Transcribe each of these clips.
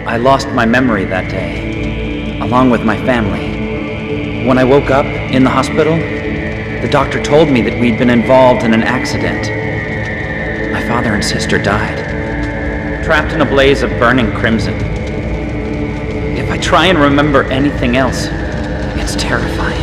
I lost my memory that day, along with my family. When I woke up in the hospital, the doctor told me that we'd been involved in an accident. My father and sister died, trapped in a blaze of burning crimson. If I try and remember anything else, it's terrifying.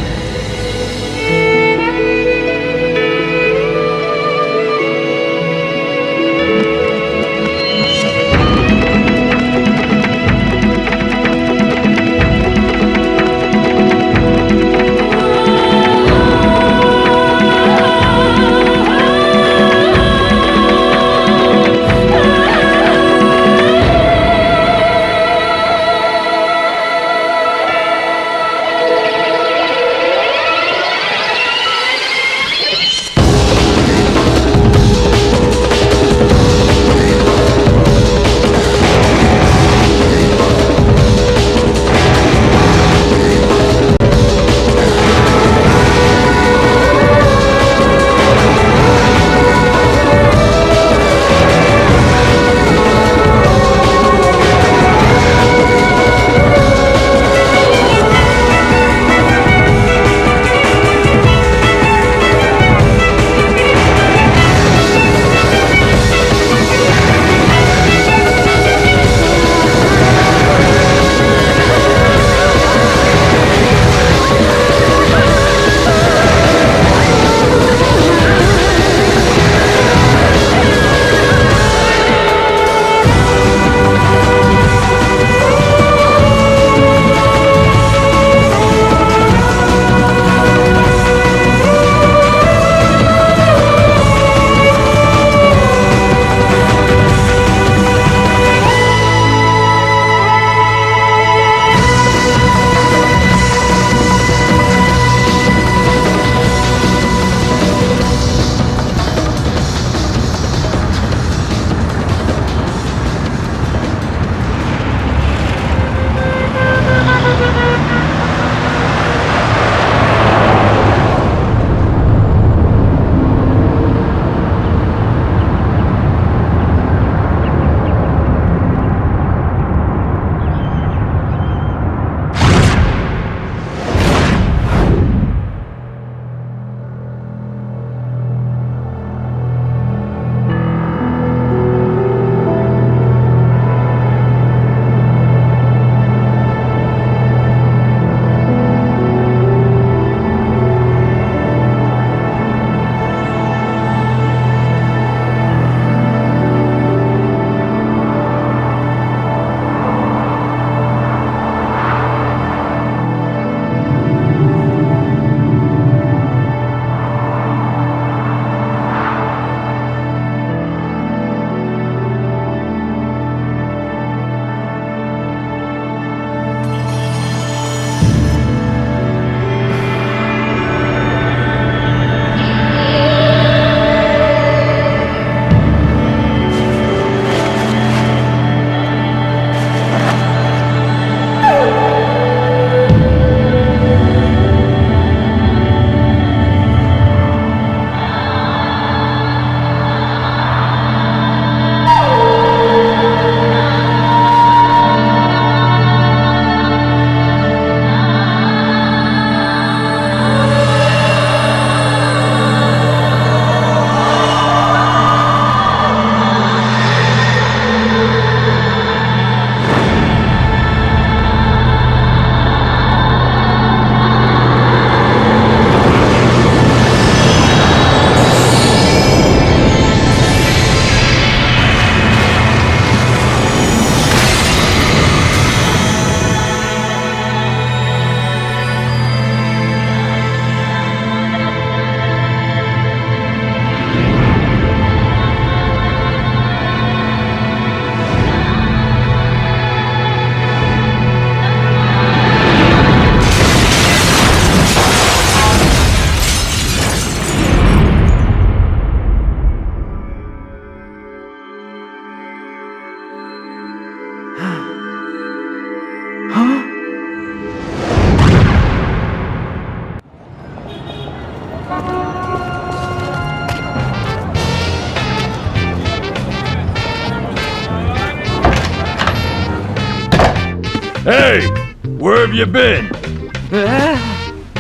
Hey! Where have you been?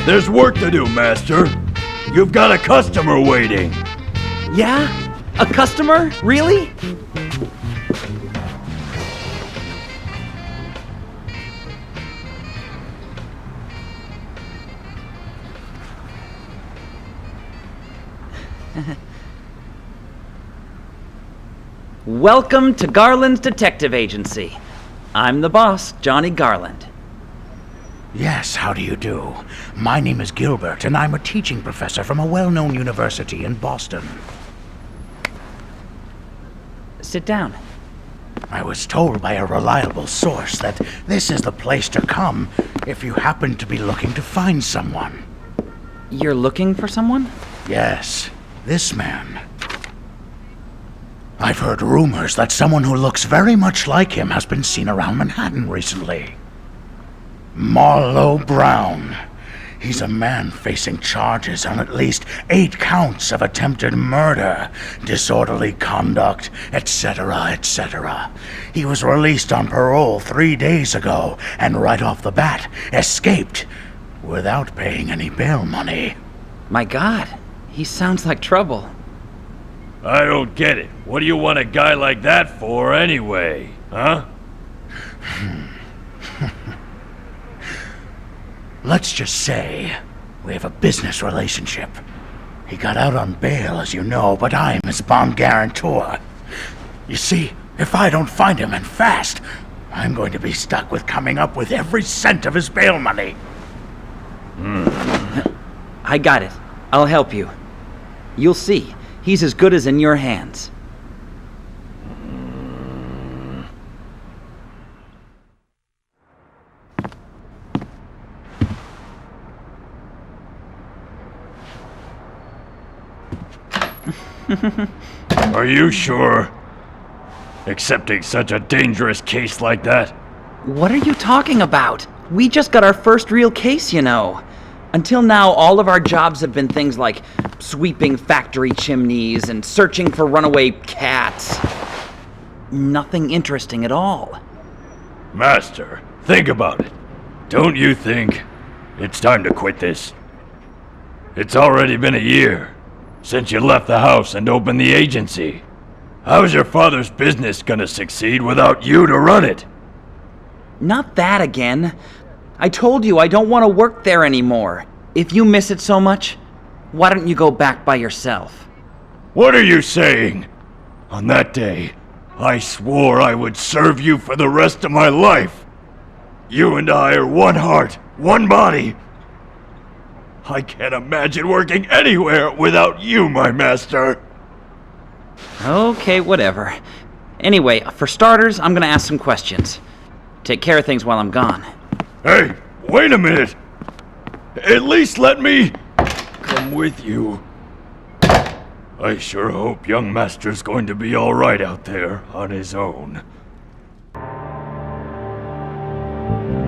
There's work to do, Master. You've got a customer waiting. Yeah? A customer? Really? Welcome to Garland's Detective Agency. I'm the boss, Johnny Garland. Yes, how do you do? My name is Gilbert, and I'm a teaching professor from a well-known university in Boston. Sit down. I was told by a reliable source that this is the place to come if you happen to be looking to find someone. You're looking for someone? Yes, this man. I've heard rumors that someone who looks very much like him has been seen around Manhattan recently. Marlowe Brown. He's a man facing charges on at least 8 counts of attempted murder, disorderly conduct, etc., etc. He was released on parole 3 days ago, and right off the bat, escaped without paying any bail money. My God, he sounds like trouble. I don't get it. What do you want a guy like that for anyway, huh? Let's just say we have a business relationship. He got out on bail, as you know, but I'm his bond guarantor. You see, if I don't find him and fast, I'm going to be stuck with coming up with every cent of his bail money. I got it. I'll help you. You'll see. He's as good as in your hands. Are you sure? Accepting such a dangerous case like that? What are you talking about? We just got our first real case, you know. Until now, all of our jobs have been things like sweeping factory chimneys and searching for runaway cats. Nothing interesting at all. Master, think about it. Don't you think it's time to quit this? It's already been a year since you left the house and opened the agency. How's your father's business gonna succeed without you to run it? Not that again. I told you I don't want to work there anymore. If you miss it so much, why don't you go back by yourself? What are you saying? On that day, I swore I would serve you for the rest of my life. You and I are one heart, one body. I can't imagine working anywhere without you, my master. Okay, whatever. Anyway, for starters, I'm gonna ask some questions. Take care of things while I'm gone. Hey, wait a minute. At least let me come with you. I sure hope young master's going to be all right out there on his own.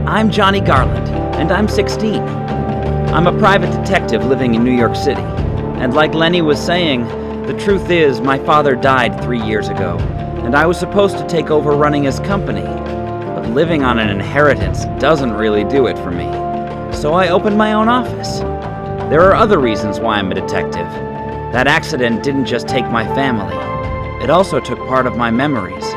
I'm Johnny Garland, and I'm 16. I'm a private detective living in New York City. And like Lenny was saying, the truth is my father died 3 years ago, and I was supposed to take over running his company. But living on an inheritance doesn't really do it for me. So I opened my own office. There are other reasons why I'm a detective. That accident didn't just take my family. It also took part of my memories.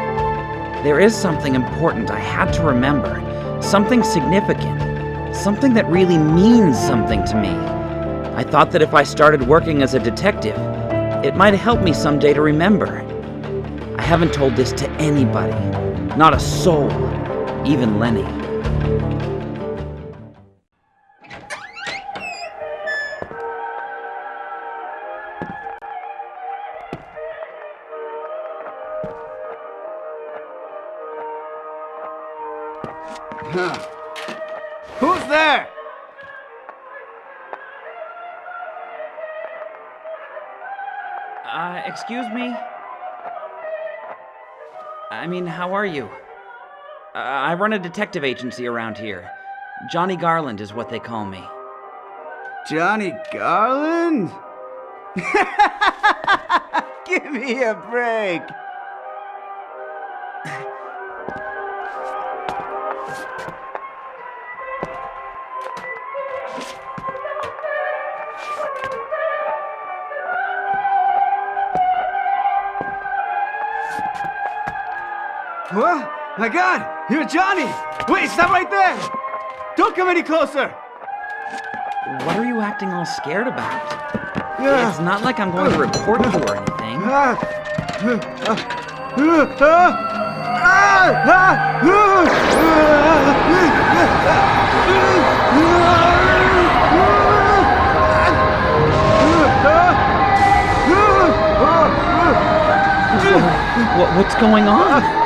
There is something important I had to remember. Something significant. Something that really means something to me. I thought that if I started working as a detective, it might help me someday to remember. I haven't told this to anybody. Not a soul. Even Lenny. Who's there? Excuse me? I mean, how are you? I run a detective agency around here. Johnny Garland is what they call me. Johnny Garland? Give me a break. What? My God! You're Johnny! Wait, stop right there! Don't come any closer! What are you acting all scared about? Yeah. It's not like I'm going to report you or anything. What's going on?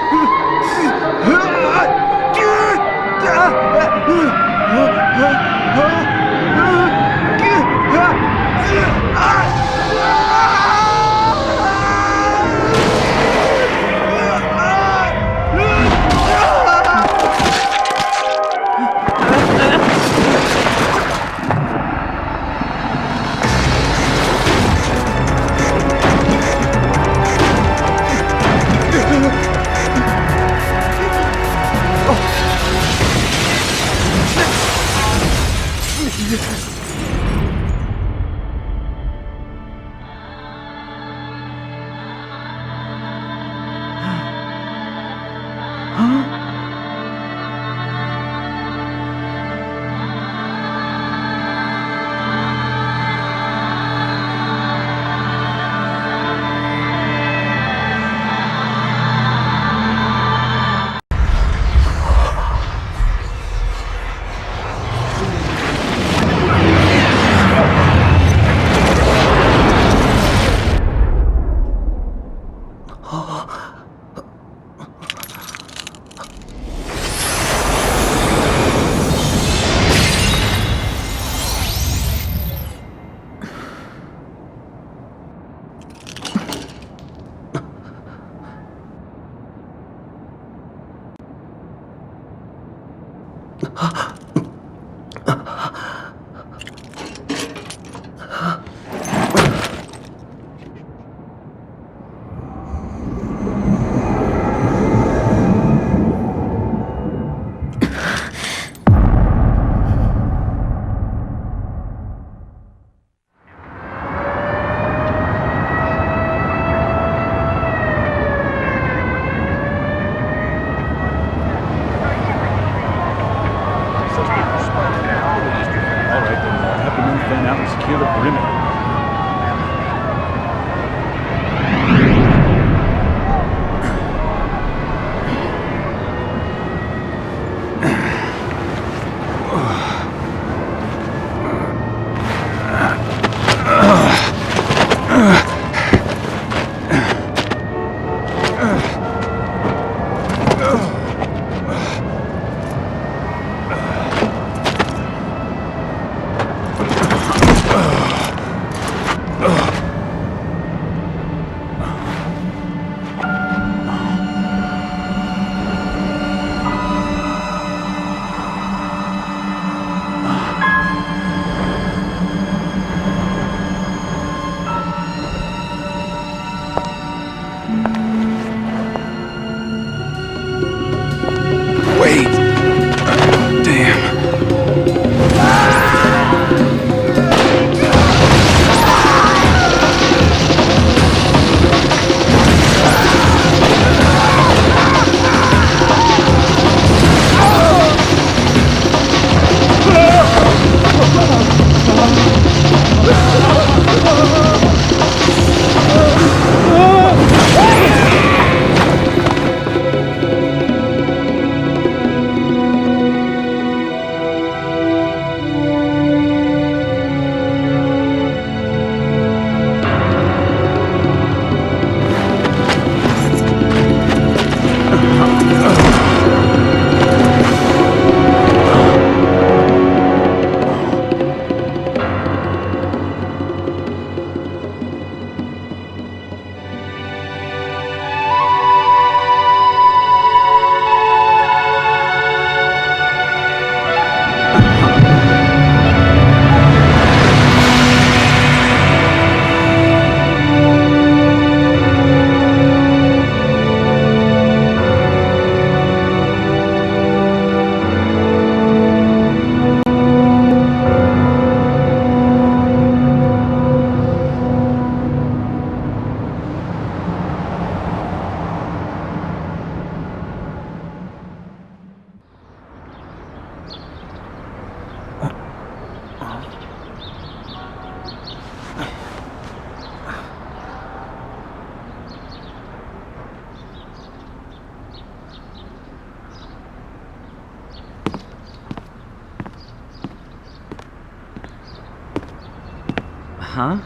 Huh?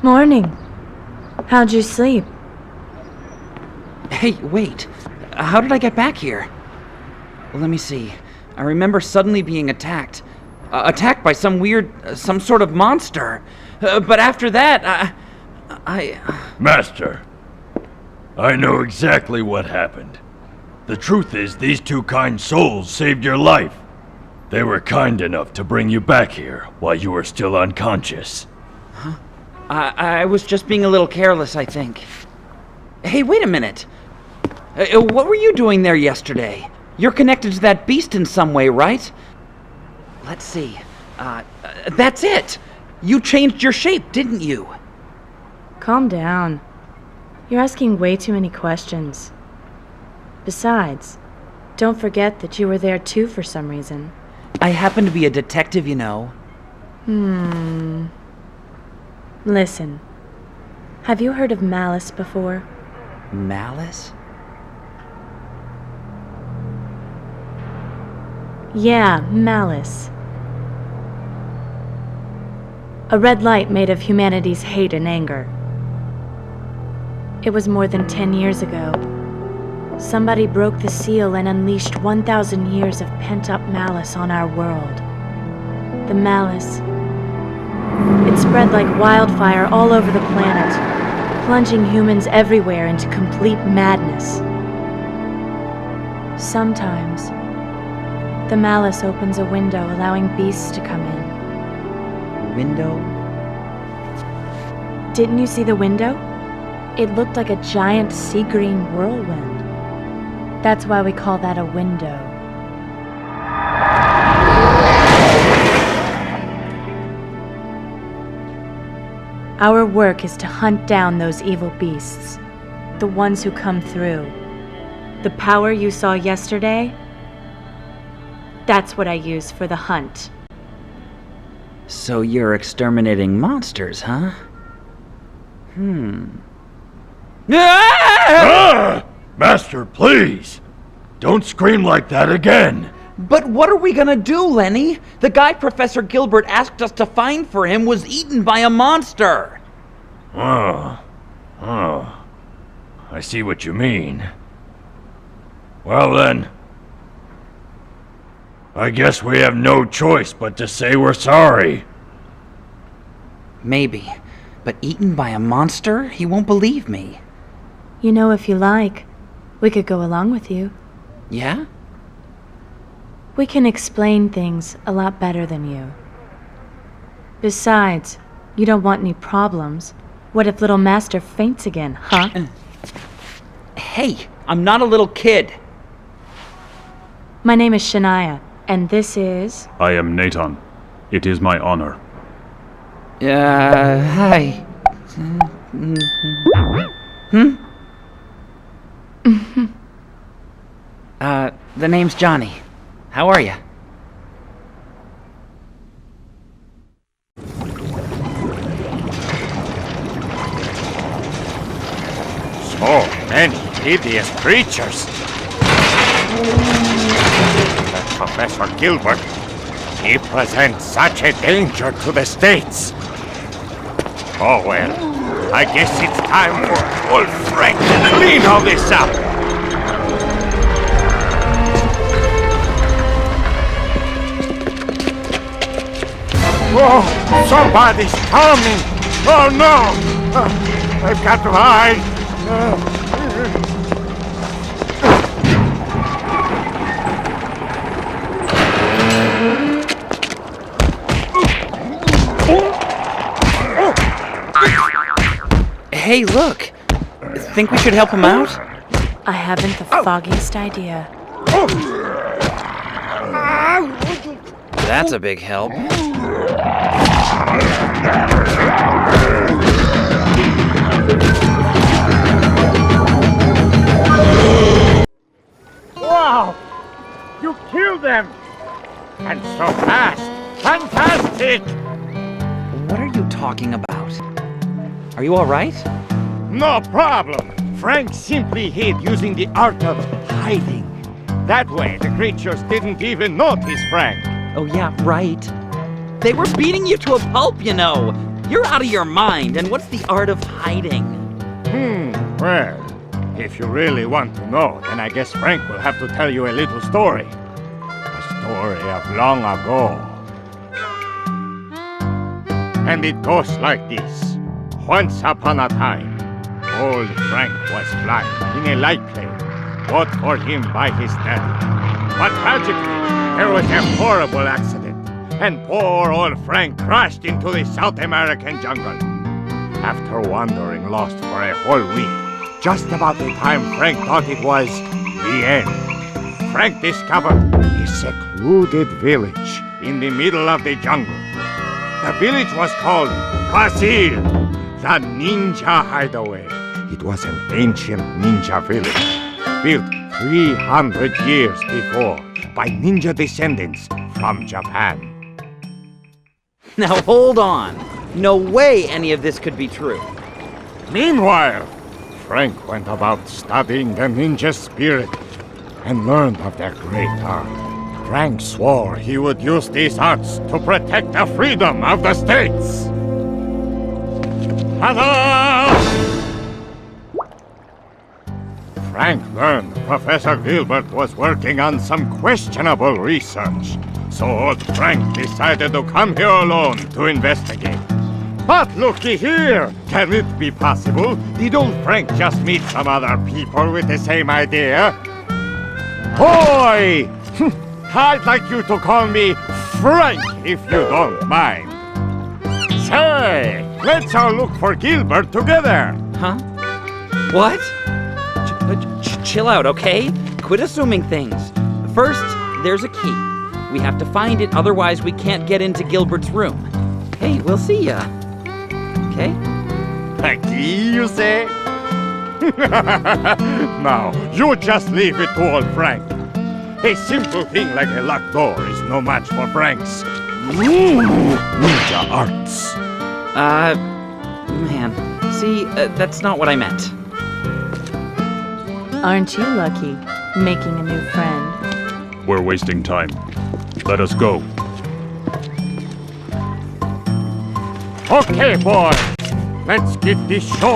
Morning. How'd you sleep? Hey, wait. How did I get back here? Let me see. I remember suddenly being attacked. Attacked by some sort of monster. But after that, Master, I know exactly what happened. The truth is, these two kind souls saved your life. They were kind enough to bring you back here while you were still unconscious. Huh? I was just being a little careless, I think. Hey, wait a minute. What were you doing there yesterday? You're connected to that beast in some way, right? Let's see. That's it! You changed your shape, didn't you? Calm down. You're asking way too many questions. Besides, don't forget that you were there too for some reason. I happen to be a detective, you know. Listen. Have you heard of Malice before? Malice? Yeah, Malice. A red light made of humanity's hate and anger. It was more than 10 years ago. Somebody broke the seal and unleashed 1,000 years of pent-up malice on our world. The malice. It spread like wildfire all over the planet, plunging humans everywhere into complete madness. Sometimes, the malice opens a window, allowing beasts to come in. Window? Didn't you see the window? It looked like a giant sea green whirlwind. That's why we call that a window. Our work is to hunt down those evil beasts, the ones who come through. The power you saw yesterday, that's what I use for the hunt. So you're exterminating monsters, huh? Master, please! Don't scream like that again! But what are we gonna do, Lenny? The guy Professor Gilbert asked us to find for him was eaten by a monster! I see what you mean. Well then, I guess we have no choice but to say we're sorry. Maybe, but eaten by a monster? He won't believe me. You know, if you like, we could go along with you. Yeah? We can explain things a lot better than you. Besides, you don't want any problems. What if little Master faints again, huh? Hey, I'm not a little kid. My name is Shania, and this is... I am Nathan. It is my honor. Hi. The name's Johnny. How are you? So many hideous creatures. That Professor Gilbert, he presents such a danger to the States. Oh well, I guess it's time for old Frank to clean all this up. Oh, somebody's coming! Oh no! I've got to hide! Hey, look! Think we should help him out? I haven't the foggiest idea. That's a big help. Wow! You killed them! And so fast! Fantastic! What are you talking about? Are you alright? No problem! Frank simply hid using the art of hiding. That way, the creatures didn't even notice Frank. Oh yeah, right. They were beating you to a pulp, you know. You're out of your mind, and what's the art of hiding? Well, if you really want to know, then I guess Frank will have to tell you a little story. A story of long ago. And it goes like this. Once upon a time, old Frank was flying in a light plane bought for him by his daddy. But tragically, there was a horrible accident, and poor old Frank crashed into the South American jungle. After wandering lost for a whole week, just about the time Frank thought it was the end, Frank discovered a secluded village in the middle of the jungle. The village was called Brazil, the Ninja Hideaway. It was an ancient ninja village, built 300 years before by ninja descendants from Japan. Now hold on. No way any of this could be true. Meanwhile, Frank went about studying the ninja spirit and learned of their great art. Frank swore he would use these arts to protect the freedom of the states. Ta-da! Frank learned Professor Gilbert was working on some questionable research, so old Frank decided to come here alone to investigate. But looky here! Can it be possible? Did old Frank just meet some other people with the same idea? Boy! I'd like you to call me Frank if you don't mind. Say, let's all look for Gilbert together. Huh? What? Chill out, okay? Quit assuming things. First, there's a key. We have to find it, otherwise we can't get into Gilbert's room. Hey, we'll see ya. Okay? A key, you say? Now, you just leave it to old Frank. A simple thing like a locked door is no match for Frank's ninja arts. Man. See, that's not what I meant. Aren't you lucky, making a new friend? We're wasting time. Let us go. Okay, boy. Let's get this show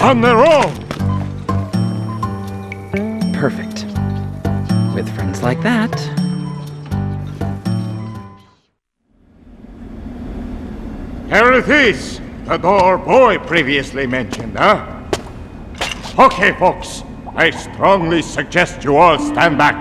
on the road. Perfect. With friends like that. Here it is. The door boy previously mentioned, huh? Okay, folks. I strongly suggest you all stand back.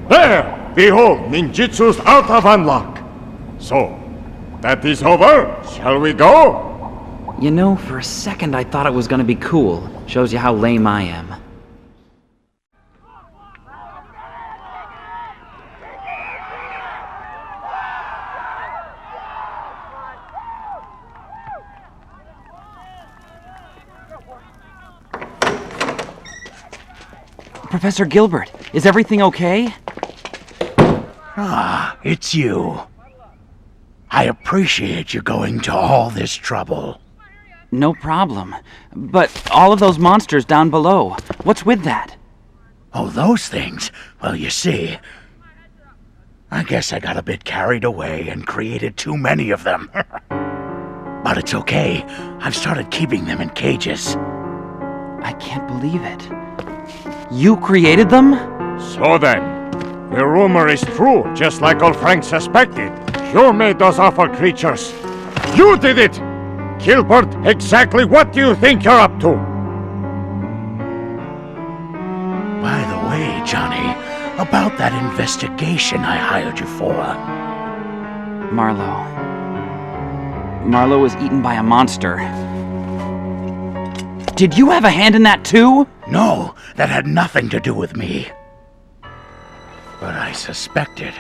There! Behold, ninjutsu's out of unlock. So, that is over. Shall we go? You know, for a second I thought it was gonna be cool. Shows you how lame I am. Professor Gilbert, is everything okay? Ah, it's you. I appreciate you going to all this trouble. No problem. But all of those monsters down below, what's with that? Oh, those things? Well, you see, I guess I got a bit carried away and created too many of them. But it's okay. I've started keeping them in cages. I can't believe it. You created them? So then, the rumor is true, just like old Frank suspected. You made those awful creatures. You did it! Gilbert, exactly what do you think you're up to? By the way, Johnny, about that investigation I hired you for. Marlowe. Marlowe was eaten by a monster. Did you have a hand in that too? No, that had nothing to do with me. But I suspected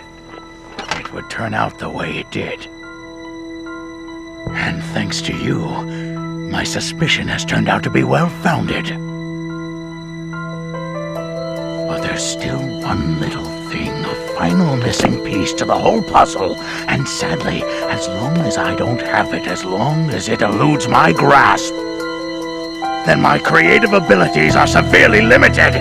it would turn out the way it did. And thanks to you, my suspicion has turned out to be well-founded. But there's still one little thing of final missing piece to the whole puzzle, and sadly, as long as I don't have it, as long as it eludes my grasp, then my creative abilities are severely limited.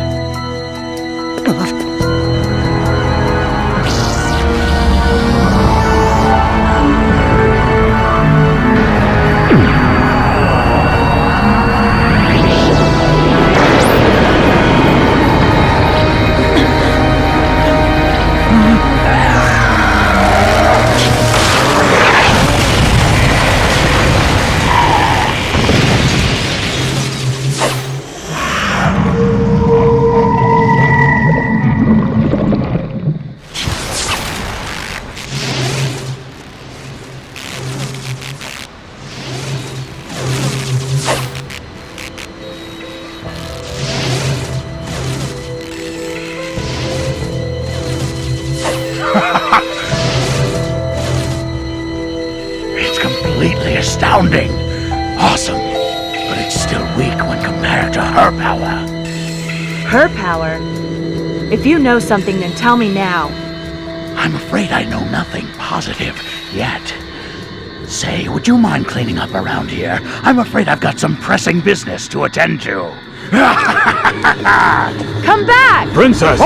It's completely astounding. Awesome. But it's still weak when compared to her power. Her power? If you know something, then tell me now. I'm afraid I know nothing positive yet. Say, would you mind cleaning up around here? I'm afraid I've got some pressing business to attend to. Come back! Princess!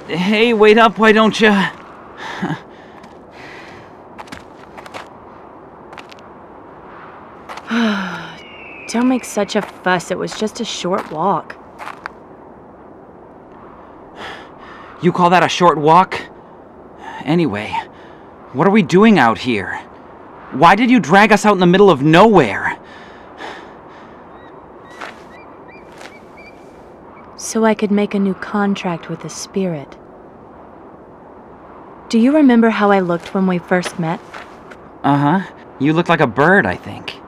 Hey, wait up, why don't you? Don't make such a fuss, it was just a short walk. You call that a short walk? Anyway, what are we doing out here? Why did you drag us out in the middle of nowhere? So I could make a new contract with the spirit. Do you remember how I looked when we first met? Uh-huh. You look like a bird, I think.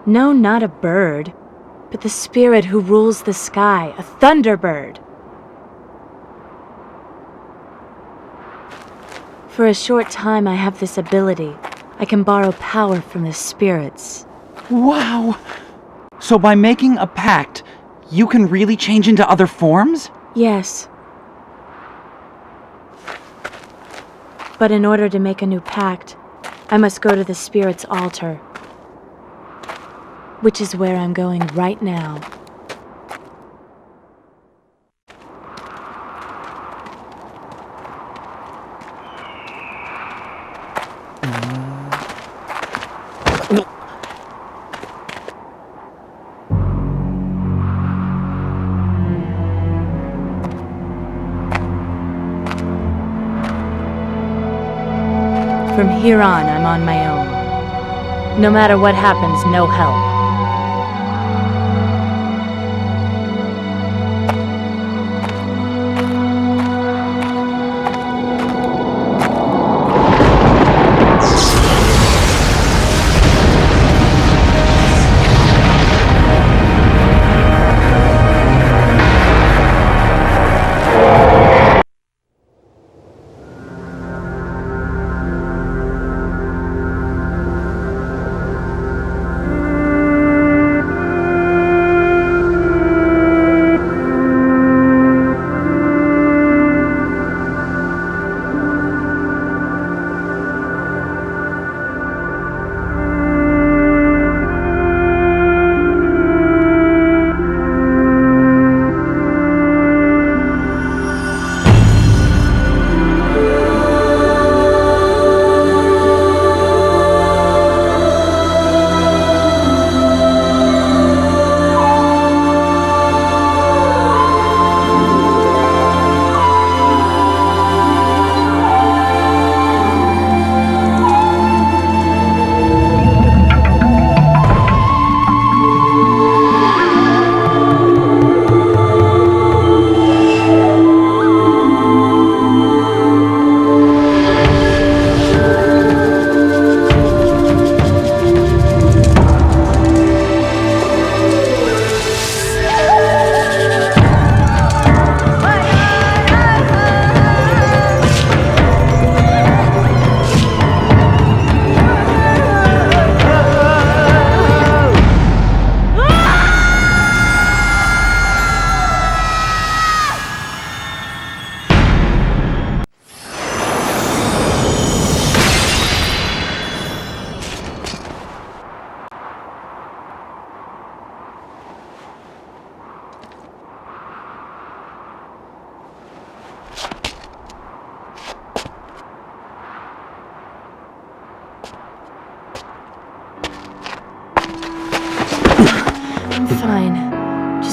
No, not a bird, but the spirit who rules the sky, a thunderbird. For a short time, I have this ability. I can borrow power from the spirits. Wow! So by making a pact, you can really change into other forms? Yes. But in order to make a new pact, I must go to the spirit's altar, which is where I'm going right now. From here on, I'm on my own. No matter what happens, no help.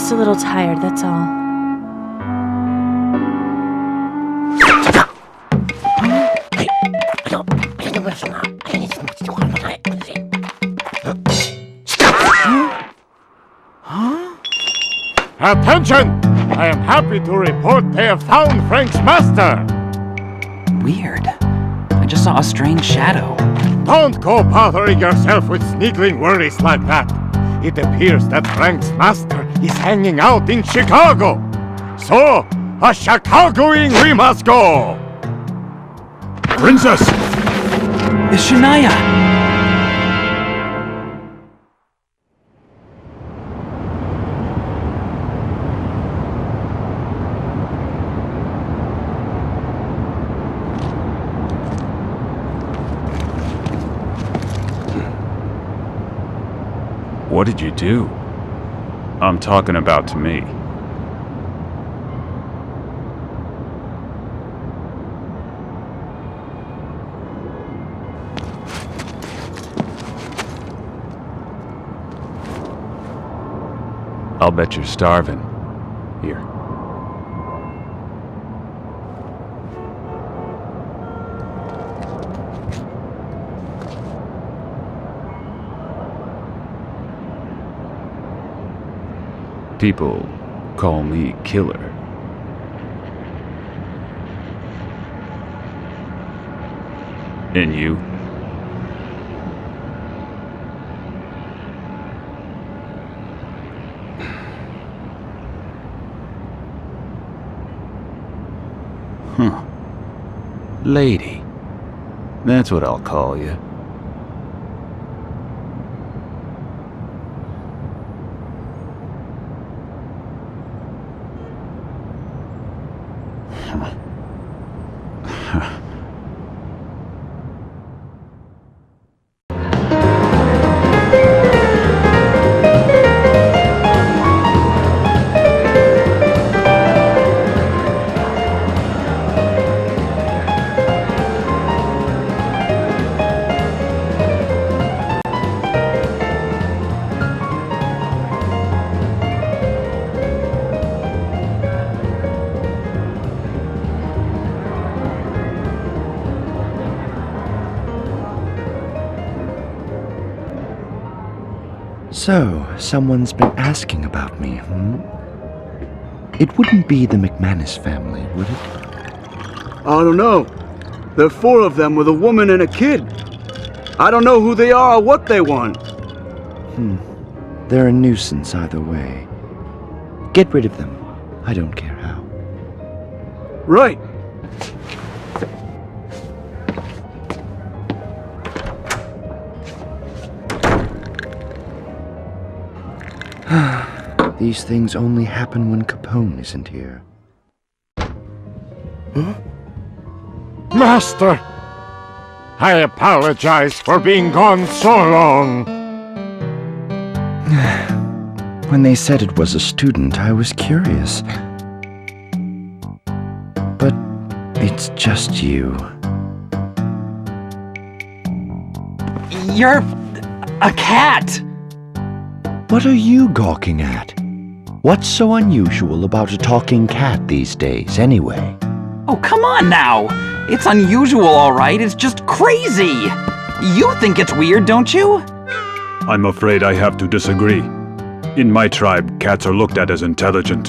just a little tired, that's all. Attention! I am happy to report they have found Frank's master! Weird. I just saw a strange shadow. Don't go bothering yourself with sniggling worries like that. It appears that Frank's master is hanging out in Chicago. So, a Chicagoing we must go! Princess! It's Shania! What did you do? I'm talking about to me. I'll bet you're starving. Here. People call me Killer. And you? Huh. Lady. That's what I'll call you. So, someone's been asking about me, It wouldn't be the McManus family, would it? I don't know. There are 4 of them with a woman and a kid. I don't know who they are or what they want. They're a nuisance either way. Get rid of them. I don't care how. Right. These things only happen when Capone isn't here. Master! I apologize for being gone so long. When they said it was a student, I was curious. But it's just you. You're a cat! What are you gawking at? What's so unusual about a talking cat these days, anyway? Oh, come on now! It's unusual, all right. It's just crazy! You think it's weird, don't you? I'm afraid I have to disagree. In my tribe, cats are looked at as intelligent.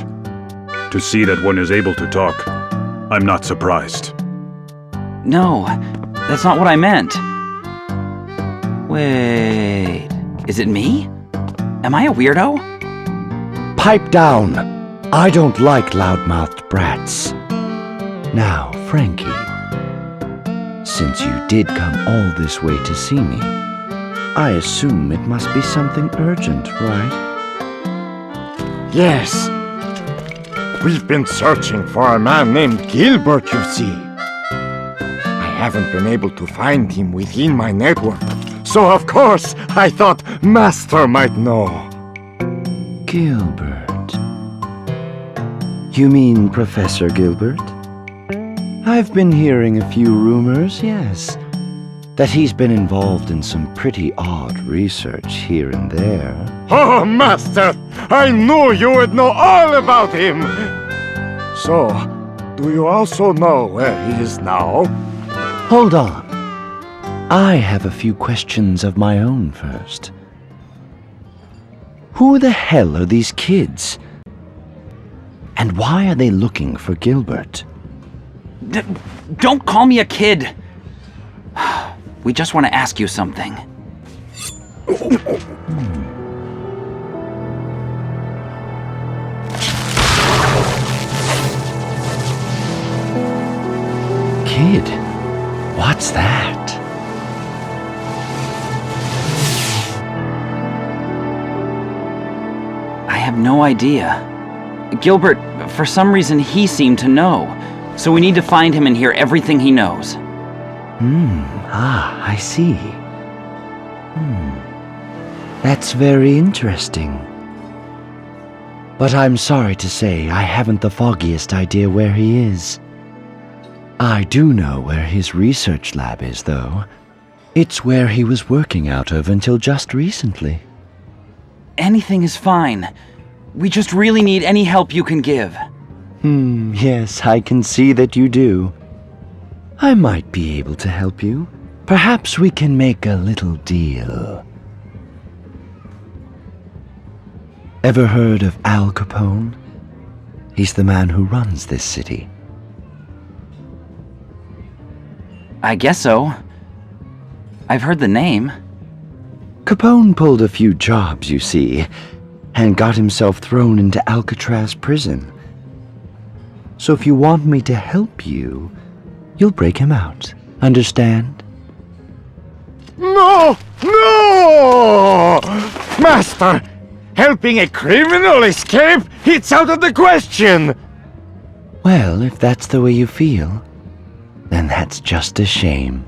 To see that one is able to talk, I'm not surprised. No, that's not what I meant. Wait, is it me? Am I a weirdo? Pipe down! I don't like loudmouthed brats. Now, Frankie, since you did come all this way to see me, I assume it must be something urgent, right? Yes. We've been searching for a man named Gilbert, you see. I haven't been able to find him within my network, so of course I thought Master might know. Gilbert. You mean Professor Gilbert? I've been hearing a few rumors, yes. that he's been involved in some pretty odd research here and there. Oh, Master! I knew you would know all about him! So, do you also know where he is now? Hold on. I have a few questions of my own first. Who the hell are these kids? And why are they looking for Gilbert? Don't call me a kid! We just want to ask you something. Kid, what's that? I have no idea. Gilbert, for some reason, he seemed to know. So we need to find him and hear everything he knows. I see. That's very interesting. But I'm sorry to say I haven't the foggiest idea where he is. I do know where his research lab is, though. It's where he was working out of until just recently. Anything is fine. We just really need any help you can give. Yes, I can see that you do. I might be able to help you. Perhaps we can make a little deal. Ever heard of Al Capone? He's the man who runs this city. I guess so. I've heard the name. Capone pulled a few jobs, you see, and got himself thrown into Alcatraz prison. So if you want me to help you, you'll break him out. Understand? No! No! Master! Helping a criminal escape? It's out of the question! Well, if that's the way you feel, then that's just a shame.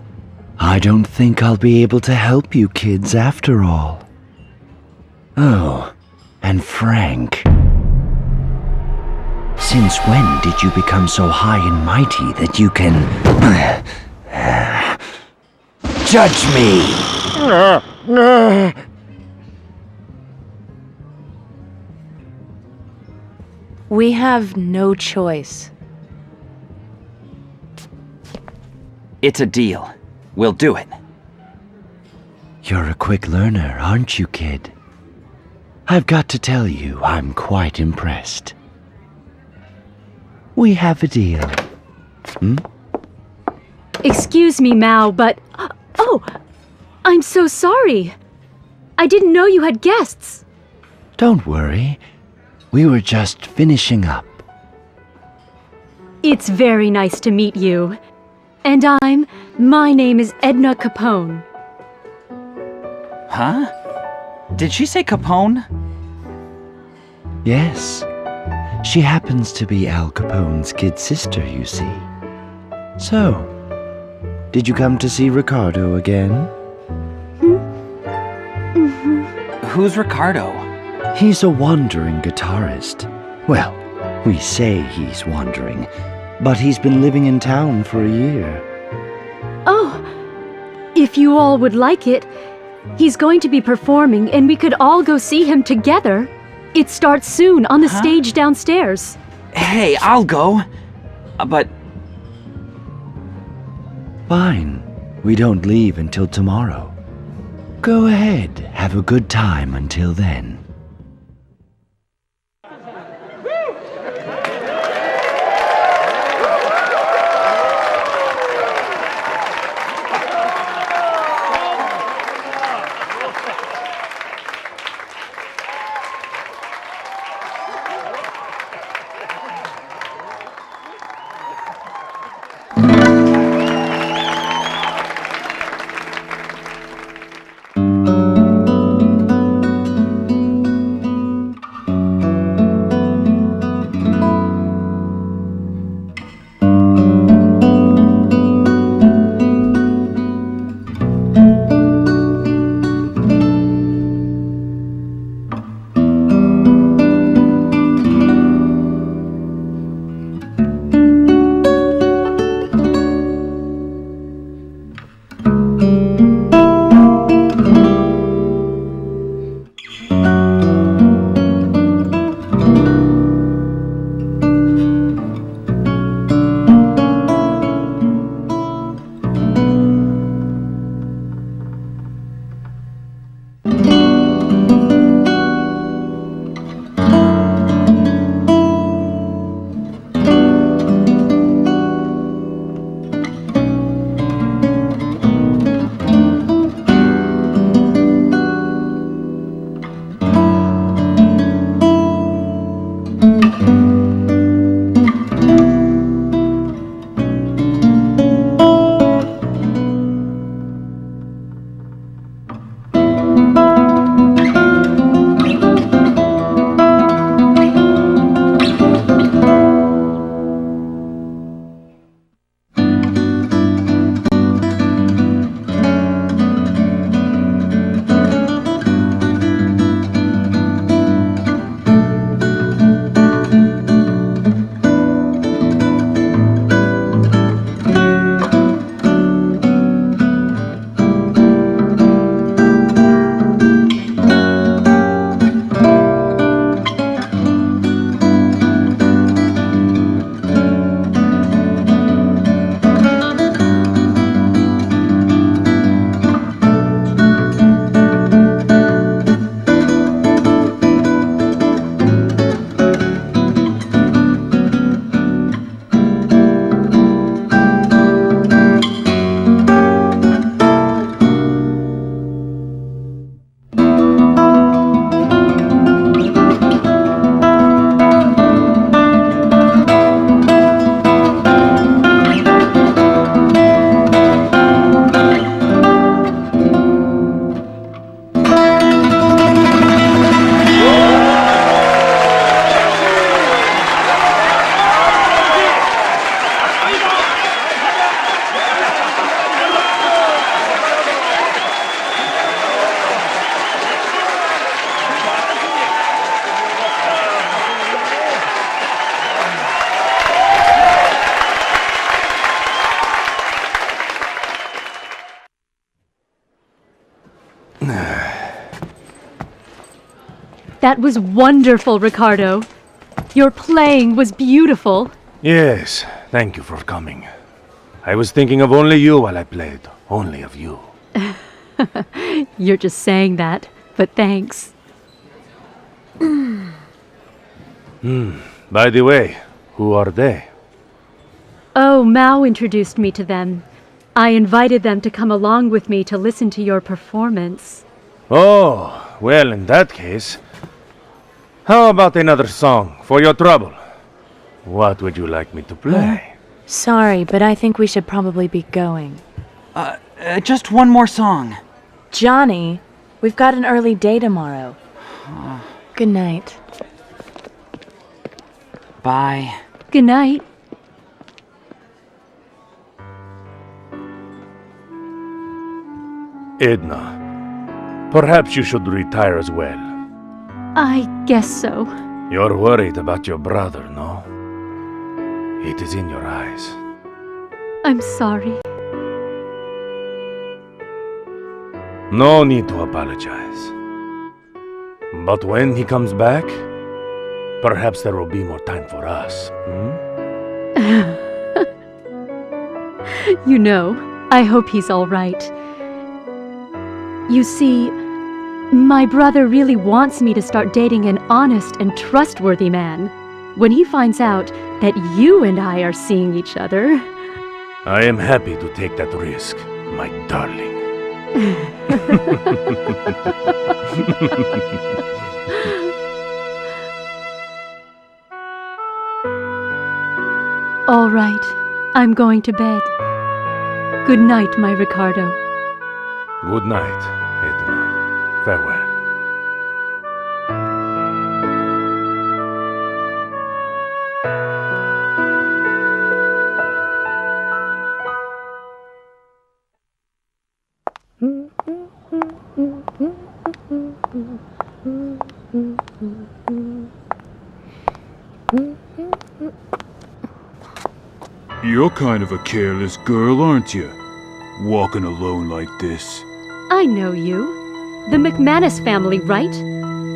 I don't think I'll be able to help you kids after all. Oh, and Frank. Since when did you become so high and mighty that you can judge me? We have no choice. It's a deal. We'll do it. You're a quick learner, aren't you, kid? I've got to tell you, I'm quite impressed. We have a deal. Excuse me, Mao, but... Oh! I'm so sorry! I didn't know you had guests! Don't worry. We were just finishing up. It's very nice to meet you. And my name is Edna Capone. Huh? Did she say Capone? Yes. She happens to be Al Capone's kid sister, you see. So, did you come to see Ricardo again? Who's Ricardo? He's a wandering guitarist. Well, we say he's wandering, but he's been living in town for a year. Oh, if you all would like it, he's going to be performing and we could all go see him together. It starts soon on the stage downstairs. Hey, I'll go. But... Fine. We don't leave until tomorrow. Go ahead, have a good time until then. That was wonderful, Ricardo. Your playing was beautiful. Yes, thank you for coming. I was thinking of only you while I played. Only of you. You're just saying that, but thanks. By the way, who are they? Oh, Mao introduced me to them. I invited them to come along with me to listen to your performance. Oh, well, in that case, how about another song for your trouble? What would you like me to play? Sorry, but I think we should probably be going. Just one more song. Johnny, we've got an early day tomorrow. Good night. Bye. Good night. Edna, perhaps you should retire as well. I guess so. You're worried about your brother, no? It is in your eyes. I'm sorry. No need to apologize. But when he comes back, perhaps there will be more time for us. You know, I hope he's all right. You see, my brother really wants me to start dating an honest and trustworthy man. When he finds out that you and I are seeing each other... I am happy to take that risk, my darling. All right, I'm going to bed. Good night, my Ricardo. Good night, Edna. Farewell. You're kind of a careless girl, aren't you? Walking alone like this. I know you. The McManus family, right?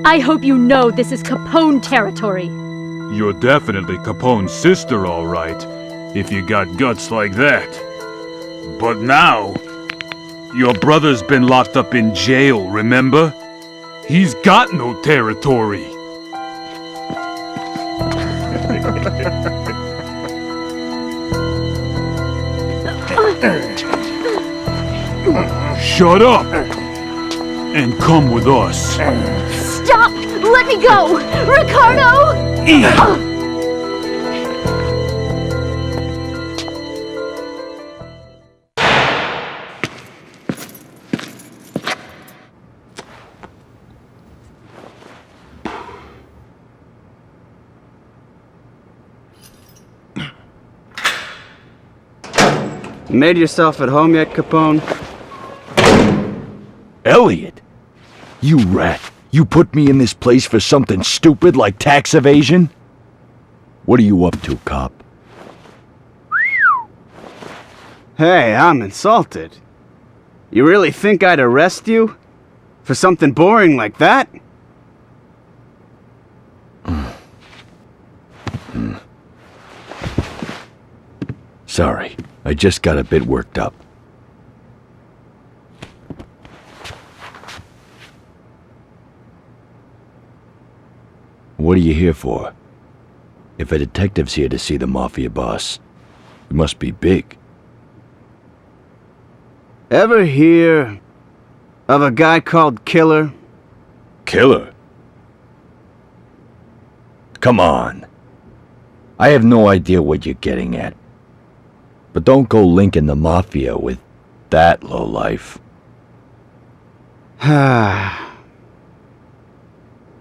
I hope you know this is Capone territory. You're definitely Capone's sister, all right, if you got guts like that. But now, your brother's been locked up in jail, remember? He's got no territory. Shut up! And come with us. Stop! Let me go! Ricardo! Made yourself at home yet, Capone? Elliot! You rat! You put me in this place for something stupid like tax evasion? What are you up to, cop? Hey, I'm insulted. You really think I'd arrest you? For something boring like that? Sorry, I just got a bit worked up. What are you here for? If a detective's here to see the Mafia boss, he must be big. Ever hear of a guy called Killer? Killer? Come on. I have no idea what you're getting at. But don't go linking the Mafia with that lowlife.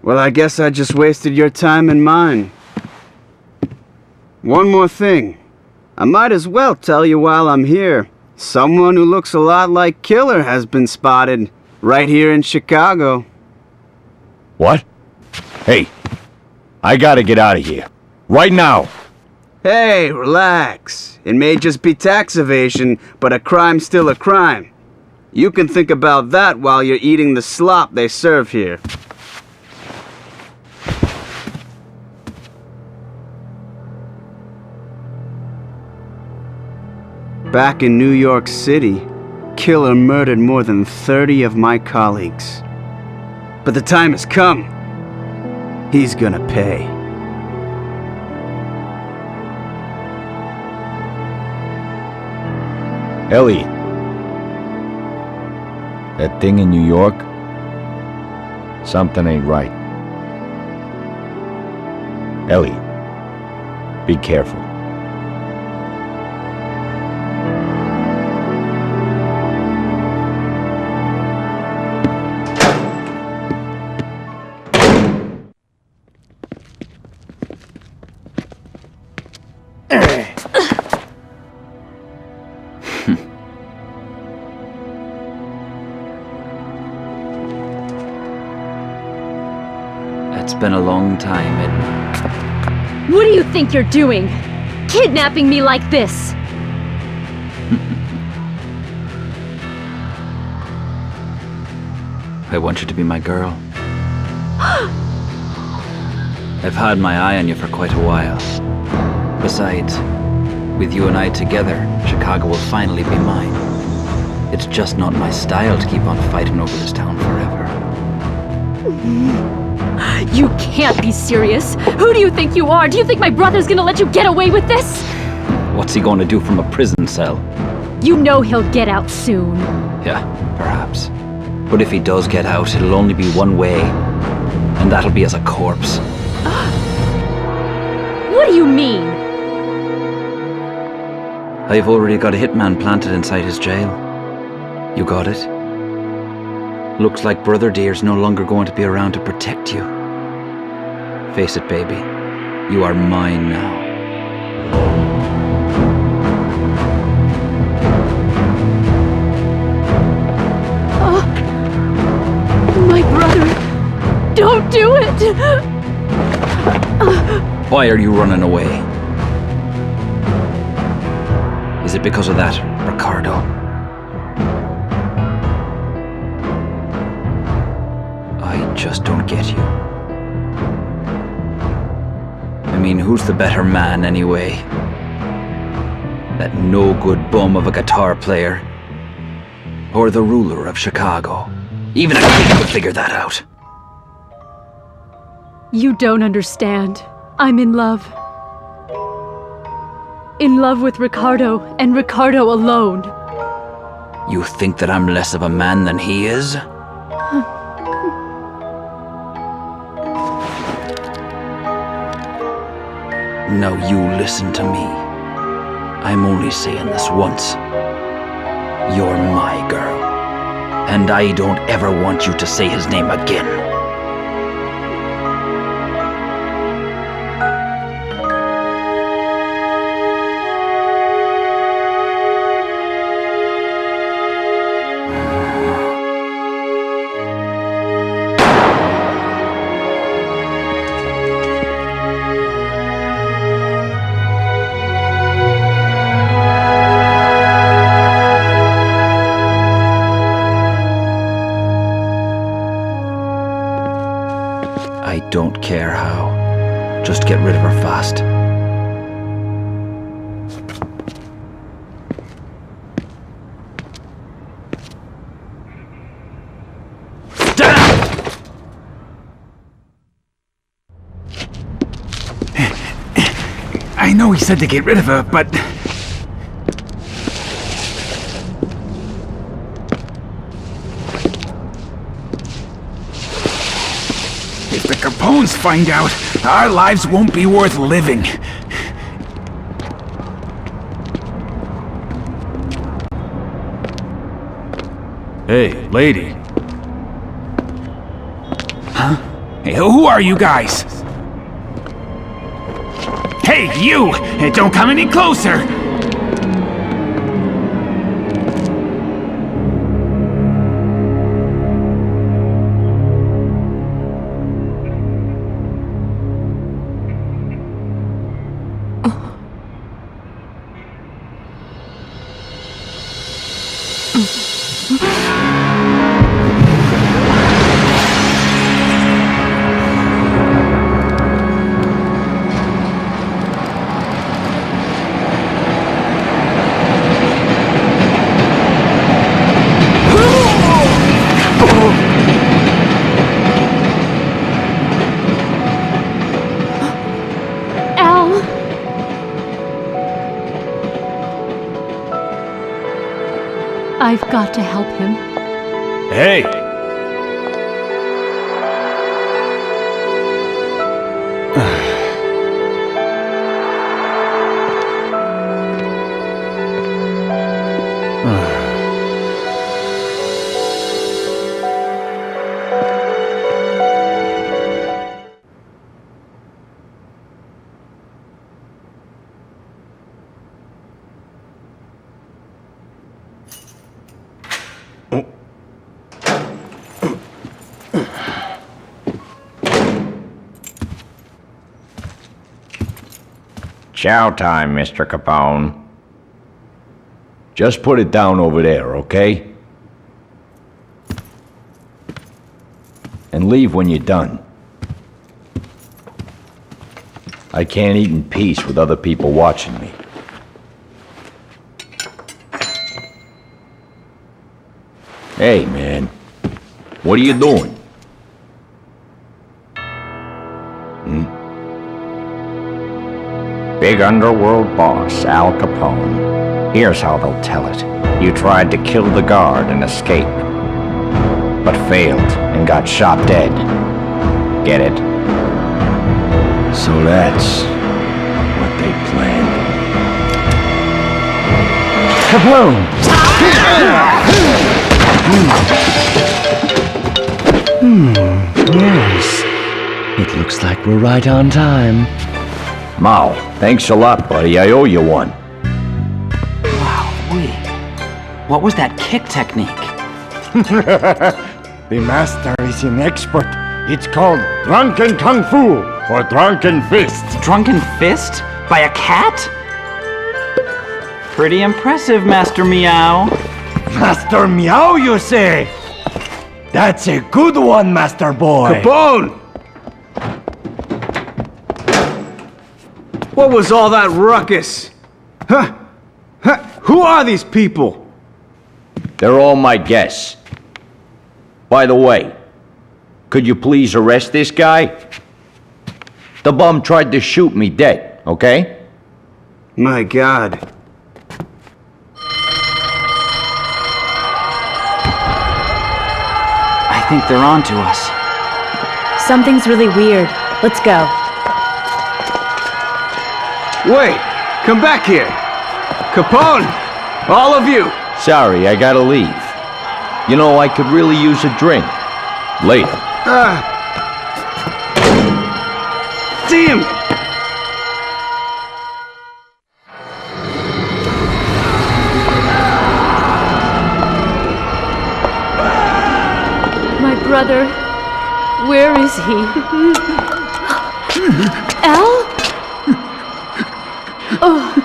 Well, I guess I just wasted your time and mine. One more thing. I might as well tell you while I'm here. Someone who looks a lot like Killer has been spotted right here in Chicago. What? Hey, I gotta get out of here. Right now! Hey, relax. It may just be tax evasion, but a crime's still a crime. You can think about that while you're eating the slop they serve here. Back in New York City, Killer murdered more than 30 of my colleagues. But the time has come. He's gonna pay. Ellie. That thing in New York? Something ain't right. Ellie, be careful. It's been a long time, Edna. What do you think you're doing? Kidnapping me like this? I want you to be my girl. I've had my eye on you for quite a while. Besides, with you and I together, Chicago will finally be mine. It's just not my style to keep on fighting over this town forever. You can't be serious. Who do you think you are? Do you think my brother's gonna let you get away with this? What's he going to do from a prison cell? You know he'll get out soon. Yeah, perhaps. But if he does get out, it'll only be one way. And that'll be as a corpse. What do you mean? I've already got a hitman planted inside his jail. You got it? Looks like Brother Deer's no longer going to be around to protect you. Face it, baby. You are mine now. My brother! Don't do it! Why are you running away? Is it because of that, Ricardo? I just don't get you. I mean, who's the better man, anyway? That no-good bum of a guitar player? Or the ruler of Chicago? Even a kid could figure that out. You don't understand. I'm in love. In love with Ricardo, and Ricardo alone. You think that I'm less of a man than he is? Now you listen to me. I'm only saying this once. You're my girl. And I don't ever want you to say his name again. I don't care how. Just get rid of her fast. I know he said to get rid of her, but... If the Capones find out, our lives won't be worth living. Hey, lady. Huh? Hey, who are you guys? Hey, you! Don't come any closer! Al! I've got to help him. Hey! Chow time, Mr. Capone. Just put it down over there, okay? And leave when you're done. I can't eat in peace with other people watching me. Hey, man. What are you doing? Big underworld boss, Al Capone. Here's how they'll tell it. You tried to kill the guard and escape, but failed and got shot dead. Get it? So that's what they planned. Capone! Yes. It looks like we're right on time. Mao, thanks a lot, buddy. I owe you one. Wow, what was that kick technique? The master is an expert. It's called Drunken Kung Fu, or Drunken Fist. Drunken fist? By a cat? Pretty impressive, Master Meow. Master Meow, you say? That's a good one, Master Boy. Capone! What was all that ruckus? Huh? Who are these people? They're all my guests. By the way, could you please arrest this guy? The bum tried to shoot me dead, okay? My God. I think they're on to us. Something's really weird. Let's go. Wait! Come back here! Capone! All of you! Sorry, I gotta leave. You know, I could really use a drink. Later. Damn! My brother, where is he? Al? Oh.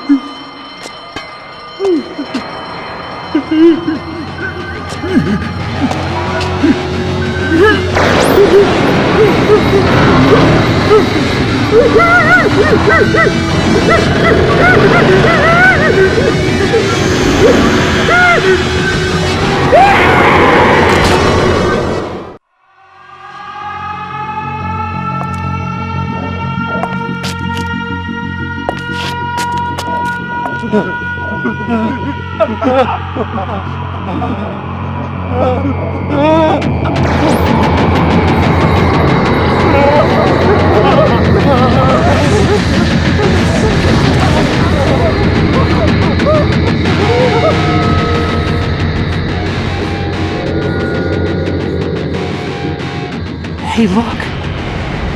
Hey, look!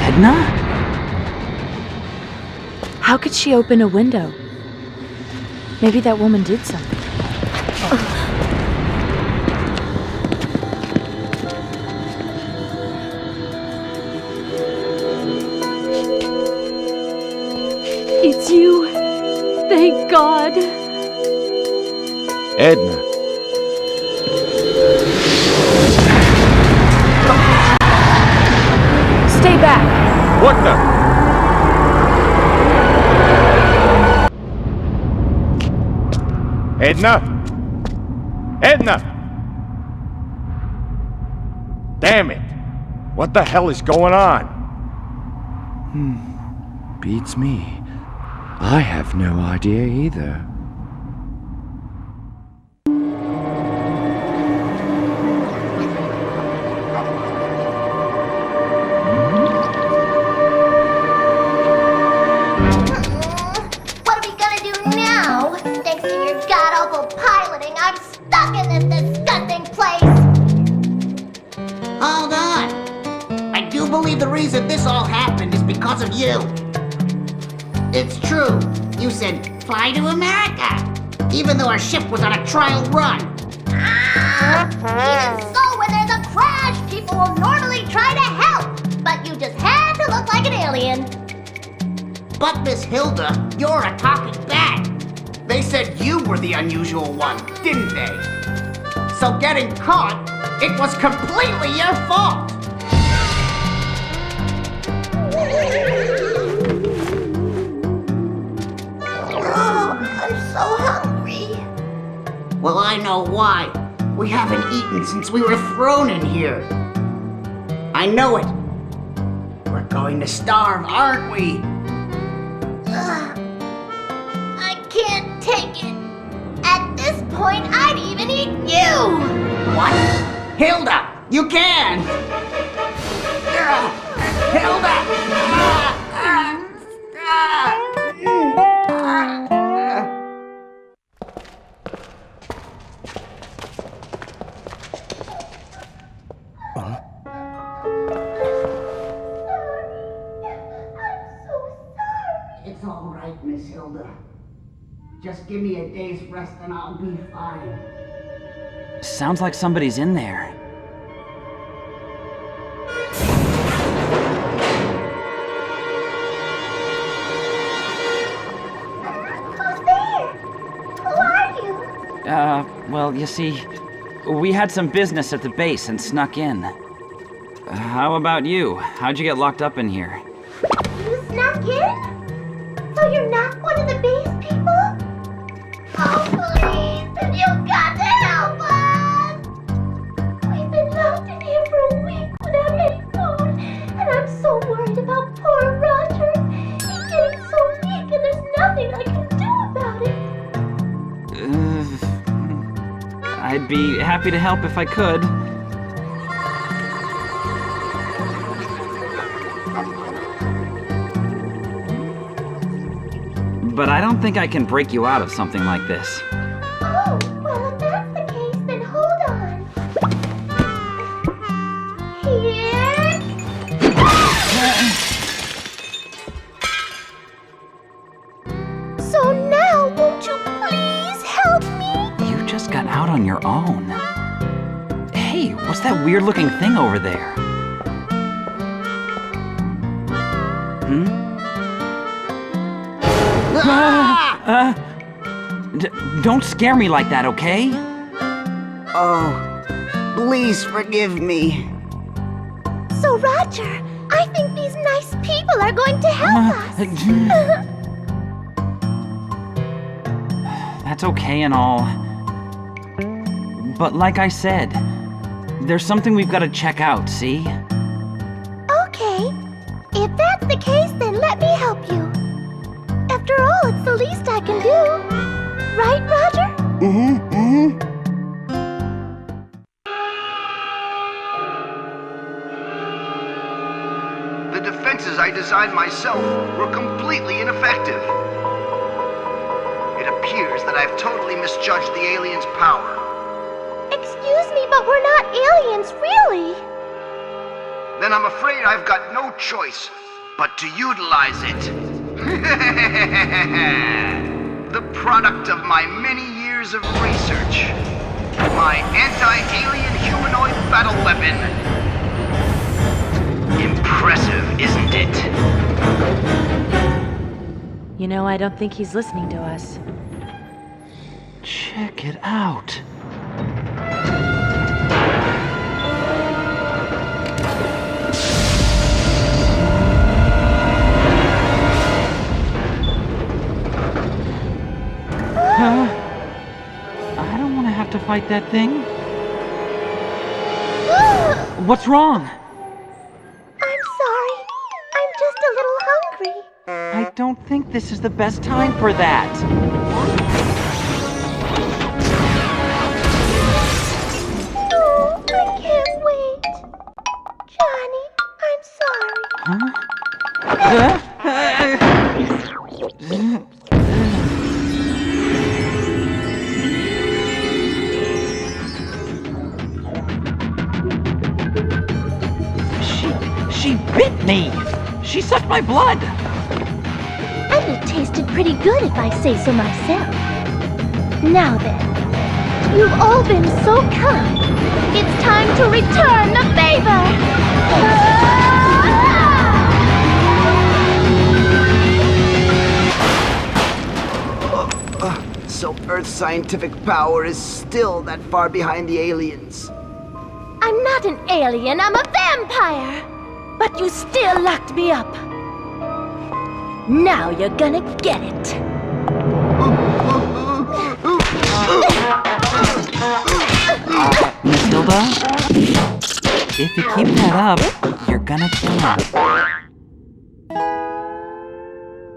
Edna? How could she open a window? Maybe that woman did something. It's you. Thank God. Edna. Edna? Edna! Damn it! What the hell is going on? Beats me. I have no idea either. What are we gonna do now? Thanks to your god-awful piloting, I'm stuck in this disgusting place! Hold on! I do believe the reason this all happened is because of you. It's true. You said, fly to America, even though our ship was on a trial run. Even so, when there's a crash, people will normally try to help, but you just had to look like an alien. But Miss Hilda, you're a talking bat. They said you were the unusual one, didn't they? So getting caught, it was completely your fault. Oh, I'm so hungry. Well, I know why. We haven't eaten since we were thrown in here. I know it. We're going to starve, aren't we? I can't take it. At this point, I'd even eat you! What? Hilda, you can! Hilda! It's all right, Miss Hilda. Just give me a day's rest and I'll be fine. Sounds like somebody's in there. Who's there? Who are you? Well, you see, we had some business at the base and snuck in. How about you? How'd you get locked up in here? You snuck in? So you're not one of the base people? Oh, please, you've got to help us! We've been locked in here for a week without any food, and I'm so worried about poor Roger. He's getting so weak, and there's nothing I can do about it. I'd be happy to help if I could. But I don't think I can break you out of something like this. Oh, well, if that's the case, then hold on. Here. So now, won't you please help me? You just got out on your own. Hey, what's that weird-looking thing over there? Don't scare me like that, okay? Oh, please forgive me. So, Roger, I think these nice people are going to help us. That's okay and all. But like I said, there's something we've got to check out, see? Okay. If that's the case, then let me help you. After all, it's the least I can do. Right, Roger? The defenses I designed myself were completely ineffective. It appears that I've totally misjudged the aliens' power. Excuse me, but we're not aliens, really. Then I'm afraid I've got no choice but to utilize it. The product of my many years of research. My anti-alien humanoid battle weapon. Impressive, isn't it? You know, I don't think he's listening to us. Check it out. fight that thing? What's wrong? I'm sorry. I'm just a little hungry. I don't think this is the best time for that. Oh, I can't wait. Johnny, I'm sorry. She bit me! She sucked my blood! And it tasted pretty good if I say so myself. Now then, you've all been so kind. It's time to return the favor! So Earth's scientific power is still that far behind the aliens. I'm not an alien, I'm a vampire! But you still locked me up. Now you're gonna get it. Matilda? If you keep that up, you're gonna kill her.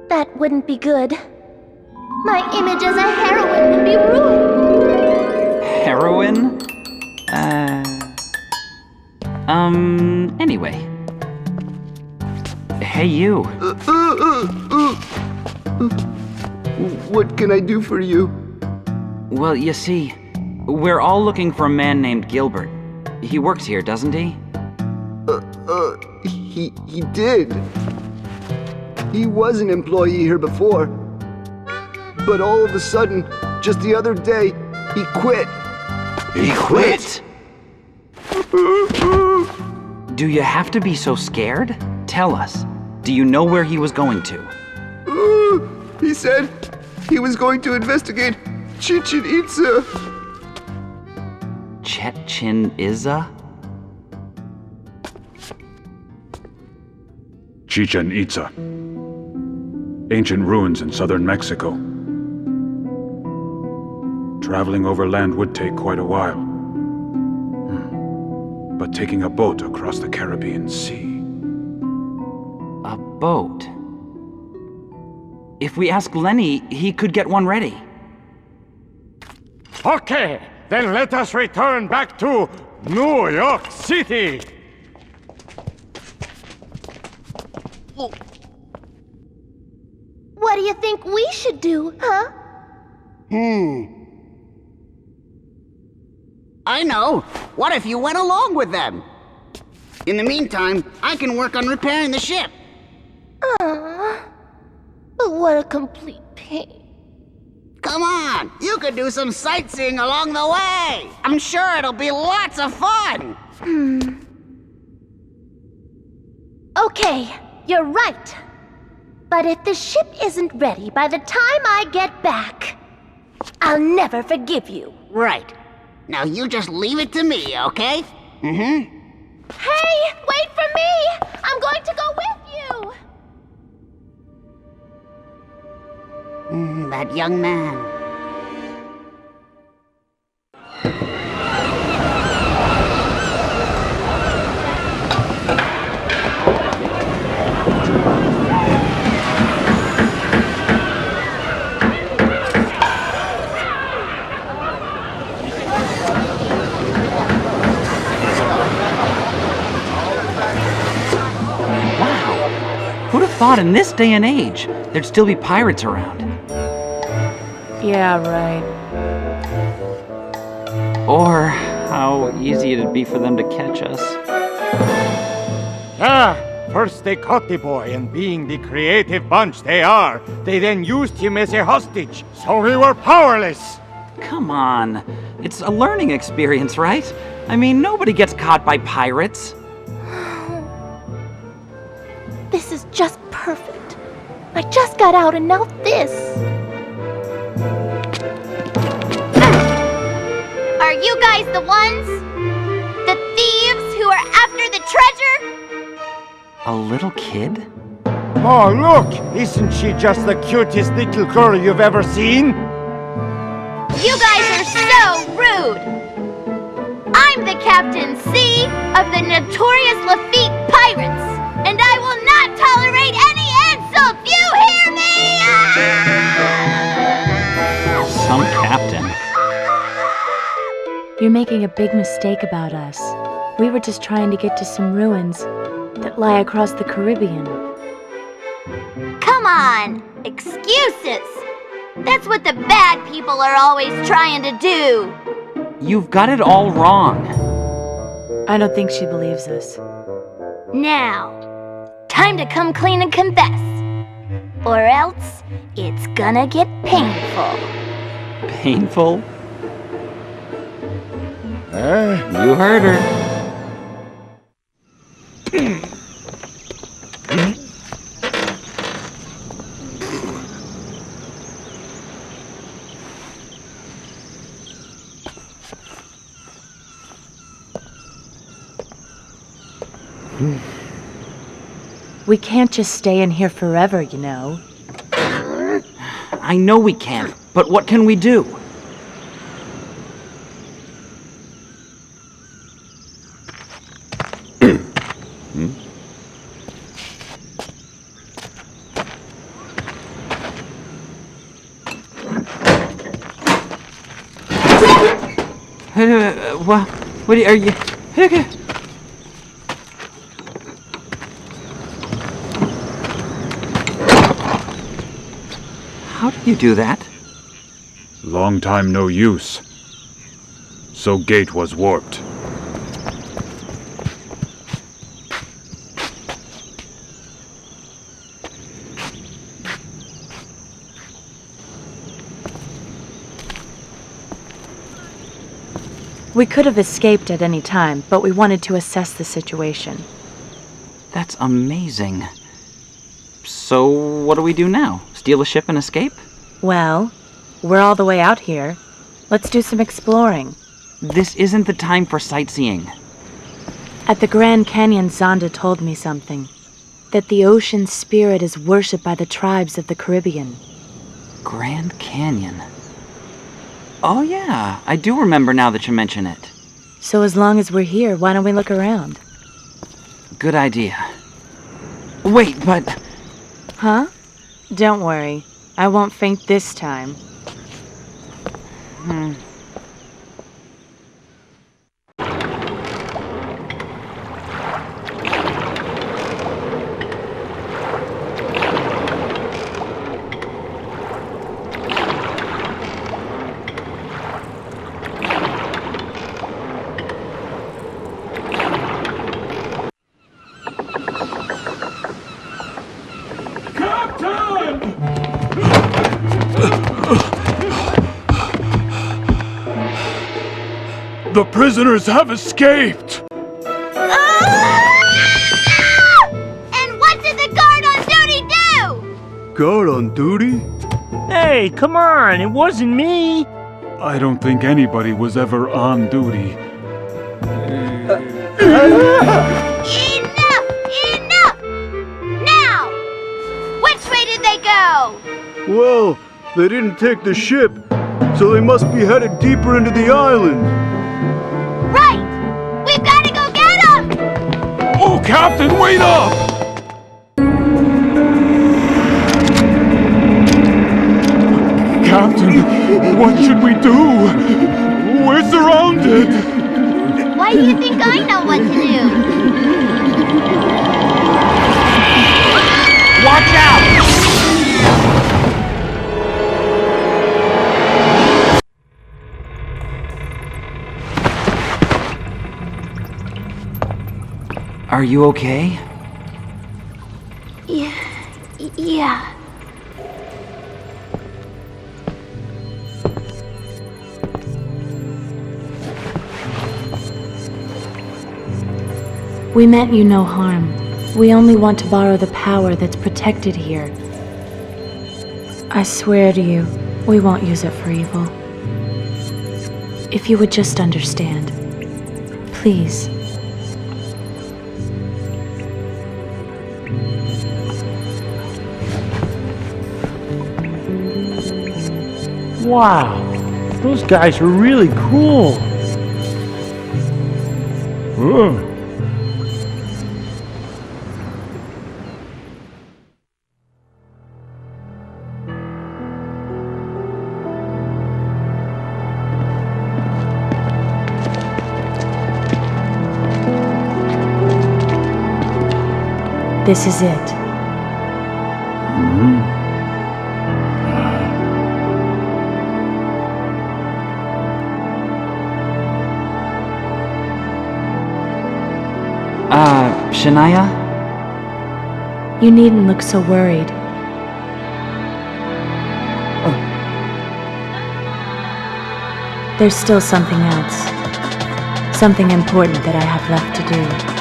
That wouldn't be good. My image as a heroine would be ruined. Heroin? Anyway. Hey, you. What can I do for you? Well, you see, we're all looking for a man named Gilbert. He works here, doesn't he? He did. He was an employee here before. But all of a sudden, just the other day, he quit. He quit? Do you have to be so scared? Tell us. Do you know where he was going to? He said he was going to investigate Chichen Itza. Chichen Itza? Chichen Itza. Ancient ruins in southern Mexico. Traveling overland would take quite a while. But taking a boat across the Caribbean Sea. A boat? If we ask Lenny, he could get one ready. Okay, then let us return back to New York City. What do you think we should do, huh? I know. What if you went along with them? In the meantime, I can work on repairing the ship. But what a complete pain. Come on, you could do some sightseeing along the way. I'm sure it'll be lots of fun. Okay, you're right. But if the ship isn't ready by the time I get back, I'll never forgive you. Right. Now you just leave it to me, okay? Hey, wait for me! I'm going to go with you! That young man. Who'd have thought in this day and age there'd still be pirates around? Yeah, right. Or how easy it'd be for them to catch us. First they caught the boy, and being the creative bunch they are, they then used him as a hostage, so we were powerless. Come on. It's a learning experience, right? I mean, nobody gets caught by pirates. This is just perfect. I just got out and now this. Are you guys the ones? The thieves who are after the treasure? A little kid? Oh, look! Isn't she just the cutest little girl you've ever seen? You guys are so rude! I'm the Captain C of the notorious Lafitte Pirates, and I will not tolerate any insults, you hear me? Some captain. You're making a big mistake about us. We were just trying to get to some ruins that lie across the Caribbean. Come on! Excuses! That's what the bad people are always trying to do! You've got it all wrong. I don't think she believes us. Now, time to come clean and confess. Or else, it's gonna get painful. Painful? You heard her. We can't just stay in here forever, you know. I know we can't, but what can we do? What are you? How did you do that? Long time no use. So gate was warped. We could have escaped at any time, but we wanted to assess the situation. That's amazing. So, what do we do now? Steal a ship and escape? Well, we're all the way out here. Let's do some exploring. This isn't the time for sightseeing. At the Grand Canyon, Zonda told me something. That the ocean spirit is worshipped by the tribes of the Caribbean. Grand Canyon. Oh yeah, I do remember now that you mention it. So as long as we're here, why don't we look around? Good idea. Wait, but... Huh? Don't worry. I won't faint this time. The prisoners have escaped! And what did the guard on duty do? Guard on duty? Hey, come on, it wasn't me. I don't think anybody was ever on duty. Enough! Enough! Now! Which way did they go? Well, they didn't take the ship, so they must be headed deeper into the island. Right! We've got to go get them! Oh, Captain, wait up! Captain, what should we do? We're surrounded! Why do you think I know what to do? Watch out! Are you okay? Yeah. We meant you no harm. We only want to borrow the power that's protected here. I swear to you, we won't use it for evil. If you would just understand. Please. Wow. Those guys are really cool. This is it. Shania? You needn't look so worried. There's still something else. Something important that I have left to do.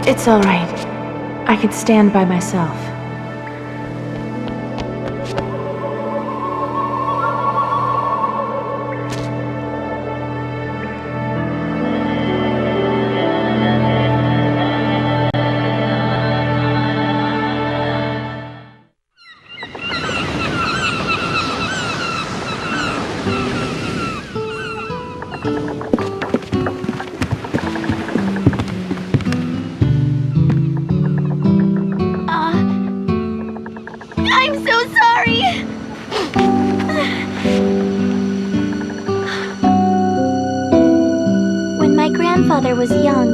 It's all right. I can stand by myself. Was young,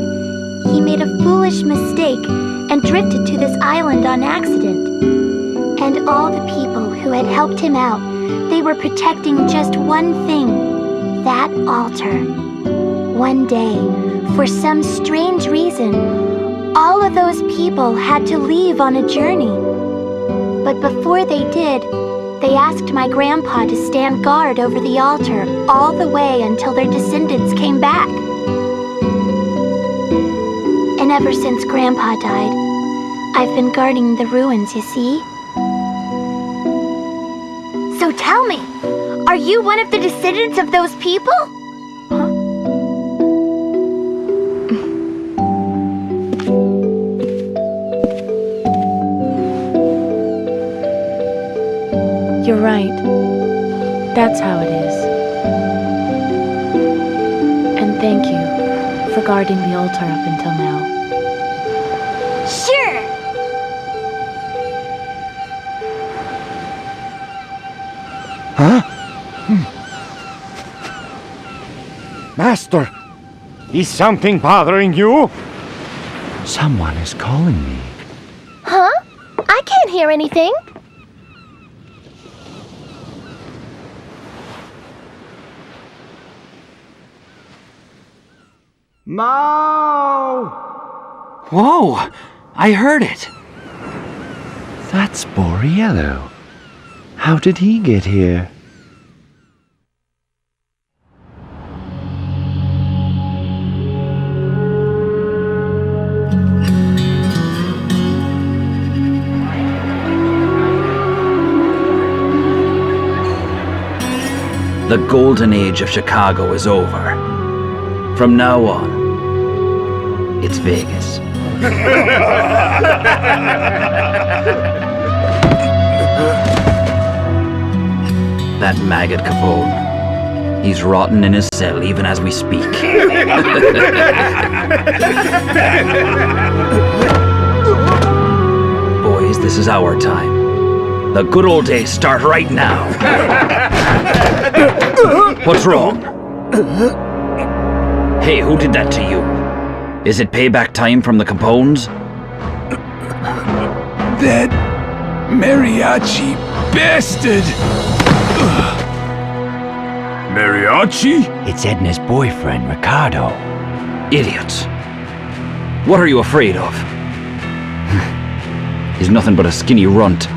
he made a foolish mistake and drifted to this island on accident. And all the people who had helped him out, they were protecting just one thing, that altar. One day, for some strange reason, all of those people had to leave on a journey. But before they did, they asked my grandpa to stand guard over the altar all the way until their descendants came back. And ever since Grandpa died, I've been guarding the ruins, you see? So tell me, are you one of the descendants of those people? Huh? You're right. That's how it is. And thank you for guarding the altar up until now. Sure! Huh? Master! Is something bothering you? Someone is calling me. Huh? I can't hear anything. Mo! Whoa! I heard it! That's Borriello. How did he get here? The golden age of Chicago is over. From now on, it's Vegas. That maggot Capone. He's rotten in his cell even as we speak. Boys, this is our time. The good old days start right now. What's wrong? Hey, who did that to you? Is it payback time from the Capones? That mariachi bastard! Mariachi? It's Edna's boyfriend, Ricardo. Idiots. What are you afraid of? He's nothing but a skinny runt.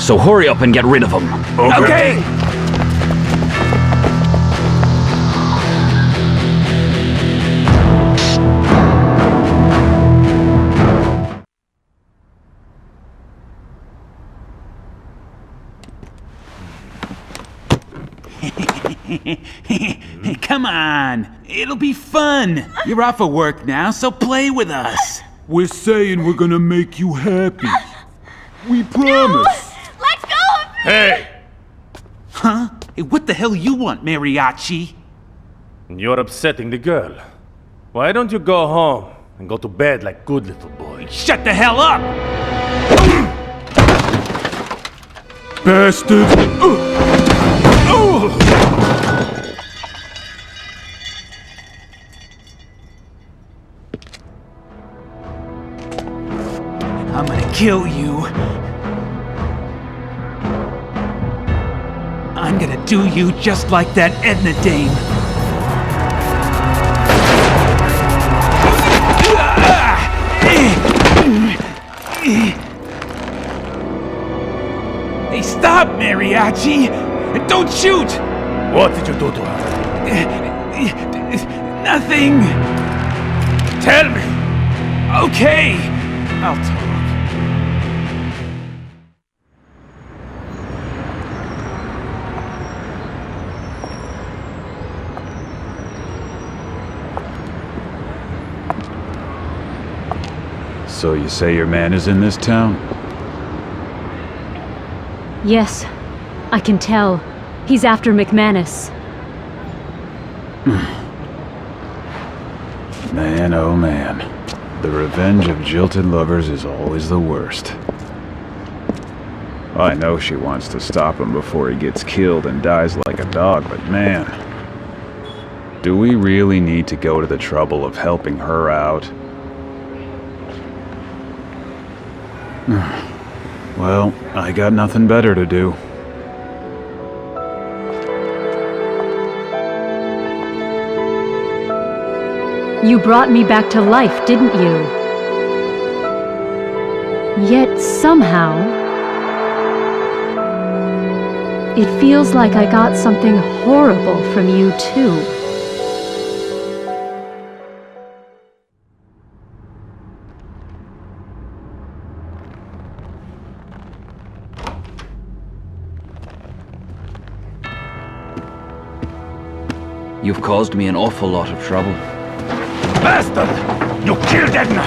So hurry up and get rid of him. Okay. Come on, it'll be fun. You're off of work now, so play with us. We're saying we're gonna make you happy. We promise. Let go of me! Hey! Huh? Hey, what the hell you want, mariachi? You're upsetting the girl. Why don't you go home and go to bed like good little boy? Shut the hell up! Bastard! I'm gonna kill you. I'm gonna do you just like that Edna dame. Hey, stop, mariachi! Don't shoot! What did you do to her? Nothing! Tell me! Okay, I'll talk. So you say your man is in this town? Yes, I can tell. He's after McManus. Man, oh man. The revenge of jilted lovers is always the worst. I know she wants to stop him before he gets killed and dies like a dog, but man... do we really need to go to the trouble of helping her out? Well, I got nothing better to do. You brought me back to life, didn't you? Yet somehow, it feels like I got something horrible from you too. You've caused me an awful lot of trouble. Bastard! You killed Edna!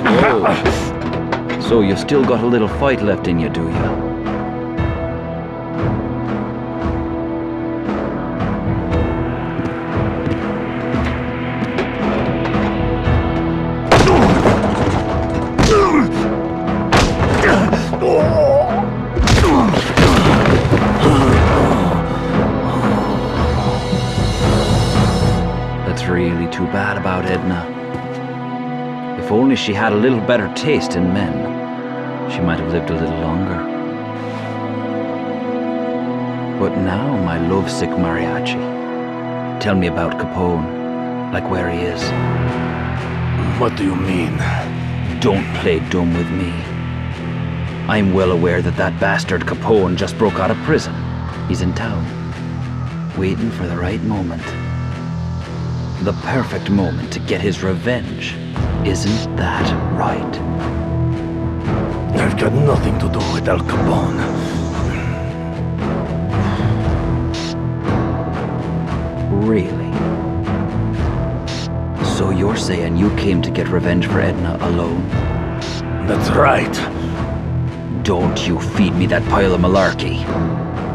Oh. So you've still got a little fight left in you, do you? only she had a little better taste in men, she might have lived a little longer. But now, my lovesick mariachi, tell me about Capone, like where he is. What do you mean? Don't play dumb with me. I'm well aware that that bastard Capone just broke out of prison. He's in town, waiting for the right moment. The perfect moment to get his revenge. Isn't that right? I've got nothing to do with Al Capone. Really? So you're saying you came to get revenge for Edna alone? That's right. Don't you feed me that pile of malarkey.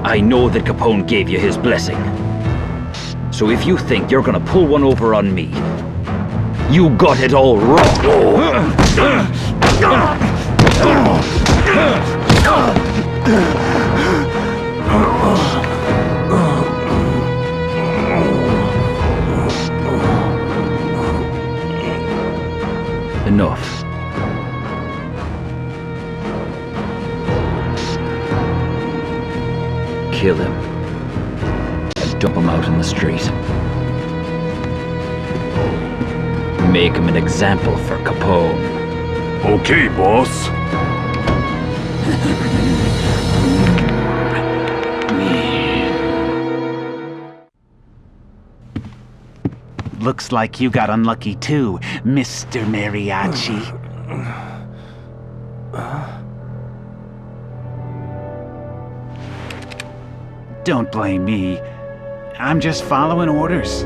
I know that Capone gave you his blessing. So if you think you're gonna pull one over on me, you got it all wrong. Enough. Kill him and dump him out in the street. Make him an example for Capone. Okay, boss. Looks like you got unlucky too, Mr. Mariachi. Don't blame me. I'm just following orders.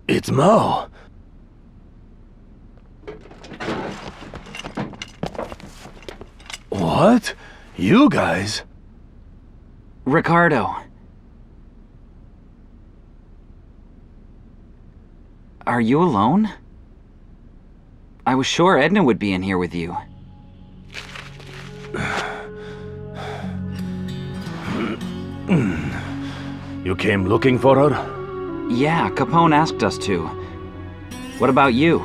It's Mo. What? You guys? Ricardo. Are you alone? I was sure Edna would be in here with you. You came looking for her? Yeah, Capone asked us to. What about you?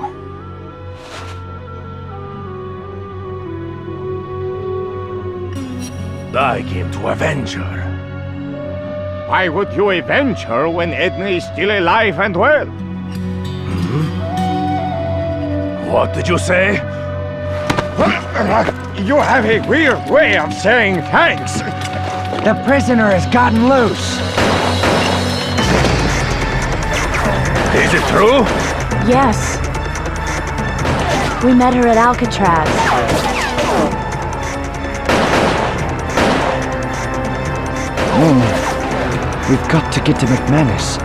I came to avenge her. Why would you avenge her when Edna is still alive and well? What did you say? You have a weird way of saying thanks. The prisoner has gotten loose. Is it true? Yes. We met her at Alcatraz. We've got to get to McManus.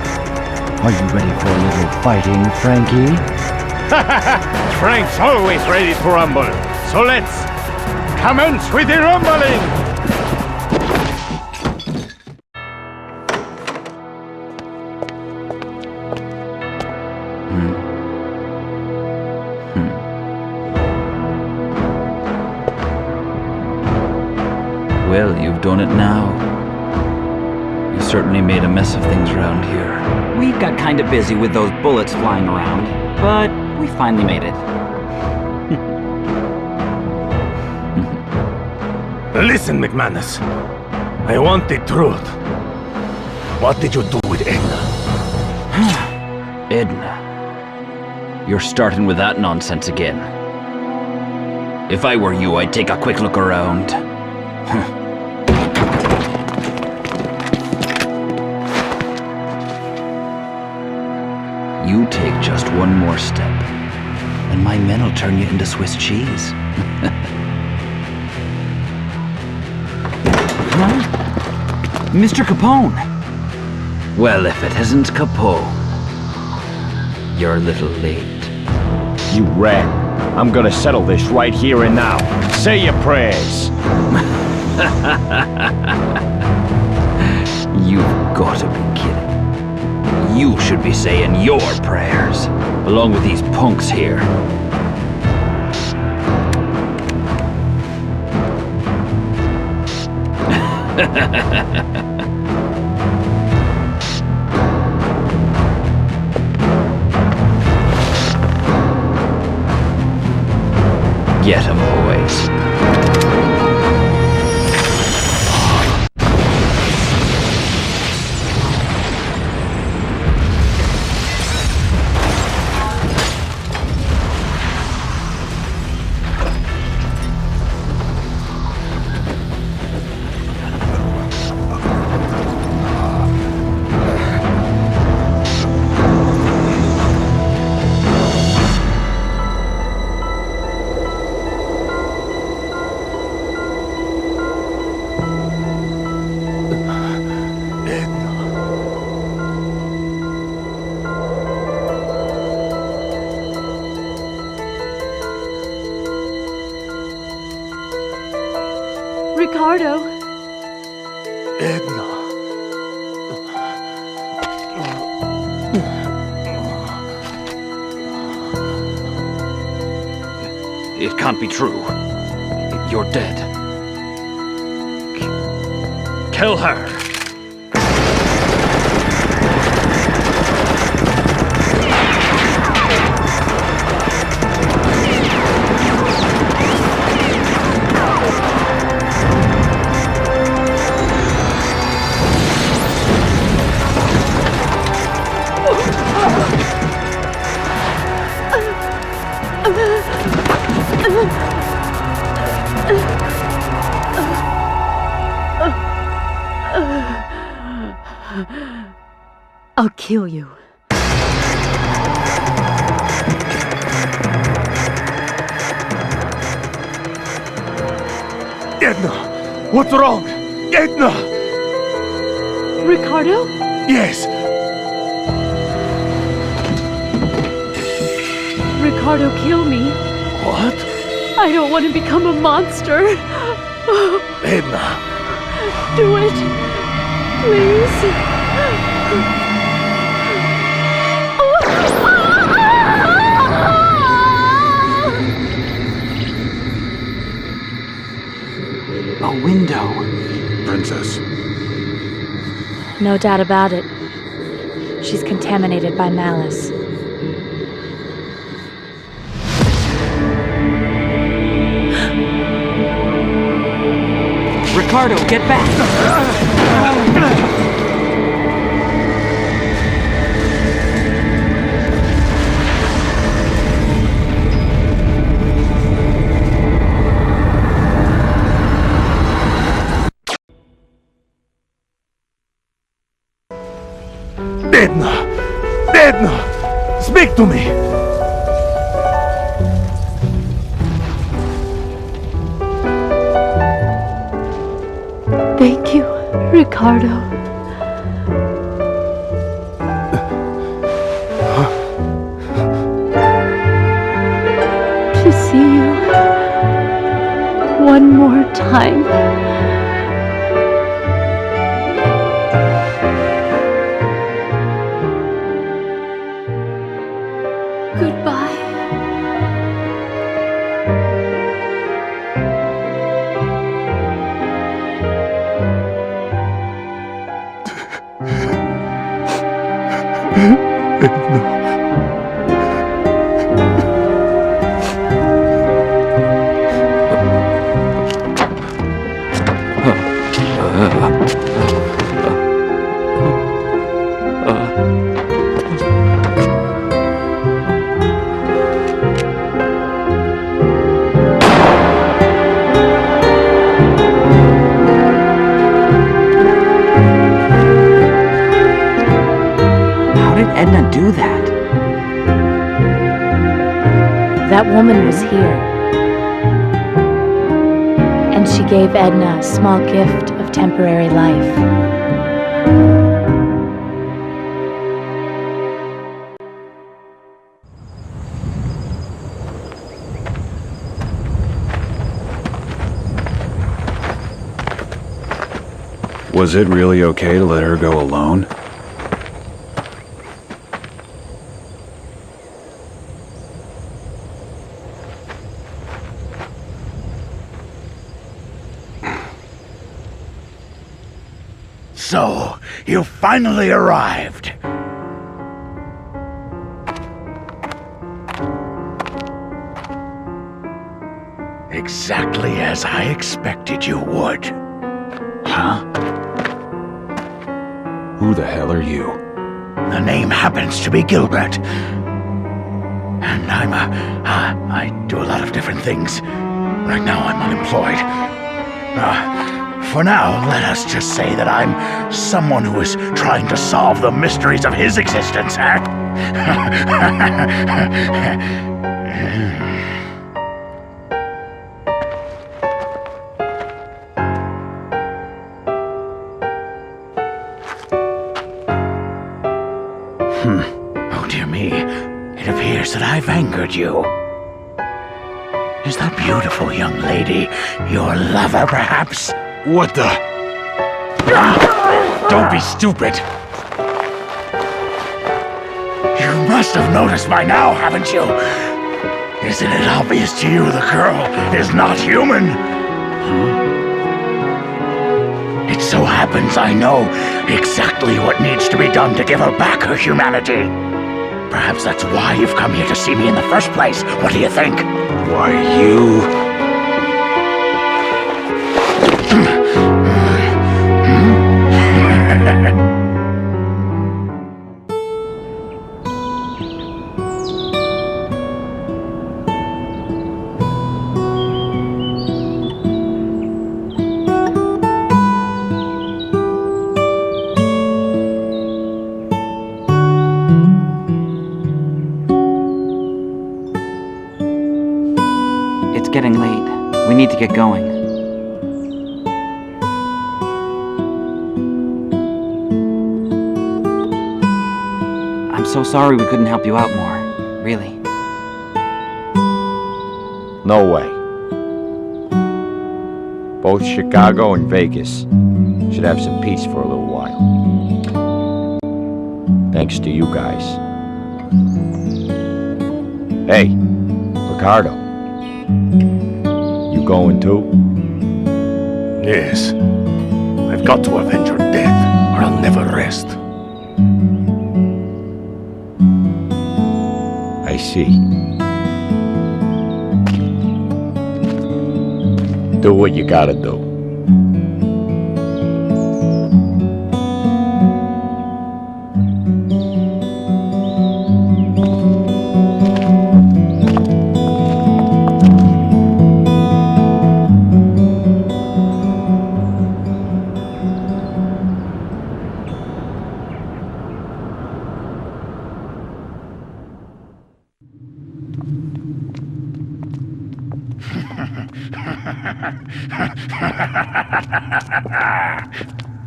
Are you ready for a little fighting, Frankie? Frank's always ready to rumble. So let's commence with the rumbling. Well, you've done it now. You certainly made a mess of things around here. We got kinda busy with those bullets flying around, but we finally made it. Listen, McManus. I want the truth. What did you do with Edna? Edna. You're starting with that nonsense again. If I were you, I'd take a quick look around. You take just one more step, and my men'll turn you into Swiss cheese. Huh? Mr. Capone! Well, if it isn't Capone, you're a little late. You rat. I'm gonna settle this right here and now. Say your prayers. You've got to be kidding. you should be saying your prayers, along with these punks here. Get 'em, boys. Ricardo! Edna. It can't be true. You're dead. Kill her! I'll kill you. Edna! What's wrong? Edna! Ricardo? Yes! Ricardo, kill me. What? I don't want to become a monster. Edna! Do it. Please. A window. Princess. No doubt about it. She's contaminated by malice. Ricardo, get back! Edna! Edna! Speak to me! Thank you, Ricardo. To see you one more time. Edna do that? That woman was here. And she gave Edna a small gift of temporary life. Was it really okay to let her go alone? So, you finally arrived. Exactly as I expected you would. Huh? Who the hell are you? The name happens to be Gilbert. And I do a lot of different things. Right now I'm unemployed. For now, let us just say that I'm someone who is trying to solve the mysteries of his existence. Oh, dear me. It appears that I've angered you. Is that beautiful young lady your lover, perhaps? What the? Don't be stupid! You must have noticed by now, haven't you? Isn't it obvious to you the girl is not human? It so happens I know exactly what needs to be done to give her back her humanity. Perhaps that's why you've come here to see me in the first place. What do you think? Why, you... It's getting late. We need to get going. I'm so sorry we couldn't help you out more. Really. No way. Both Chicago and Vegas should have some peace for a little while. Thanks to you guys. Hey, Ricardo. You going too? Yes. I've got to avenge her death, or I'll never rest. I see. Do what you gotta do.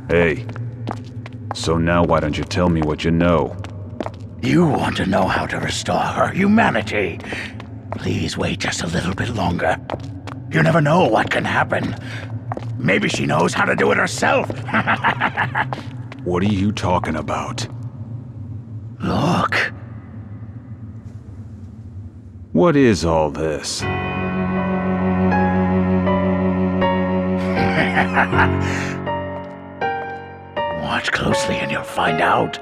Hey, so now why don't you tell me what you know? You want to know how to restore her humanity. Please wait just a little bit longer. You never know what can happen. Maybe she knows how to do it herself. What are you talking about? Look. What is all this? Watch closely and you'll find out.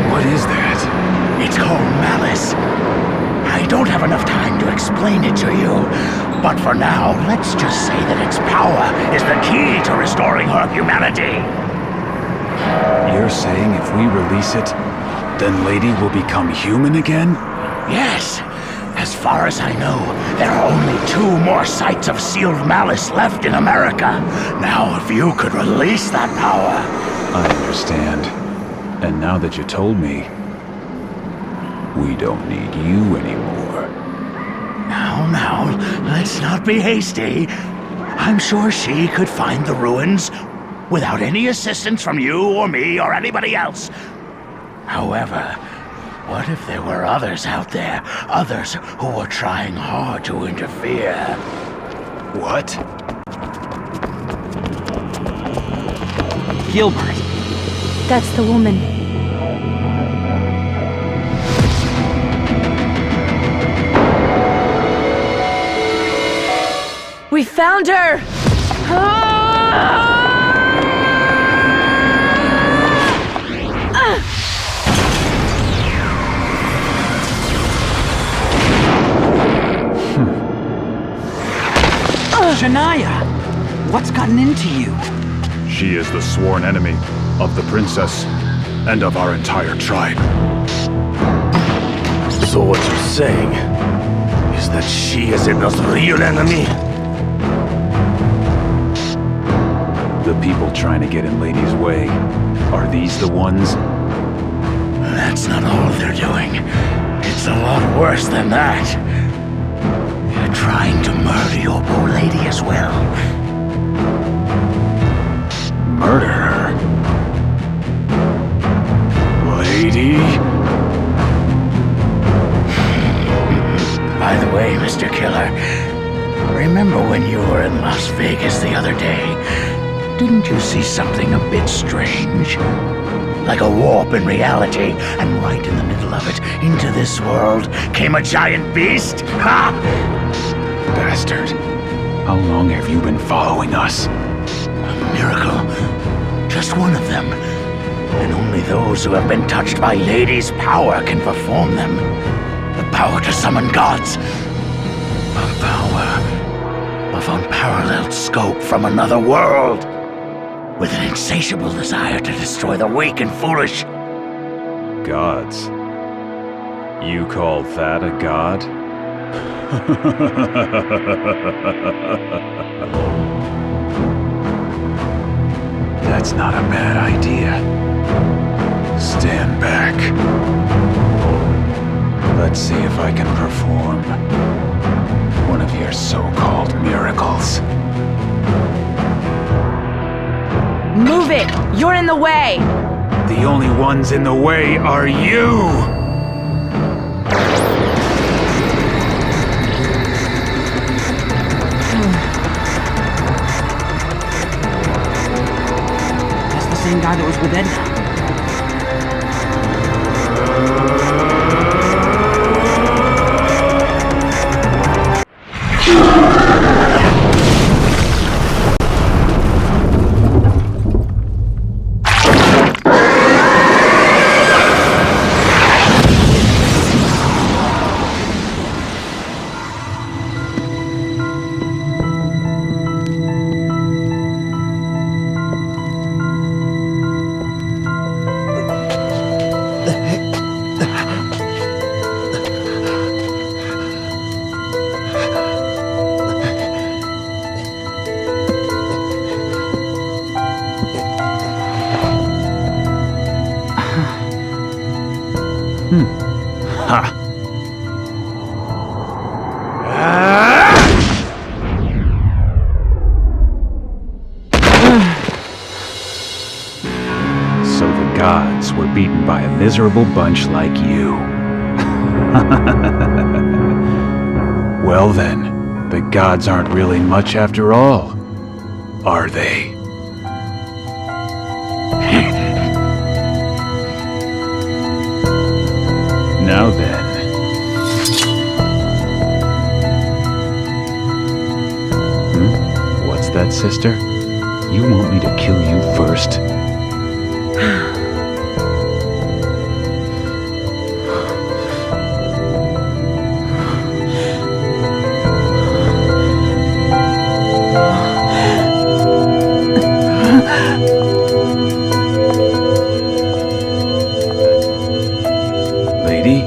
What is that? It's called malice. I don't have enough time to explain it to you, but for now, let's just say that its power is the key to restoring her humanity. You're saying if we release it, then Lady will become human again? Yes. As far as I know, there are only 2 more sites of sealed malice left in America. Now, if you could release that power... I understand. And now that you told me, we don't need you anymore. Now, let's not be hasty. I'm sure she could find the ruins without any assistance from you or me or anybody else. However, What if there were others out there? Others who were trying hard to interfere? What? Gilbert. That's the woman. We found her! Shania! What's gotten into you? She is the sworn enemy of the princess and of our entire tribe. So what you're saying is that she is Edna's real enemy? The people trying to get in Lady's way, are these the ones? That's not all they're doing. It's a lot worse than that. They're trying to murder your poor lady as well. Murder her? Lady? By the way, Mr. Killer, remember when you were in Las Vegas the other day? Didn't you see something a bit strange? Like a warp in reality, and right in the middle of it, into this world, came a giant beast? Ha! Bastard. How long have you been following us? A miracle. Just one of them. And only those who have been touched by Lady's power can perform them. The power to summon gods. A power of unparalleled scope from another world. With an insatiable desire to destroy the weak and foolish. Gods? You call that a god? That's not a bad idea. Stand back. Let's see if I can perform one of your so-called miracles. Move it! You're in the way! The only ones in the way are you! That's the same guy that was with Edna. So the gods were beaten by a miserable bunch like you. Well then, the gods aren't really much after all, are they? Now then. What's that, sister? You want me to kill you first? Lady?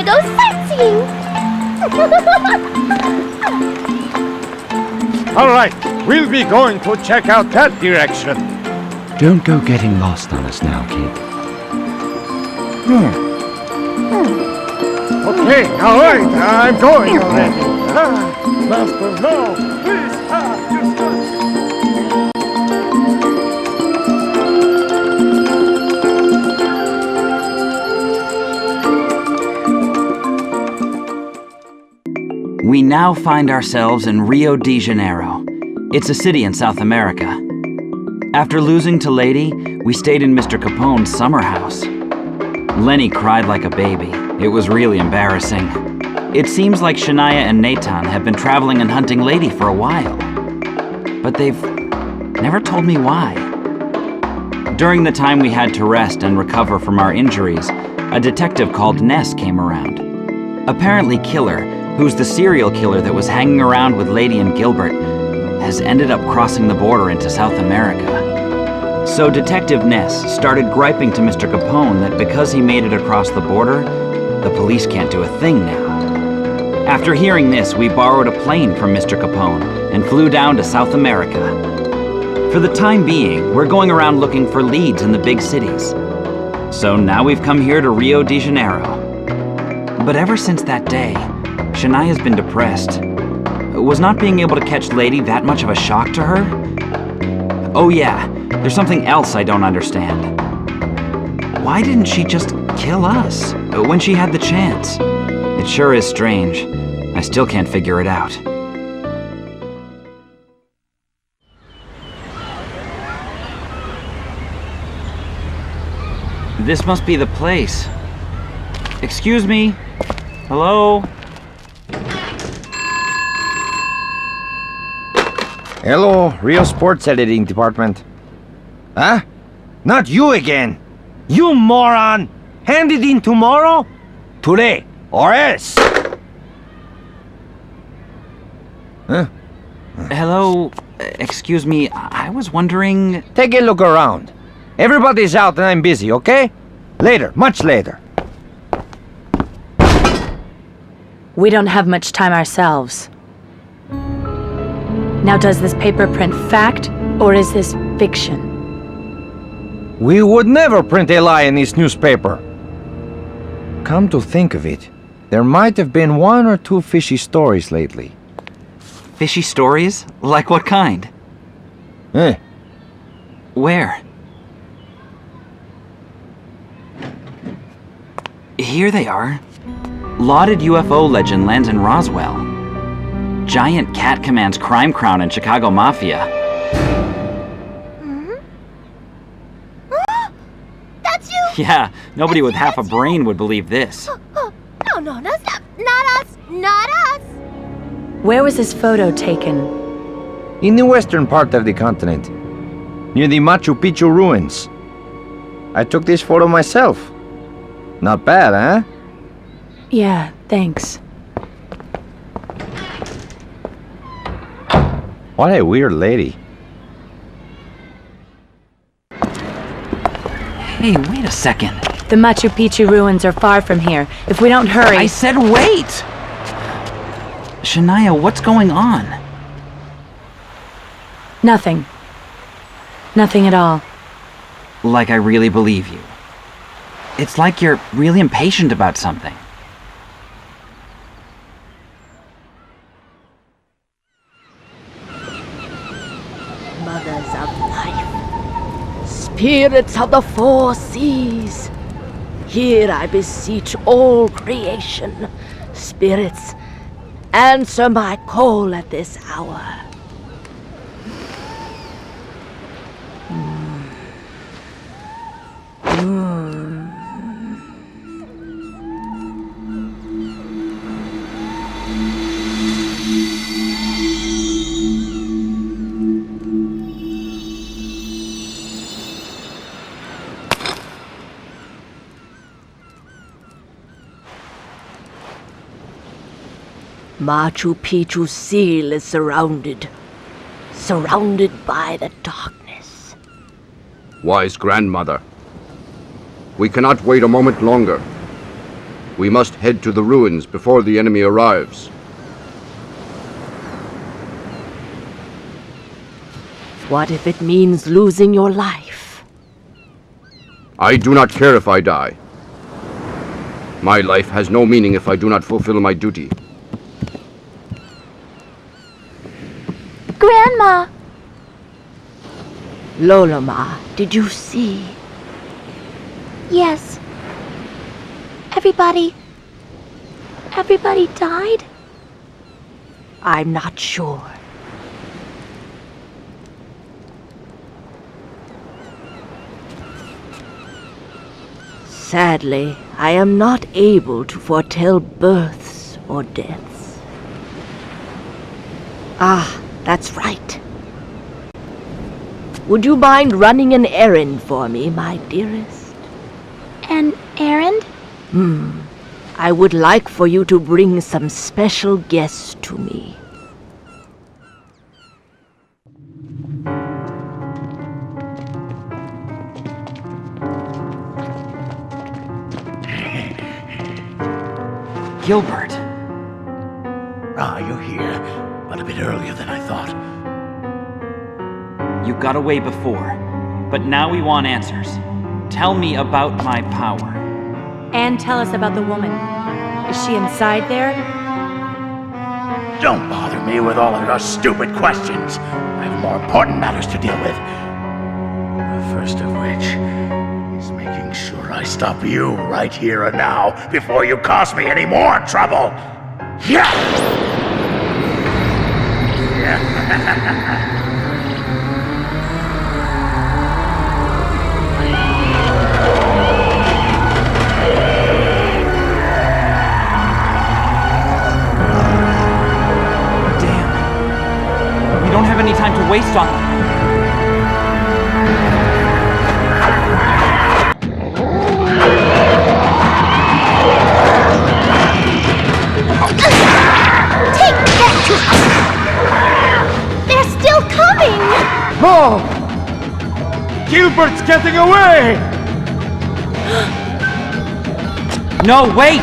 go sightseeing. All right, we'll be going to check out that direction. Don't go getting lost on us now, kid. Okay, all right, I'm going already. Master, no, please, you We now find ourselves in Rio de Janeiro. It's a city in South America. After losing to Lady, we stayed in Mr. Capone's summer house. Lenny cried like a baby. It was really embarrassing. It seems like Shania and Nathan have been traveling and hunting Lady for a while. But they've never told me why. During the time we had to rest and recover from our injuries, a detective called Ness came around. Apparently Killer, who's the serial killer that was hanging around with Lady and Gilbert, has ended up crossing the border into South America. So Detective Ness started griping to Mr. Capone that because he made it across the border, the police can't do a thing now. After hearing this, we borrowed a plane from Mr. Capone and flew down to South America. For the time being, we're going around looking for leads in the big cities. So now we've come here to Rio de Janeiro. But ever since that day, Shania's been depressed. Was not being able to catch Lady that much of a shock to her? Oh yeah, there's something else I don't understand. Why didn't she just kill us when she had the chance? It sure is strange. I still can't figure it out. This must be the place. Excuse me? Hello? Hello, Rio Sports Editing Department. Huh? Not you again! You moron! Hand it in tomorrow? Today, or else! Huh? Hello? Excuse me, I was wondering... Take a look around. Everybody's out and I'm busy, okay? Later, much later. We don't have much time ourselves. Now, does this paper print fact, or is this fiction? We would never print a lie in this newspaper. Come to think of it, there might have been one or two fishy stories lately. Fishy stories? Like what kind? Where? Here they are. Lauded UFO legend lands in Roswell. Giant cat commands crime crown in Chicago Mafia. That's you? Yeah, nobody with half a brain would believe this. No, stop. Not us. Not us. Where was this photo taken? In the western part of the continent, near the Machu Picchu ruins. I took this photo myself. Not bad, huh? Yeah, thanks. What a weird lady. Hey, wait a second. The Machu Picchu ruins are far from here. If we don't hurry... I said wait! Shania, what's going on? Nothing. Nothing at all. Like I really believe you. It's like you're really impatient about something. Mothers of life, spirits of the four seas, here I beseech all creation. Spirits, answer my call at this hour. Machu Picchu's seal is surrounded by the darkness. Wise grandmother, we cannot wait a moment longer. We must head to the ruins before the enemy arrives. What if it means losing your life? I do not care if I die. My life has no meaning if I do not fulfill my duty. Grandma! Loloma, did you see? Yes. Everybody died? I'm not sure. Sadly, I am not able to foretell births or deaths. Ah, that's right. Would you mind running an errand for me, my dearest? An errand? I would like for you to bring some special guests to me. Gilbert. You're here, but a bit earlier than I thought. You got away before, but now we want answers. Tell me about my power. And tell us about the woman. Is she inside there? Don't bother me with all of your stupid questions. I have more important matters to deal with. The first of which is making sure I stop you right here and now before you cause me any more trouble. Yeah! We don't have any time to waste on them. Take that! They're still coming! Oh! Gilbert's getting away! No, wait!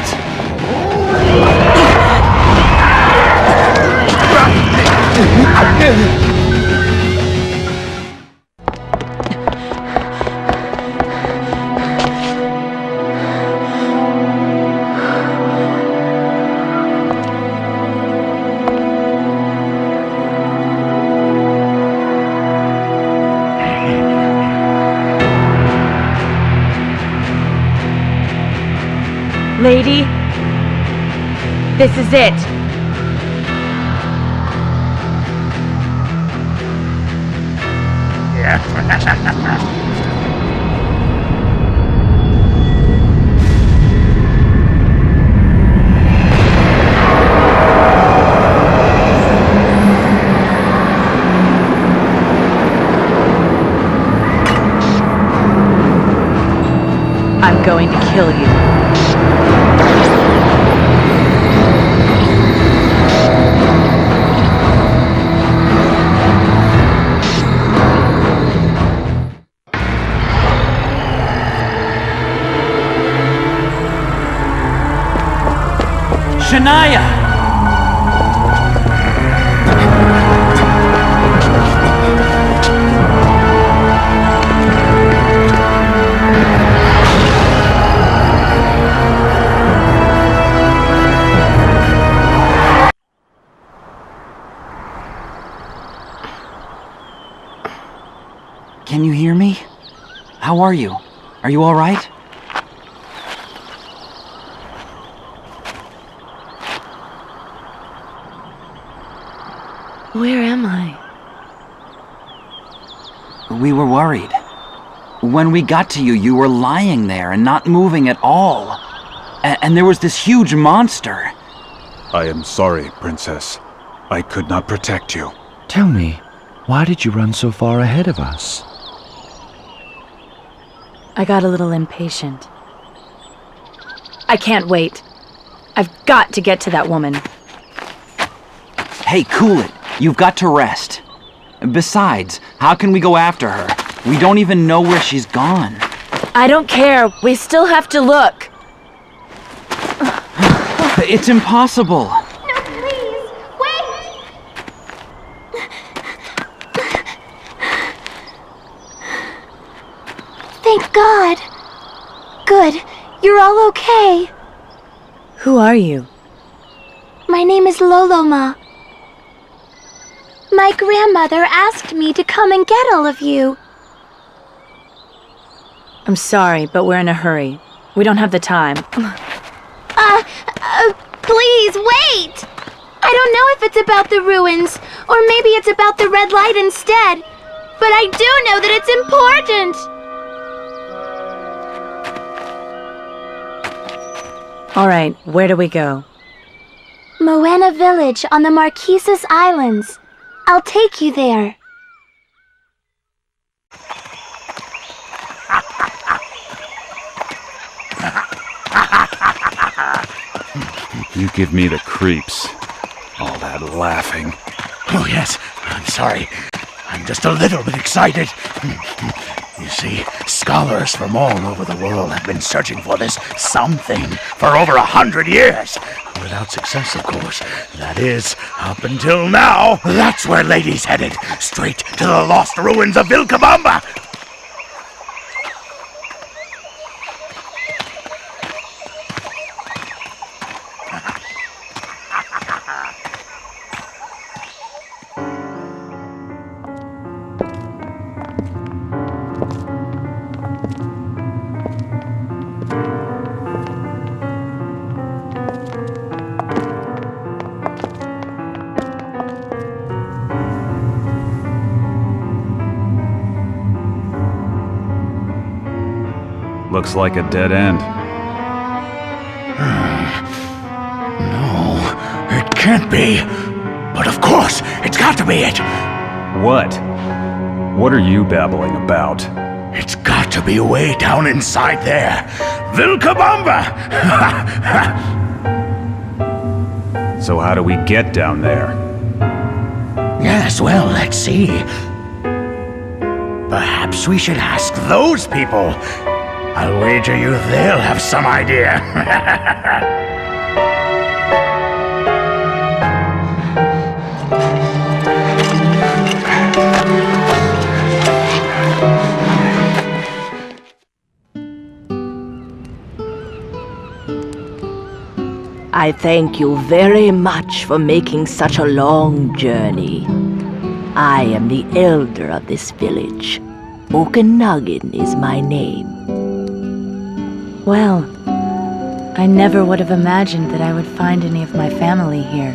Lady, this is it. I'm going to kill you. Shania! Can you hear me? How are you? Are you all right? Where am I? We were worried. When we got to you, you were lying there and not moving at all. And there was this huge monster. I am sorry, Princess. I could not protect you. Tell me, why did you run so far ahead of us? I got a little impatient. I can't wait. I've got to get to that woman. Hey, cool it. You've got to rest. Besides, how can we go after her? We don't even know where she's gone. I don't care. We still have to look. It's impossible. No, please, wait! Thank God. Good. You're all okay. Who are you? My name is Loloma. My grandmother asked me to come and get all of you. I'm sorry, but we're in a hurry. We don't have the time. Please, wait! I don't know if it's about the ruins, or maybe it's about the red light instead. But I do know that it's important! All right, where do we go? Moana Village on the Marquesas Islands. I'll take you there. You give me the creeps. All that laughing. Oh, yes. I'm sorry. I'm just a little bit excited. You see, scholars from all over the world have been searching for this something for over 100 years. Without success, of course. That is, up until now. That's where Lady's headed. Straight to the lost ruins of Vilcabamba. Looks like a dead end. No, it can't be. But of course, it's got to be it. What? What are you babbling about? It's got to be way down inside there. Vilcabamba! So how do we get down there? Yes, well, let's see. Perhaps we should ask those people. I'll wager you they'll have some idea. I thank you very much for making such a long journey. I am the elder of this village. Okanagan is my name. Well, I never would have imagined that I would find any of my family here.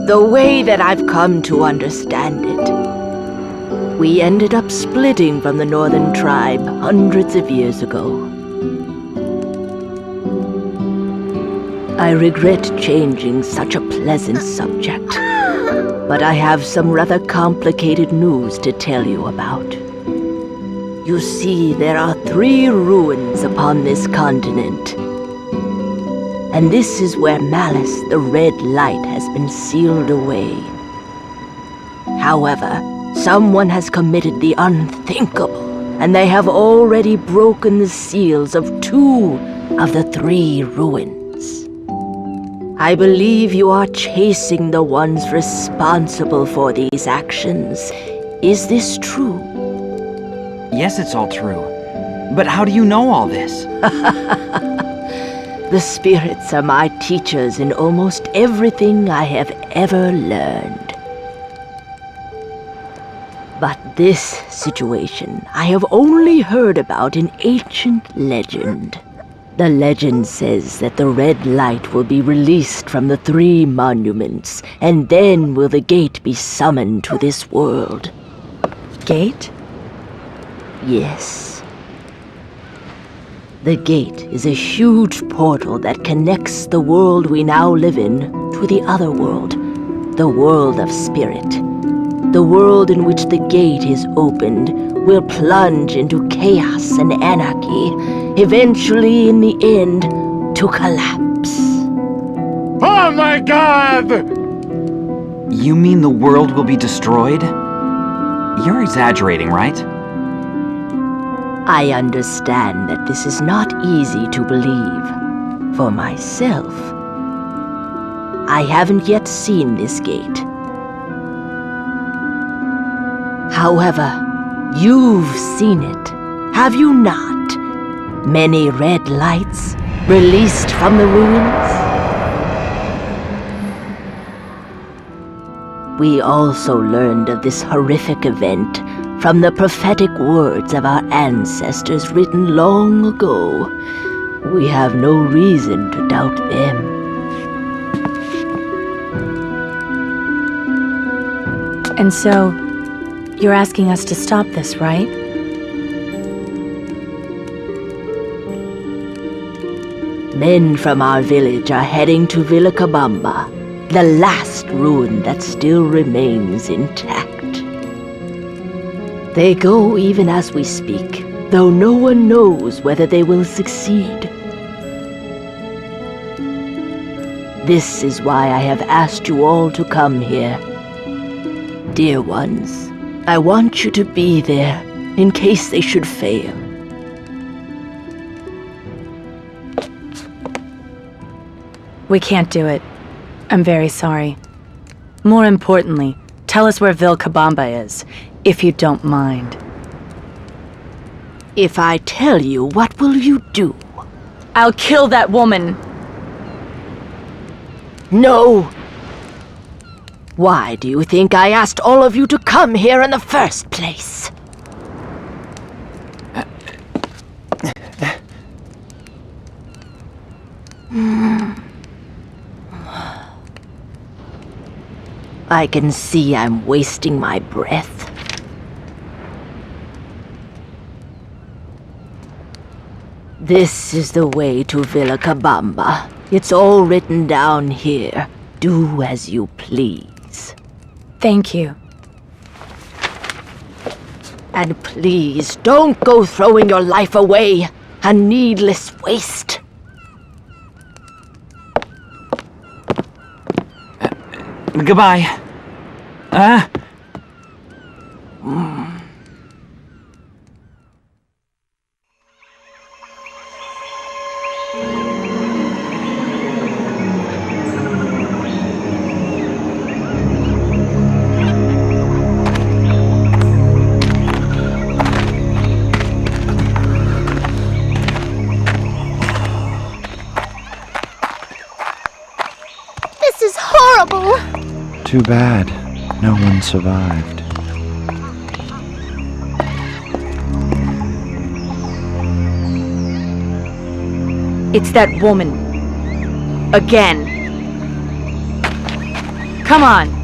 The way that I've come to understand it, we ended up splitting from the northern tribe hundreds of years ago. I regret changing such a pleasant subject, but I have some rather complicated news to tell you about. You see, there are 3 ruins upon this continent. And this is where Malice, the Red Light, has been sealed away. However, someone has committed the unthinkable, and they have already broken the seals of 2 of the 3 ruins. I believe you are chasing the ones responsible for these actions. Is this true? Yes, it's all true. But how do you know all this? The spirits are my teachers in almost everything I have ever learned. But this situation I have only heard about in ancient legend. The legend says that the red light will be released from the 3 monuments, and then will the gate be summoned to this world. Gate? Yes. The gate is a huge portal that connects the world we now live in to the other world, the world of spirit. The world in which the gate is opened will plunge into chaos and anarchy, eventually in the end to collapse. Oh my God! You mean the world will be destroyed? You're exaggerating, right? I understand that this is not easy to believe, For myself, I haven't yet seen this gate. However, you've seen it, have you not? Many red lights released from the ruins? We also learned of this horrific event from the prophetic words of our ancestors written long ago. We have no reason to doubt them. And so, you're asking us to stop this, right? Men from our village are heading to Vilcabamba, the last ruin that still remains intact. They go even as we speak, though no one knows whether they will succeed. This is why I have asked you all to come here. Dear ones, I want you to be there in case they should fail. We can't do it. I'm very sorry. More importantly, tell us where Vilcabamba is, if you don't mind. If I tell you, what will you do? I'll kill that woman! No! Why do you think I asked all of you to come here in the first place? I can see I'm wasting my breath. This is the way to Vilcabamba. It's all written down here. Do as you please. Thank you. And please, don't go throwing your life away. A needless waste. Goodbye. This is horrible! Too bad. No one survived. It's that woman. Again. Come on.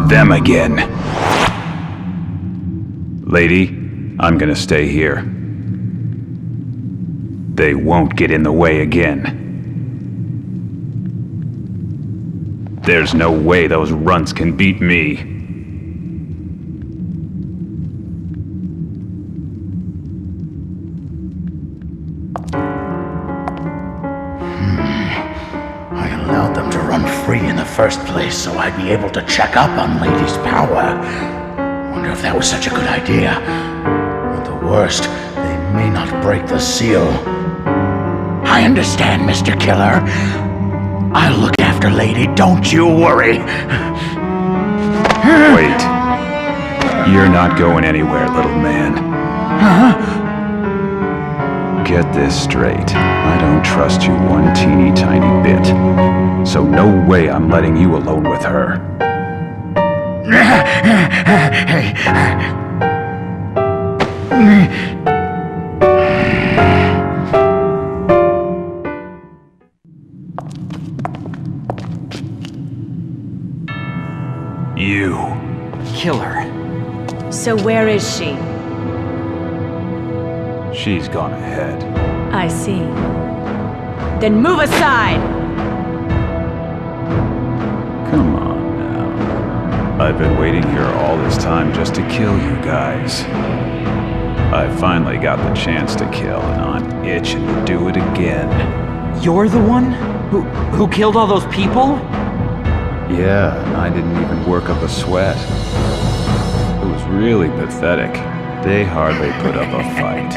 Them again. Lady, I'm gonna stay here. They won't get in the way again. There's no way those runts can beat me. I allowed them to run free in the first place so I'd be able to check up on Lady's power. Wonder if that was such a good idea. At the worst, they may not break the seal. I understand, Mr. Killer. I'll look after Lady, don't you worry. Wait. You're not going anywhere, little man. Get this straight. I don't trust you one teeny tiny bit. So no way I'm letting you alone with her. You. Kill her. So where is she? She's gone ahead. I see. Then move aside! Come on now. I've been waiting here all this time just to kill you guys. I finally got the chance to kill, and I'm itching to do it again. You're the one? Who killed all those people? Yeah, and I didn't even work up a sweat. It was really pathetic. They hardly put up a fight.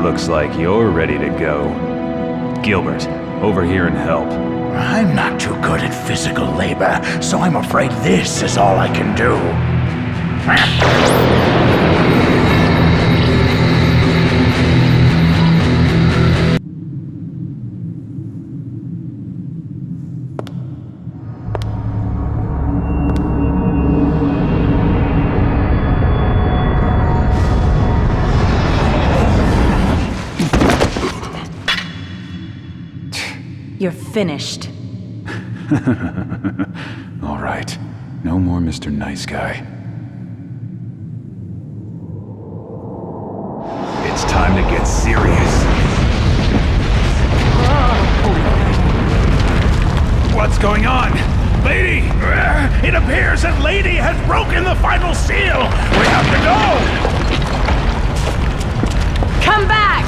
Looks like you're ready to go. Gilbert, over here and help. I'm not too good at physical labor, so I'm afraid this is all I can do. You're finished. All right. No more Mr. Nice Guy. It's time to get serious. What's going on? Lady! It appears that Lady has broken the final seal! We have to go! Come back!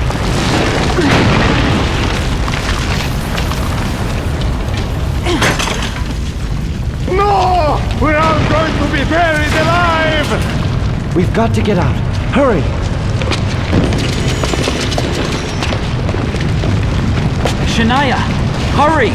No! We're all going to be buried alive! We've got to get out. Hurry! Shania, hurry!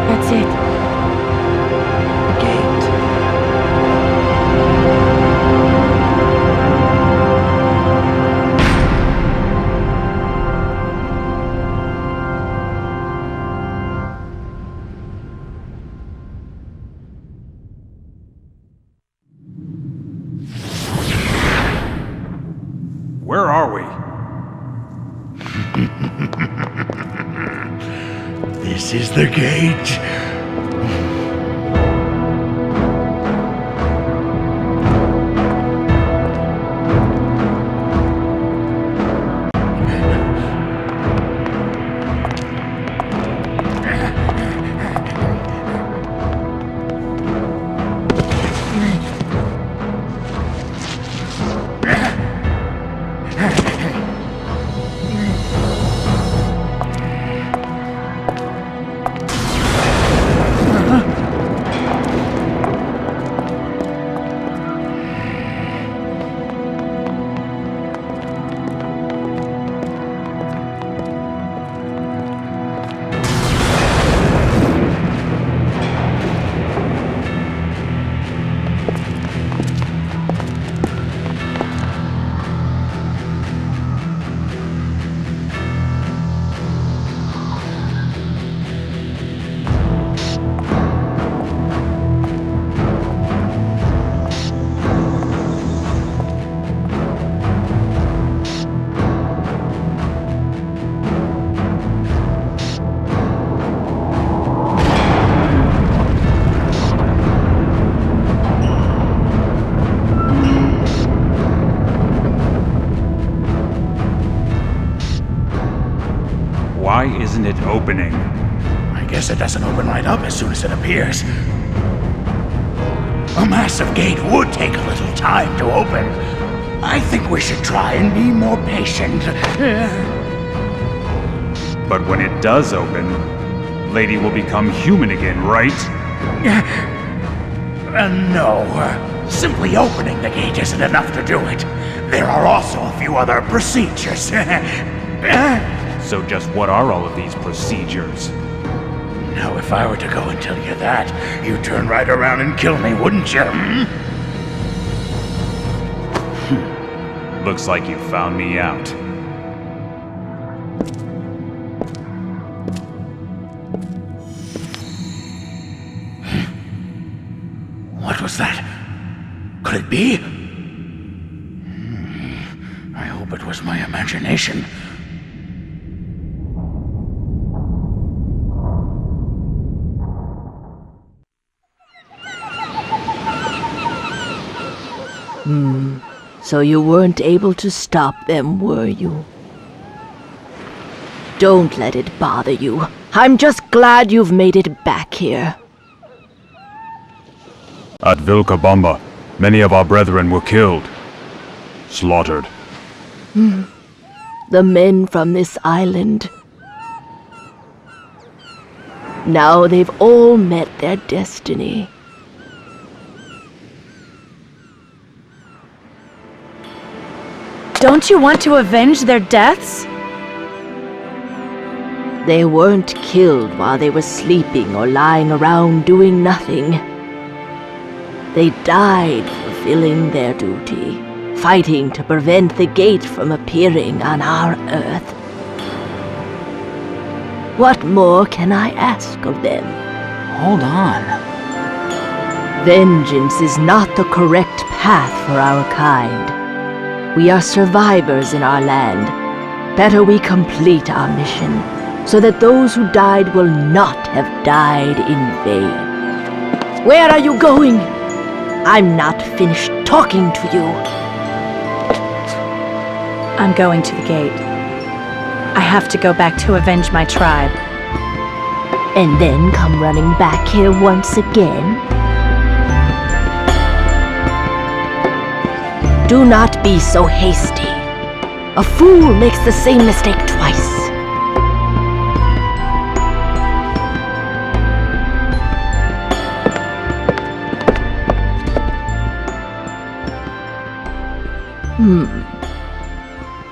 That's it. The gate. Where are we? This is the gate. Why isn't it opening? I guess it doesn't open right up as soon as it appears. A massive gate would take a little time to open. I think we should try and be more patient. But when it does open, Lady will become human again, right? No. Simply opening the gate isn't enough to do it. There are also a few other procedures. So just what are all of these procedures? Now, if I were to go and tell you that, you'd turn right around and kill me, wouldn't you? Looks like you found me out. What was that? Could it be? I hope it was my imagination. So you weren't able to stop them, were you? Don't let it bother you. I'm just glad you've made it back here. At Vilcabamba, many of our brethren were killed. Slaughtered. The men from this island. Now they've all met their destiny. Don't you want to avenge their deaths? They weren't killed while they were sleeping or lying around doing nothing. They died fulfilling their duty, fighting to prevent the gate from appearing on our Earth. What more can I ask of them? Hold on. Vengeance is not the correct path for our kind. We are survivors in our land. Better we complete our mission, so that those who died will not have died in vain. Where are you going? I'm not finished talking to you. I'm going to the gate. I have to go back to avenge my tribe. And then come running back here once again? Do not be so hasty. A fool makes the same mistake twice.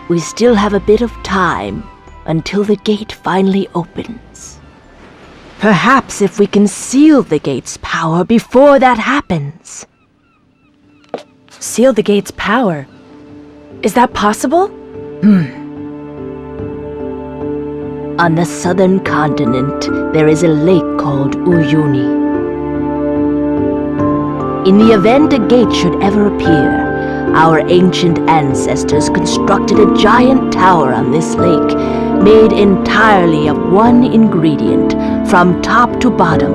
We still have a bit of time until the gate finally opens. Perhaps if we can seal the gate's power before that happens. Seal the gate's power? Is that possible? On the southern continent, there is a lake called Uyuni. In the event a gate should ever appear, our ancient ancestors constructed a giant tower on this lake, made entirely of one ingredient, from top to bottom,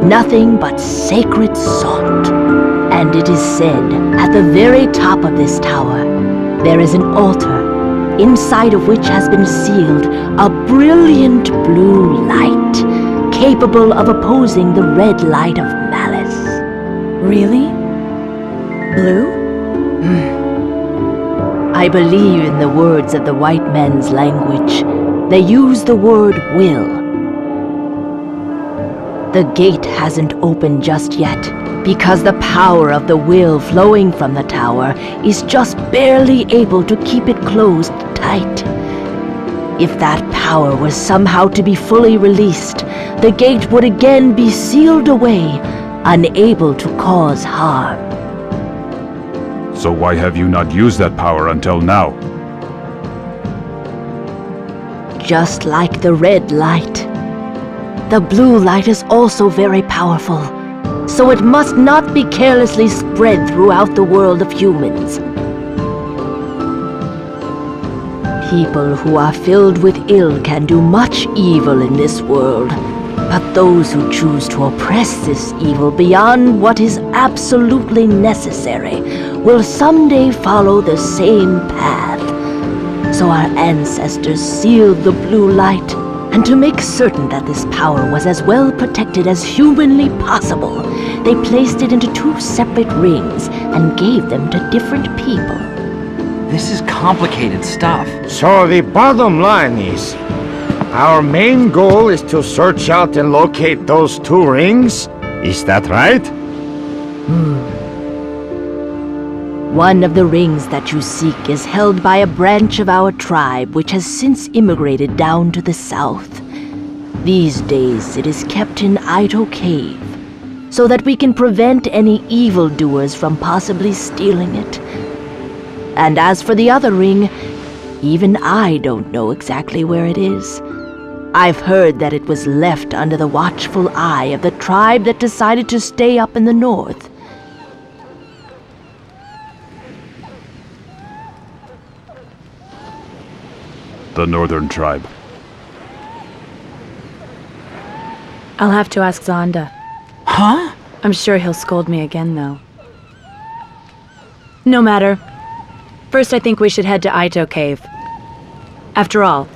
nothing but sacred salt. And it is said, at the very top of this tower, there is an altar, inside of which has been sealed a brilliant blue light, capable of opposing the red light of malice. Really? Blue? I believe in the words of the white man's language. They use the word will. The gate hasn't opened just yet, because the power of the will flowing from the tower is just barely able to keep it closed tight. If that power was somehow to be fully released, the gate would again be sealed away, unable to cause harm. So why have you not used that power until now? Just like the red light, the blue light is also very powerful, so it must not be carelessly spread throughout the world of humans. People who are filled with ill can do much evil in this world, but those who choose to oppress this evil beyond what is absolutely necessary will someday follow the same path. So our ancestors sealed the blue light And to make certain that this power was as well protected as humanly possible, they placed it into 2 separate rings and gave them to different people. This is complicated stuff. So the bottom line is, our main goal is to search out and locate those 2 rings? Is that right? One of the rings that you seek is held by a branch of our tribe which has since immigrated down to the south. These days it is kept in Ito Cave, so that we can prevent any evildoers from possibly stealing it. And as for the other ring, even I don't know exactly where it is. I've heard that it was left under the watchful eye of the tribe that decided to stay up in the north. The Northern Tribe. I'll have to ask Zonda. Huh? I'm sure he'll scold me again, though. No matter. First, I think we should head to Ito Cave. After all,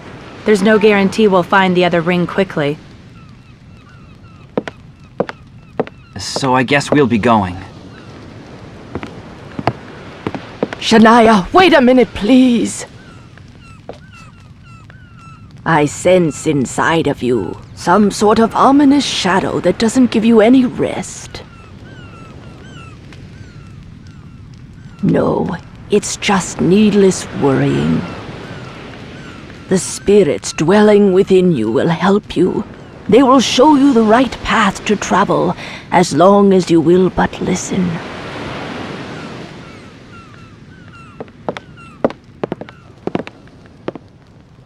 there's no guarantee we'll find the other ring quickly. So I guess we'll be going. Shania, wait a minute, please. I sense inside of you some sort of ominous shadow that doesn't give you any rest. No, it's just needless worrying. The spirits dwelling within you will help you. They will show you the right path to travel, as long as you will but listen.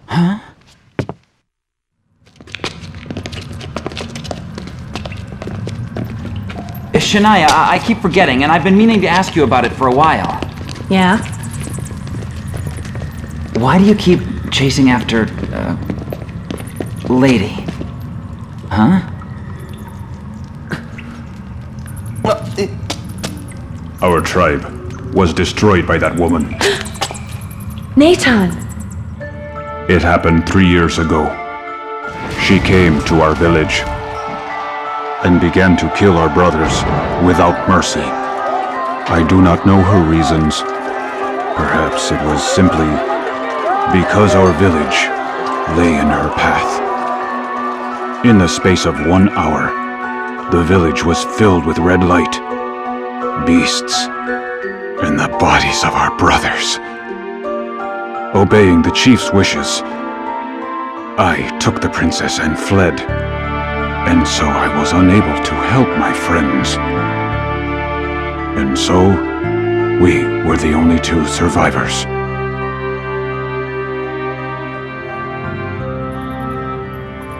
Huh? Shania, I keep forgetting, and I've been meaning to ask you about it for a while. Yeah? Why do you keep chasing after, lady? Huh? Our tribe was destroyed by that woman. Nathan! It happened 3 years ago. She came to our village and began to kill our brothers without mercy. I do not know her reasons. Perhaps it was simply because our village lay in her path. In the space of 1 hour, the village was filled with red light, beasts, and the bodies of our brothers. Obeying the chief's wishes, I took the princess and fled. And so I was unable to help my friends. And so, we were the only 2 survivors.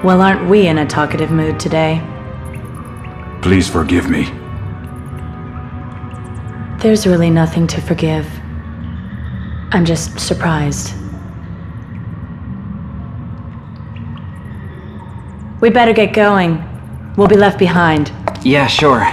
Well, aren't we in a talkative mood today? Please forgive me. There's really nothing to forgive. I'm just surprised. We better get going. We'll be left behind. Yeah, sure.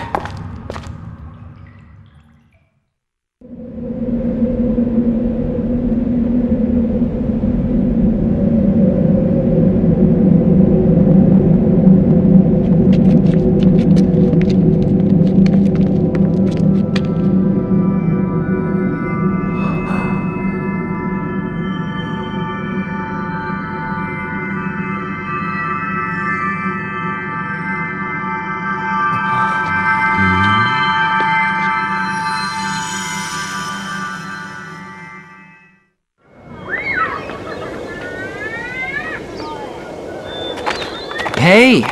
Hey!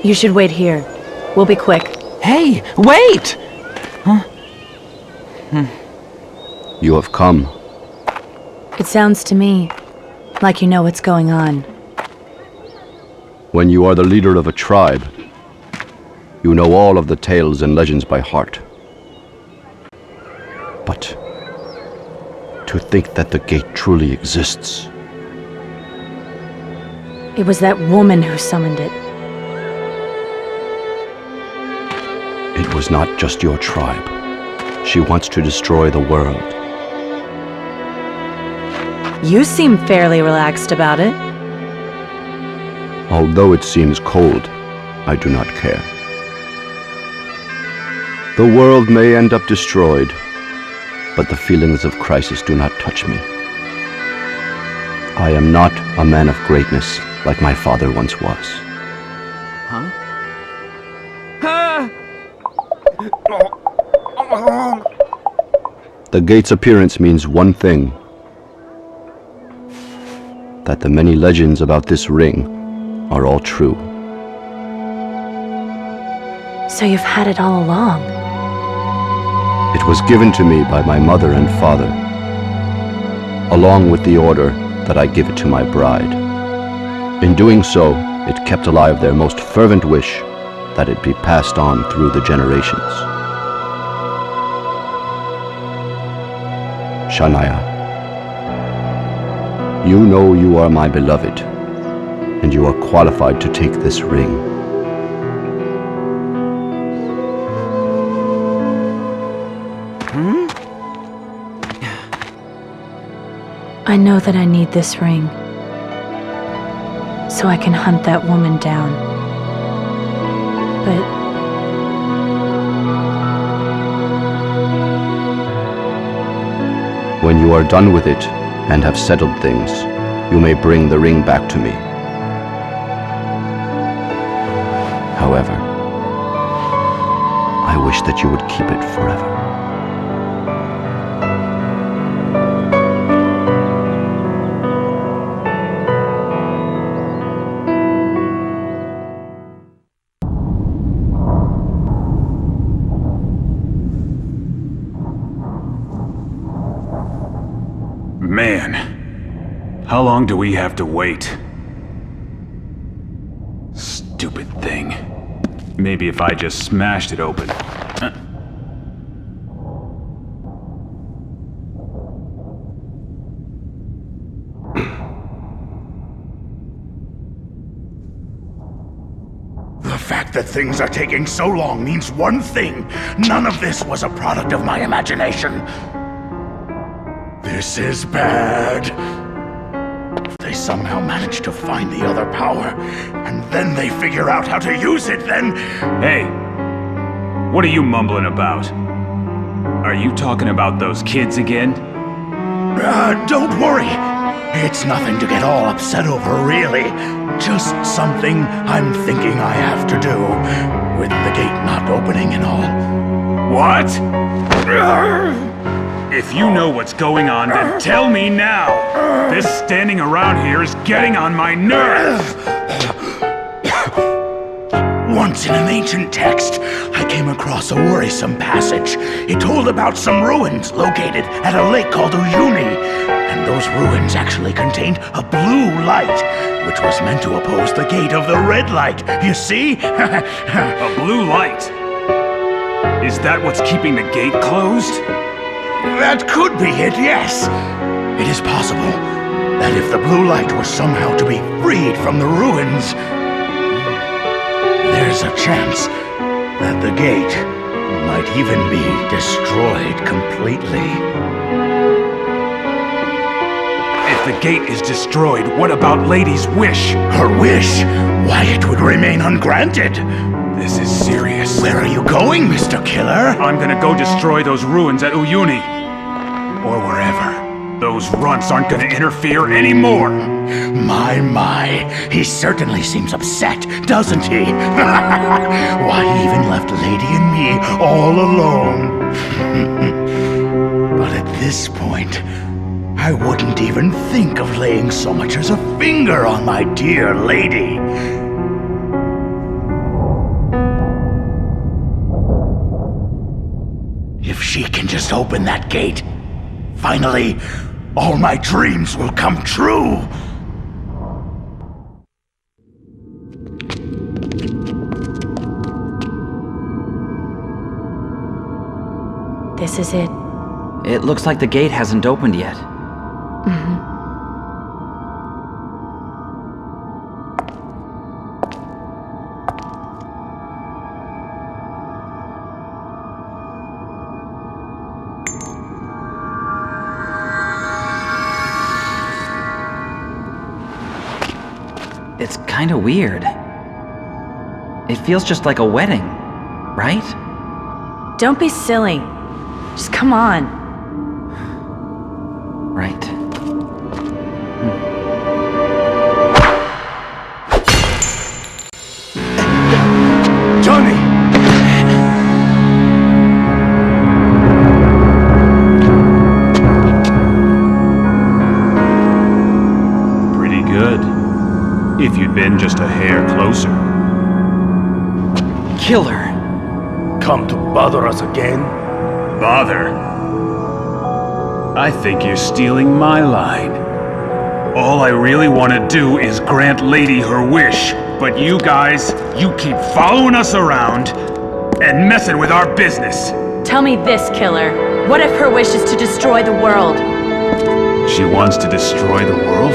You should wait here. We'll be quick. Hey, wait! Huh? You have come. It sounds to me like you know what's going on. When you are the leader of a tribe, you know all of the tales and legends by heart. But to think that the gate truly exists. It was that woman who summoned it. It was not just your tribe. She wants to destroy the world. You seem fairly relaxed about it. Although it seems cold, I do not care. The world may end up destroyed, but the feelings of crisis do not touch me. I am not a man of greatness like my father once was. Huh? The gate's appearance means one thing. That the many legends about this ring are all true. So you've had it all along? It was given to me by my mother and father, along with the order that I give it to my bride. In doing so, it kept alive their most fervent wish that it be passed on through the generations. Shania, you know you are my beloved, and you are qualified to take this ring. I know that I need this ring, so I can hunt that woman down. But when you are done with it and have settled things, you may bring the ring back to me. However, I wish that you would keep it forever. Man, how long do we have to wait? Stupid thing. Maybe if I just smashed it open. The fact that things are taking so long means one thing. None of this was a product of my imagination. This is bad. If they somehow manage to find the other power, and then they figure out how to use it, then... Hey, what are you mumbling about? Are you talking about those kids again? Don't worry. It's nothing to get all upset over, really. Just something I'm thinking I have to do, with the gate not opening and all. What? If you know what's going on, then tell me now! This standing around here is getting on my nerves! Once in an ancient text, I came across a worrisome passage. It told about some ruins located at a lake called Uyuni. And those ruins actually contained a blue light, which was meant to oppose the gate of the red light. You see? A blue light? Is that what's keeping the gate closed? That could be it, yes. It is possible that if the blue light was somehow to be freed from the ruins, there's a chance that the gate might even be destroyed completely. If the gate is destroyed, what about Lady's wish? Her wish? Why, it would remain ungranted. This is serious. Where are you going, Mr. Killer? I'm gonna go destroy those ruins at Uyuni. Or wherever. Those runts aren't gonna interfere anymore. My. He certainly seems upset, doesn't he? Why, he even left Lady and me all alone. But at this point, I wouldn't even think of laying so much as a finger on my dear lady. If she can just open that gate, finally, all my dreams will come true. this is it. It looks like the gate hasn't opened yet. It's kinda weird. It feels just like a wedding, right? Don't be silly. Just come on. Right. Johnny! Pretty good. If you'd been just a hair closer. Killer! Come to bother us again? Bother? I think you're stealing my line. All I really want to do is grant Lady her wish, but you guys, you keep following us around and messing with our business. Tell me this, Killer. What if her wish is to destroy the world? She wants to destroy the world?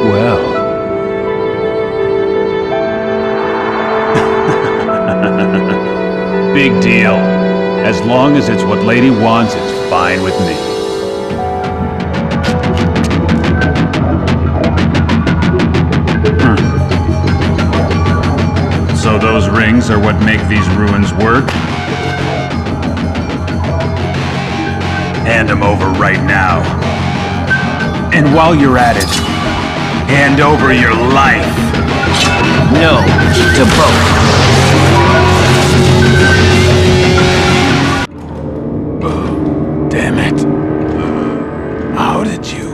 Well... Big deal. As long as it's what Lady wants, it's fine with me. So those rings are what make these ruins work? Hand them over right now. And while you're at it, hand over your life. No to both. Damn it. How did you?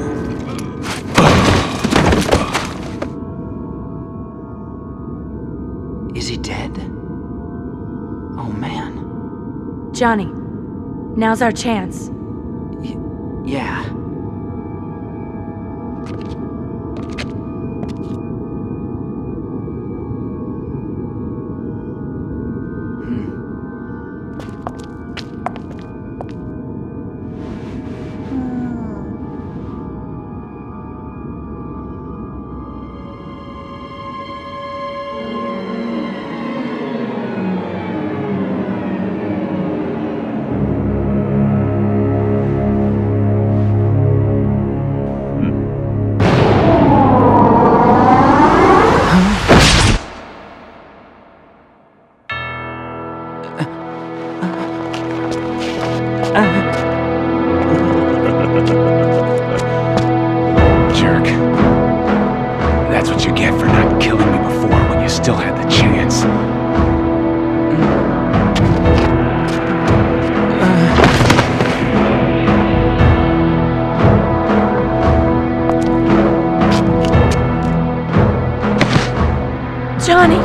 Is he dead? Oh man. Johnny, now's our chance. Yeah. Jerk. That's what you get for not killing me before when you still had the chance. Johnny!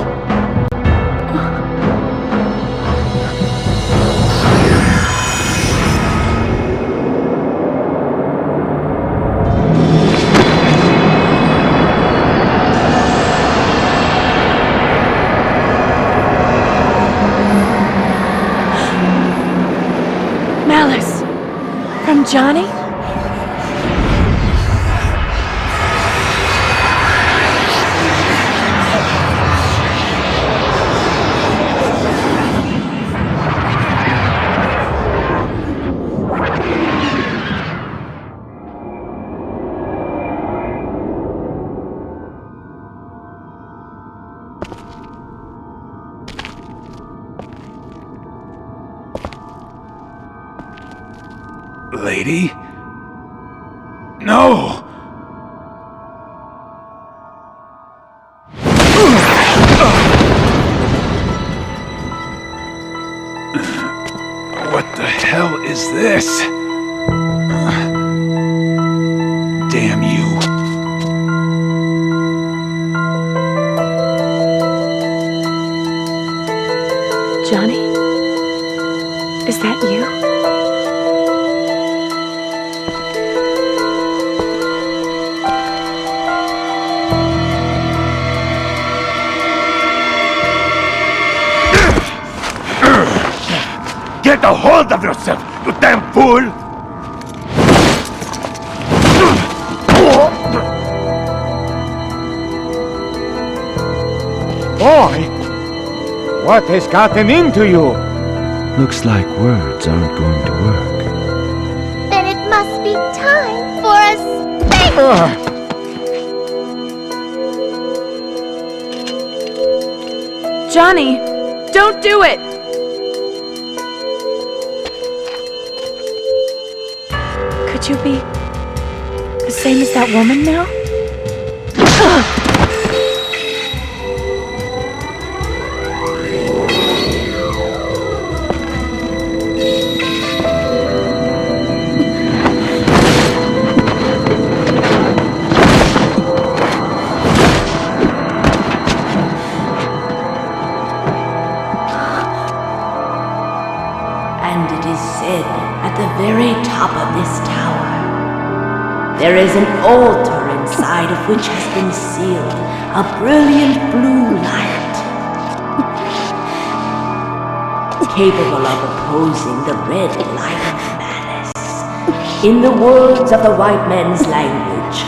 Malice! From Johnny? Lady? No! What the hell is this? Damn you. Johnny? Is that you? Get a hold of yourself, you damn fool! Boy! What has gotten into you? Looks like words aren't going to work. Then it must be time for a spank! Johnny, don't do it! Could you be the same as that woman now? And it is said at the very top of this tower, there is an altar inside of which has been sealed a brilliant blue light, capable of opposing the red light of malice. In the words of the white man's language,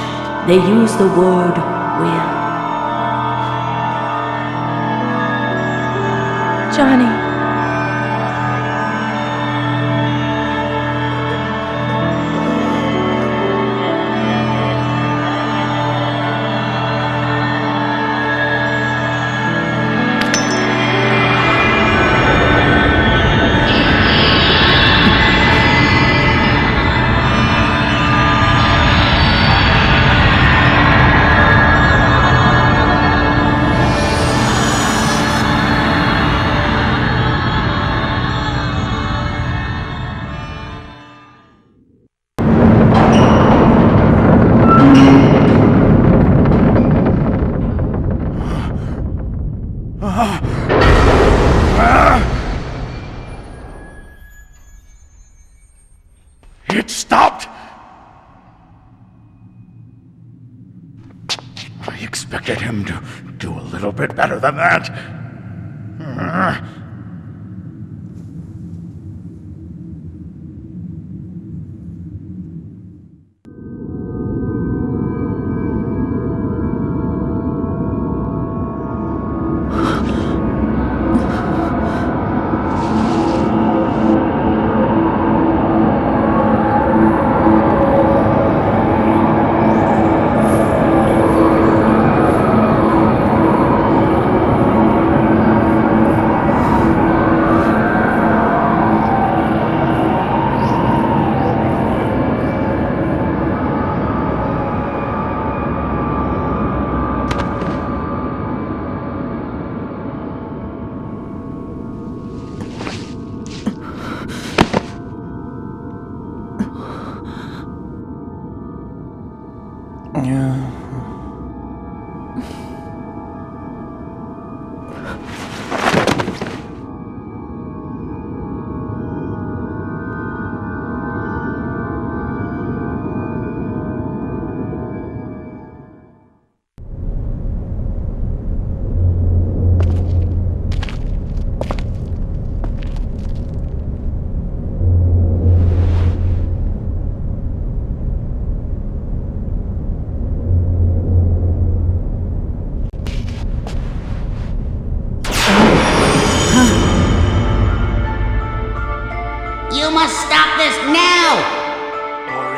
they use the word will. Johnny. It stopped! I expected him to do a little bit better than that. You must stop this now!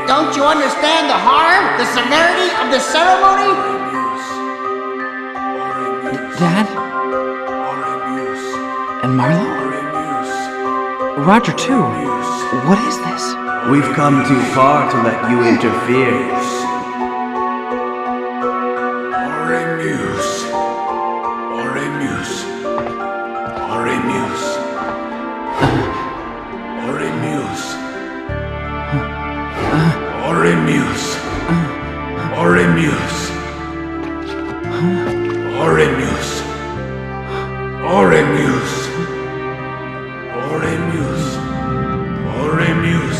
Don't you understand the horror, the severity of the ceremony? Dad? And Marlo? Roger, too. What is this? We've come too far to let you interfere. Oremus. Oremus. Oremus. Oremus. Oremus. Oremus. Oremus. Oremus. Oremus. Oremus. Oremus.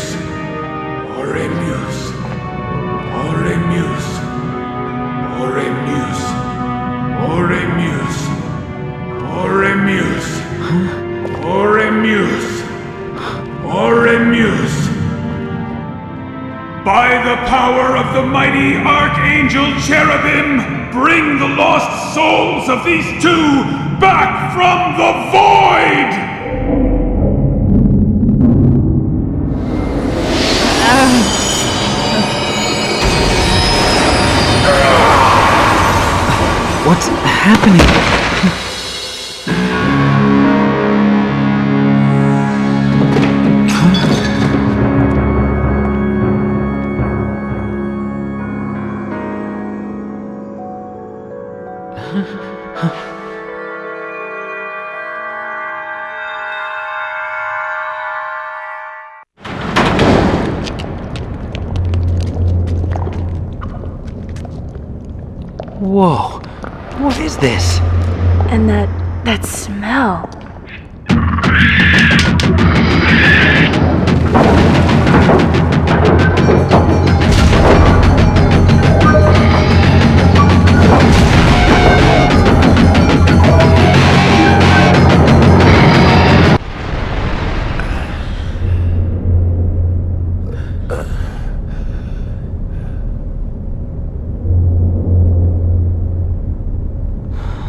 Oremus. Oremus. Oremus. Oremus. Oremus. Oremus. By the power of the mighty Archangel Cherubim, bring the lost souls of these two back from the void! What's happening? Whoa. What is this? And that smell.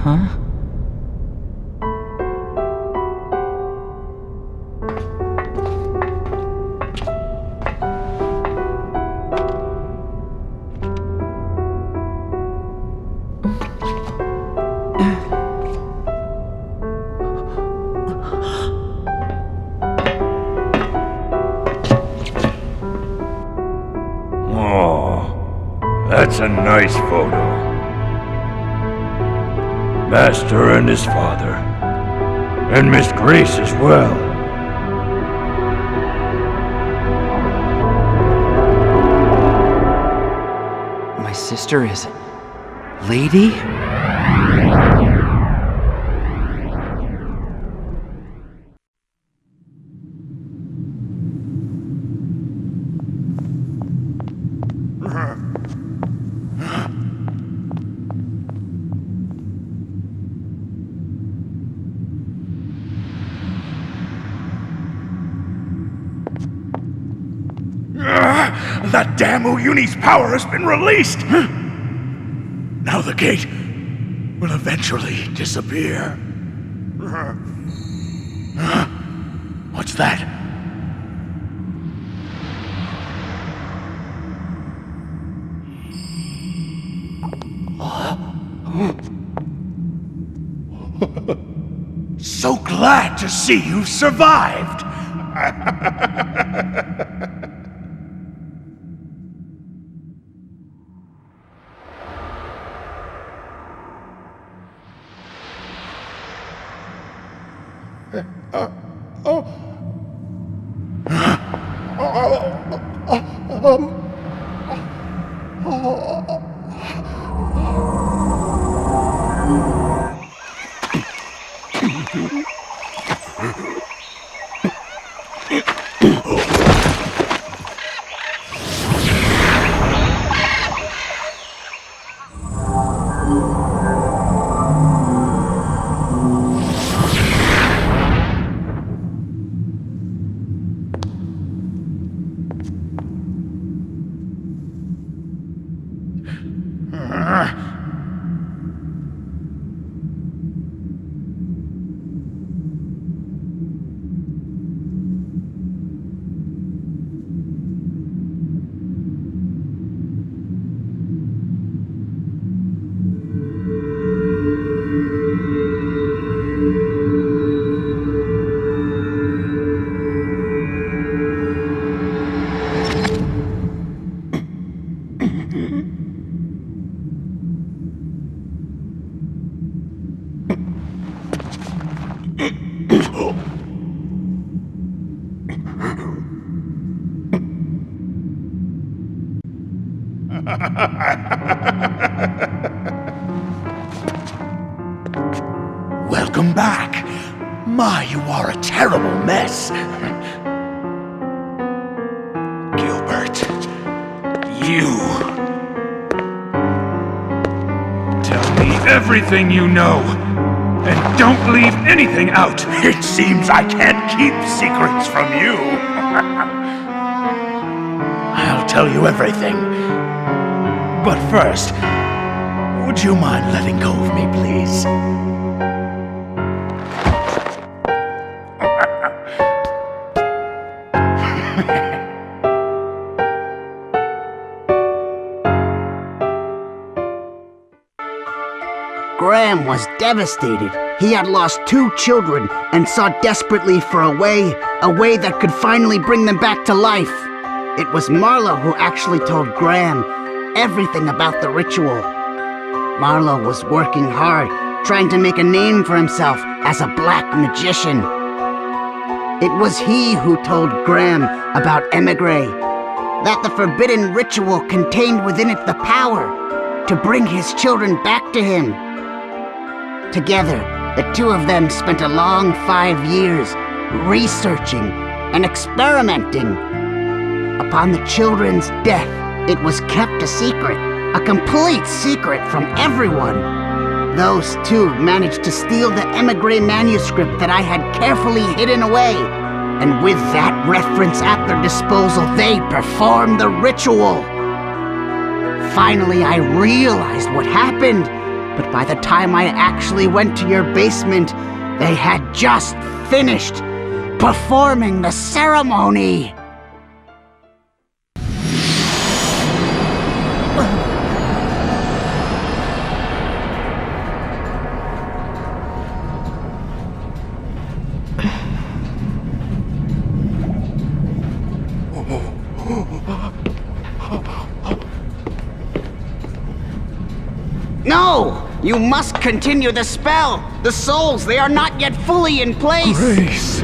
Huh? Oh, that's a nice photo. Master and his father. And Miss Grace as well. My sister is... Lady? That damn Uyuni's power has been released! Now the gate will eventually disappear. What's that? So glad to see you've survived! Welcome back. My, you are a terrible mess. Gilbert, you... Tell me everything you know, and don't leave anything out. It seems I can't keep secrets from you. I'll tell you everything. But first, would you mind letting go of me, please? Graham was devastated. He had lost 2 children and sought desperately for a way that could finally bring them back to life. It was Marlowe who actually told Graham everything about the ritual. Marlowe was working hard, trying to make a name for himself as a black magician. It was he who told Graham about Emigre, that the forbidden ritual contained within it the power to bring his children back to him. Together, the two of them spent a long 5 years researching and experimenting. Upon the children's death, it was kept a secret, a complete secret from everyone. Those two managed to steal the emigre manuscript that I had carefully hidden away. And with that reference at their disposal, they performed the ritual. Finally, I realized what happened, but by the time I actually went to your basement, they had just finished performing the ceremony. No! You must continue the spell! The souls, they are not yet fully in place! Grace!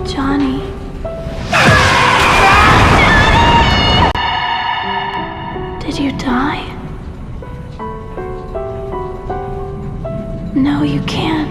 Johnny. Did you die? No, you can't.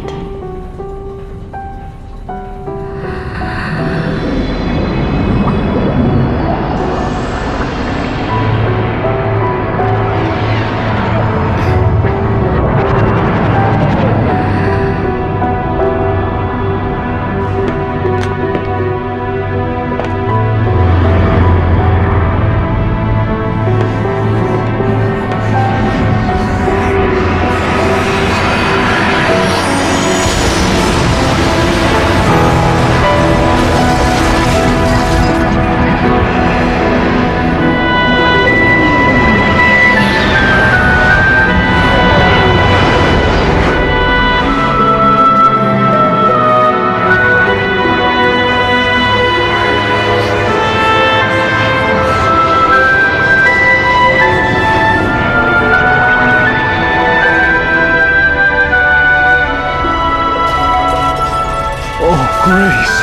Grace,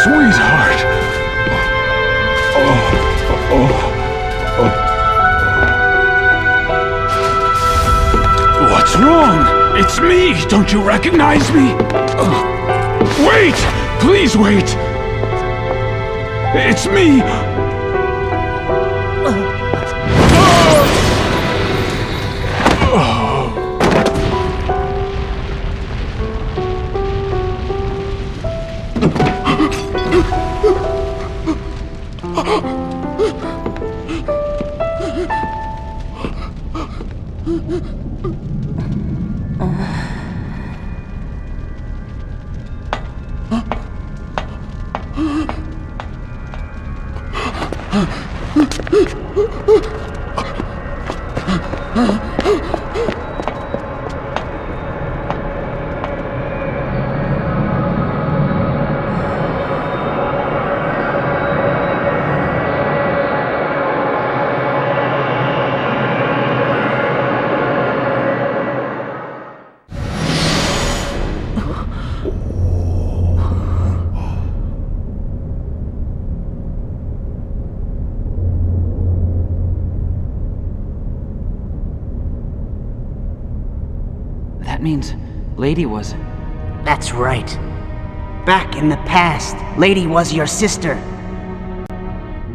sweetheart. What's wrong? It's me. Don't you recognize me? Wait! Please wait! It's me! That means Lady was... That's right. Back in the past, Lady was your sister.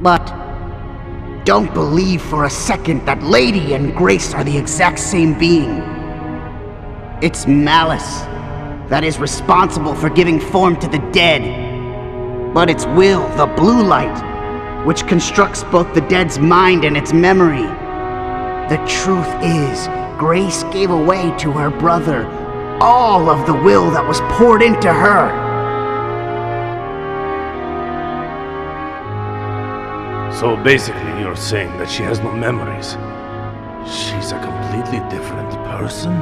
But don't believe for a second that Lady and Grace are the exact same being. It's malice that is responsible for giving form to the dead. But it's will, the blue light, which constructs both the dead's mind and its memory. The truth is, Grace gave away to her brother all of the will that was poured into her. So basically you're saying that she has no memories. She's a completely different person?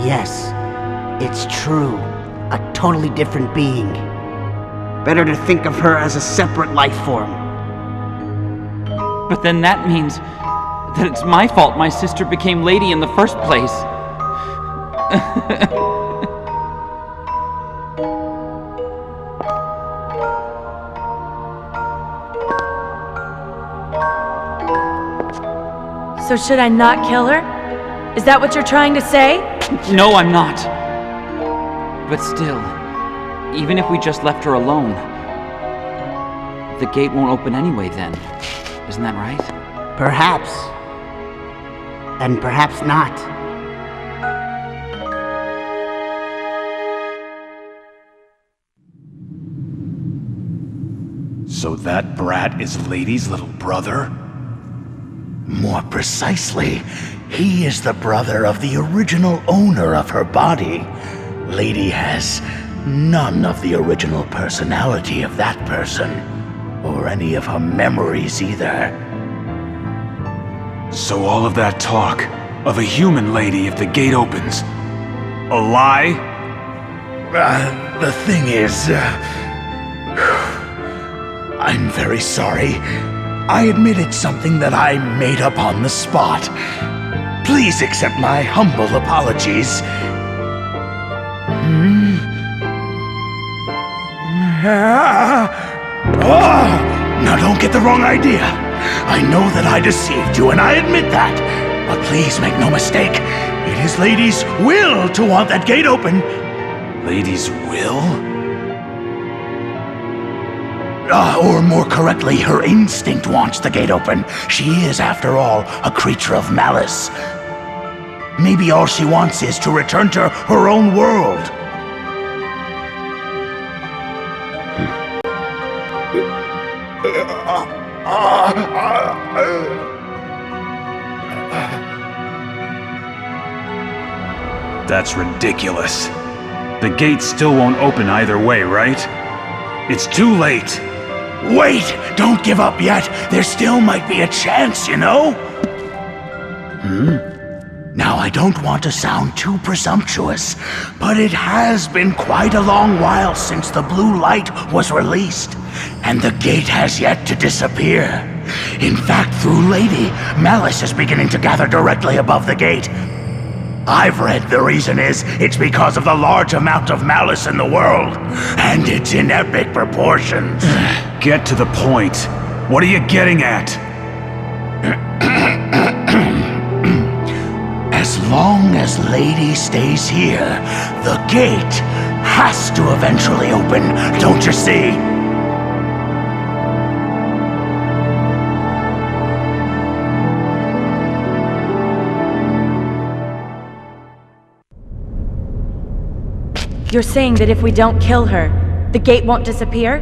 Yes, it's true. A totally different being. Better to think of her as a separate life form. But then that means that it's my fault my sister became Lady in the first place. So should I not kill her? Is that what you're trying to say? No, I'm not. But still, even if we just left her alone, the gate won't open anyway then. Isn't that right? Perhaps. And perhaps not. So that brat is Lady's little brother? More precisely, he is the brother of the original owner of her body. Lady has none of the original personality of that person, or any of her memories either. So all of that talk of a human lady if the gate opens, a lie? The thing is, I'm very sorry. I admit it's something that I made up on the spot. Please accept my humble apologies. Now don't get the wrong idea. I know that I deceived you, and I admit that. But please make no mistake, it is Lady's will to want that gate open. Lady's will? Or more correctly, her instinct wants the gate open. She is, after all, a creature of malice. Maybe all she wants is to return to her own world. That's ridiculous. The gate still won't open either way, right? It's too late. Wait! Don't give up yet! There still might be a chance, you know? Now, I don't want to sound too presumptuous, but it has been quite a long while since the blue light was released, and the gate has yet to disappear. In fact, through Lady, malice is beginning to gather directly above the gate. I've read the reason is it's because of the large amount of malice in the world, and it's in epic proportions. Get to the point. What are you getting at? As long as Lady stays here, the gate has to eventually open, don't you see? You're saying that if we don't kill her, the gate won't disappear?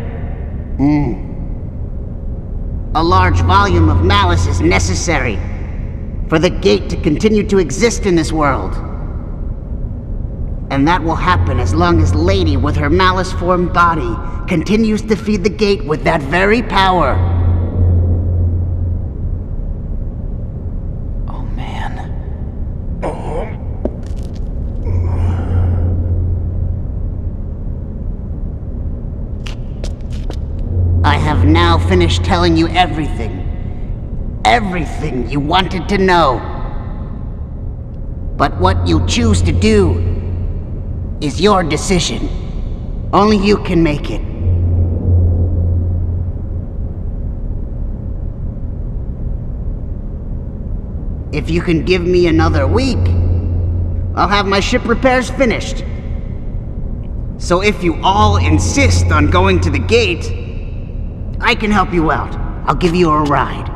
A large volume of malice is necessary for the gate to continue to exist in this world. And that will happen as long as Lady, with her malice-formed body, continues to feed the gate with that very power. Oh, man. I have now finished telling you everything. Everything you wanted to know. But what you choose to do is your decision. Only you can make it. If you can give me another week, I'll have my ship repairs finished. So if you all insist on going to the gate, I can help you out. I'll give you a ride.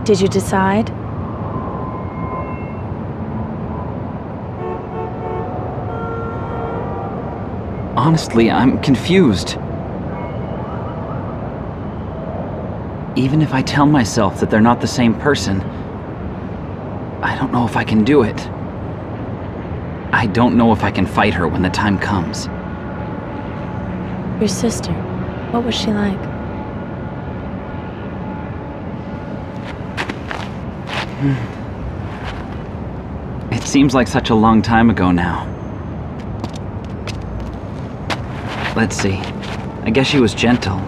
Did you decide? Honestly, I'm confused. even if I tell myself that they're not the same person, I don't know if I can do it. I don't know if I can fight her when the time comes. Your sister, what was she like? It seems like such a long time ago now. Let's see. I guess she was gentle.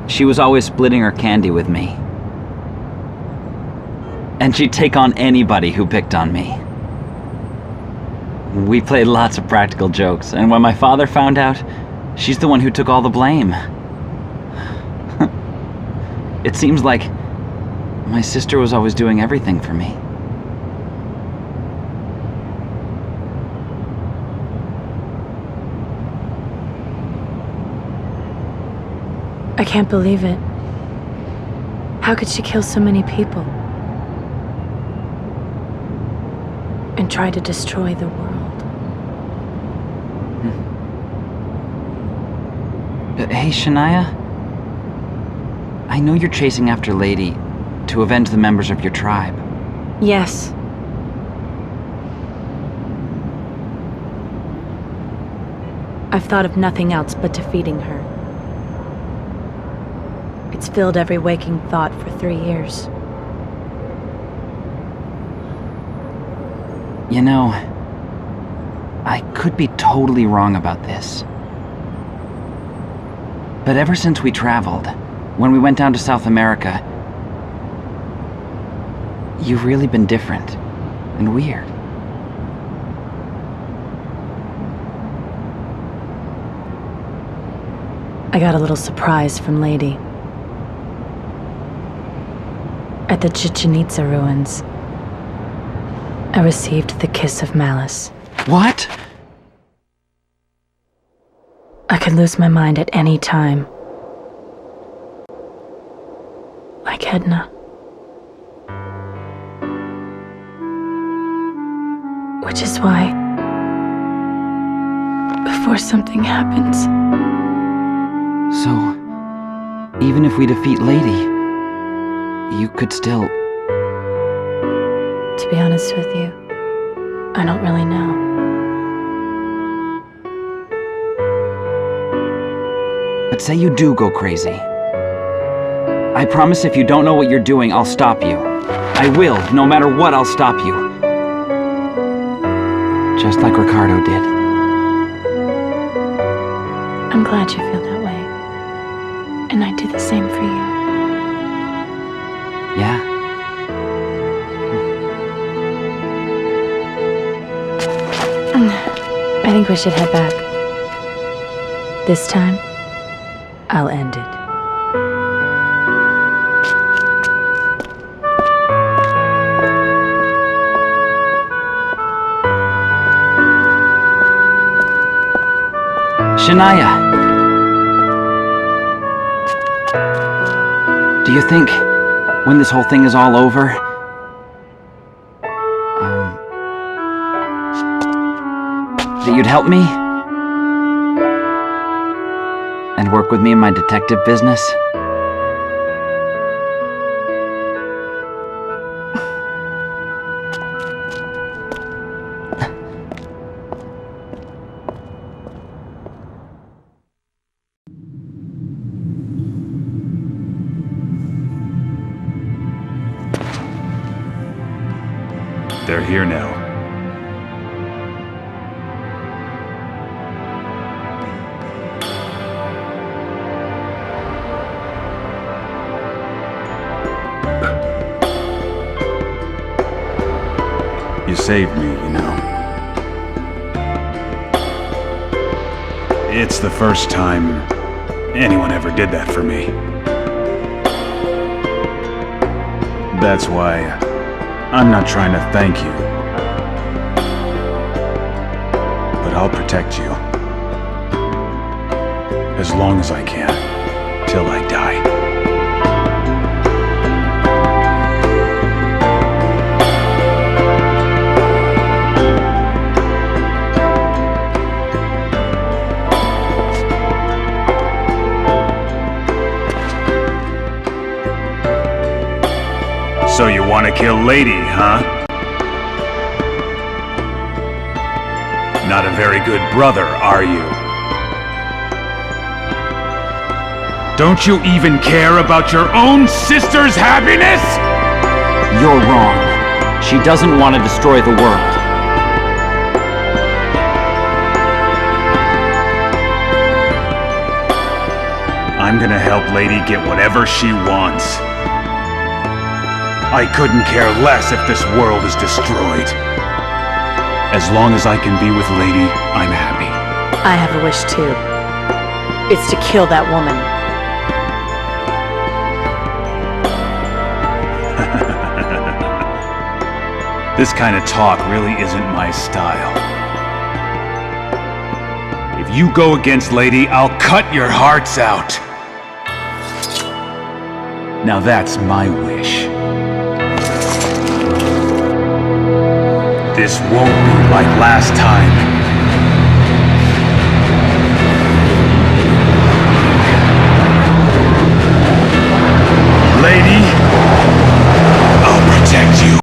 She was always splitting her candy with me. And she'd take on anybody who picked on me. We played lots of practical jokes, and when my father found out, she's the one who took all the blame. It seems like my sister was always doing everything for me. I can't believe it. How could she kill so many people? And try to destroy the world? Hey, Shania? I know you're chasing after Lady to avenge the members of your tribe. Yes. I've thought of nothing else but defeating her. It's filled every waking thought for 3 years. You know, I could be totally wrong about this. But ever since we traveled, when we went down to South America, you've really been different and weird. I got a little surprise from Lady. At the Chichen Itza ruins, I received the kiss of malice. What? I could lose my mind at any time. Like Edna. Which is why, before something happens... So, even if we defeat Lady, you could still... To be honest with you, I don't really know. But say you do go crazy. I promise if you don't know what you're doing, I'll stop you. I will, no matter what, I'll stop you. Just like Ricardo did. I'm glad you feel that way. And I'd do the same for you. Yeah? I think we should head back. This time, I'll end it. Shania! Do you think, when this whole thing is all over, that you'd help me? And work with me in my detective business? They're here now. You saved me, you know. It's the first time anyone ever did that for me. That's why I'm not trying to thank you. But I'll protect you. As long as I can. Till I die. want to kill Lady, huh? Not a very good brother, are you? Don't you even care about your own sister's happiness? You're wrong. She doesn't want to destroy the world. I'm gonna help Lady get whatever she wants. I couldn't care less if this world is destroyed. As long as I can be with Lady, I'm happy. I have a wish too. It's to kill that woman. This kind of talk really isn't my style. If you go against Lady, I'll cut your hearts out. Now that's my wish. This won't be like last time. Lady, I'll protect you.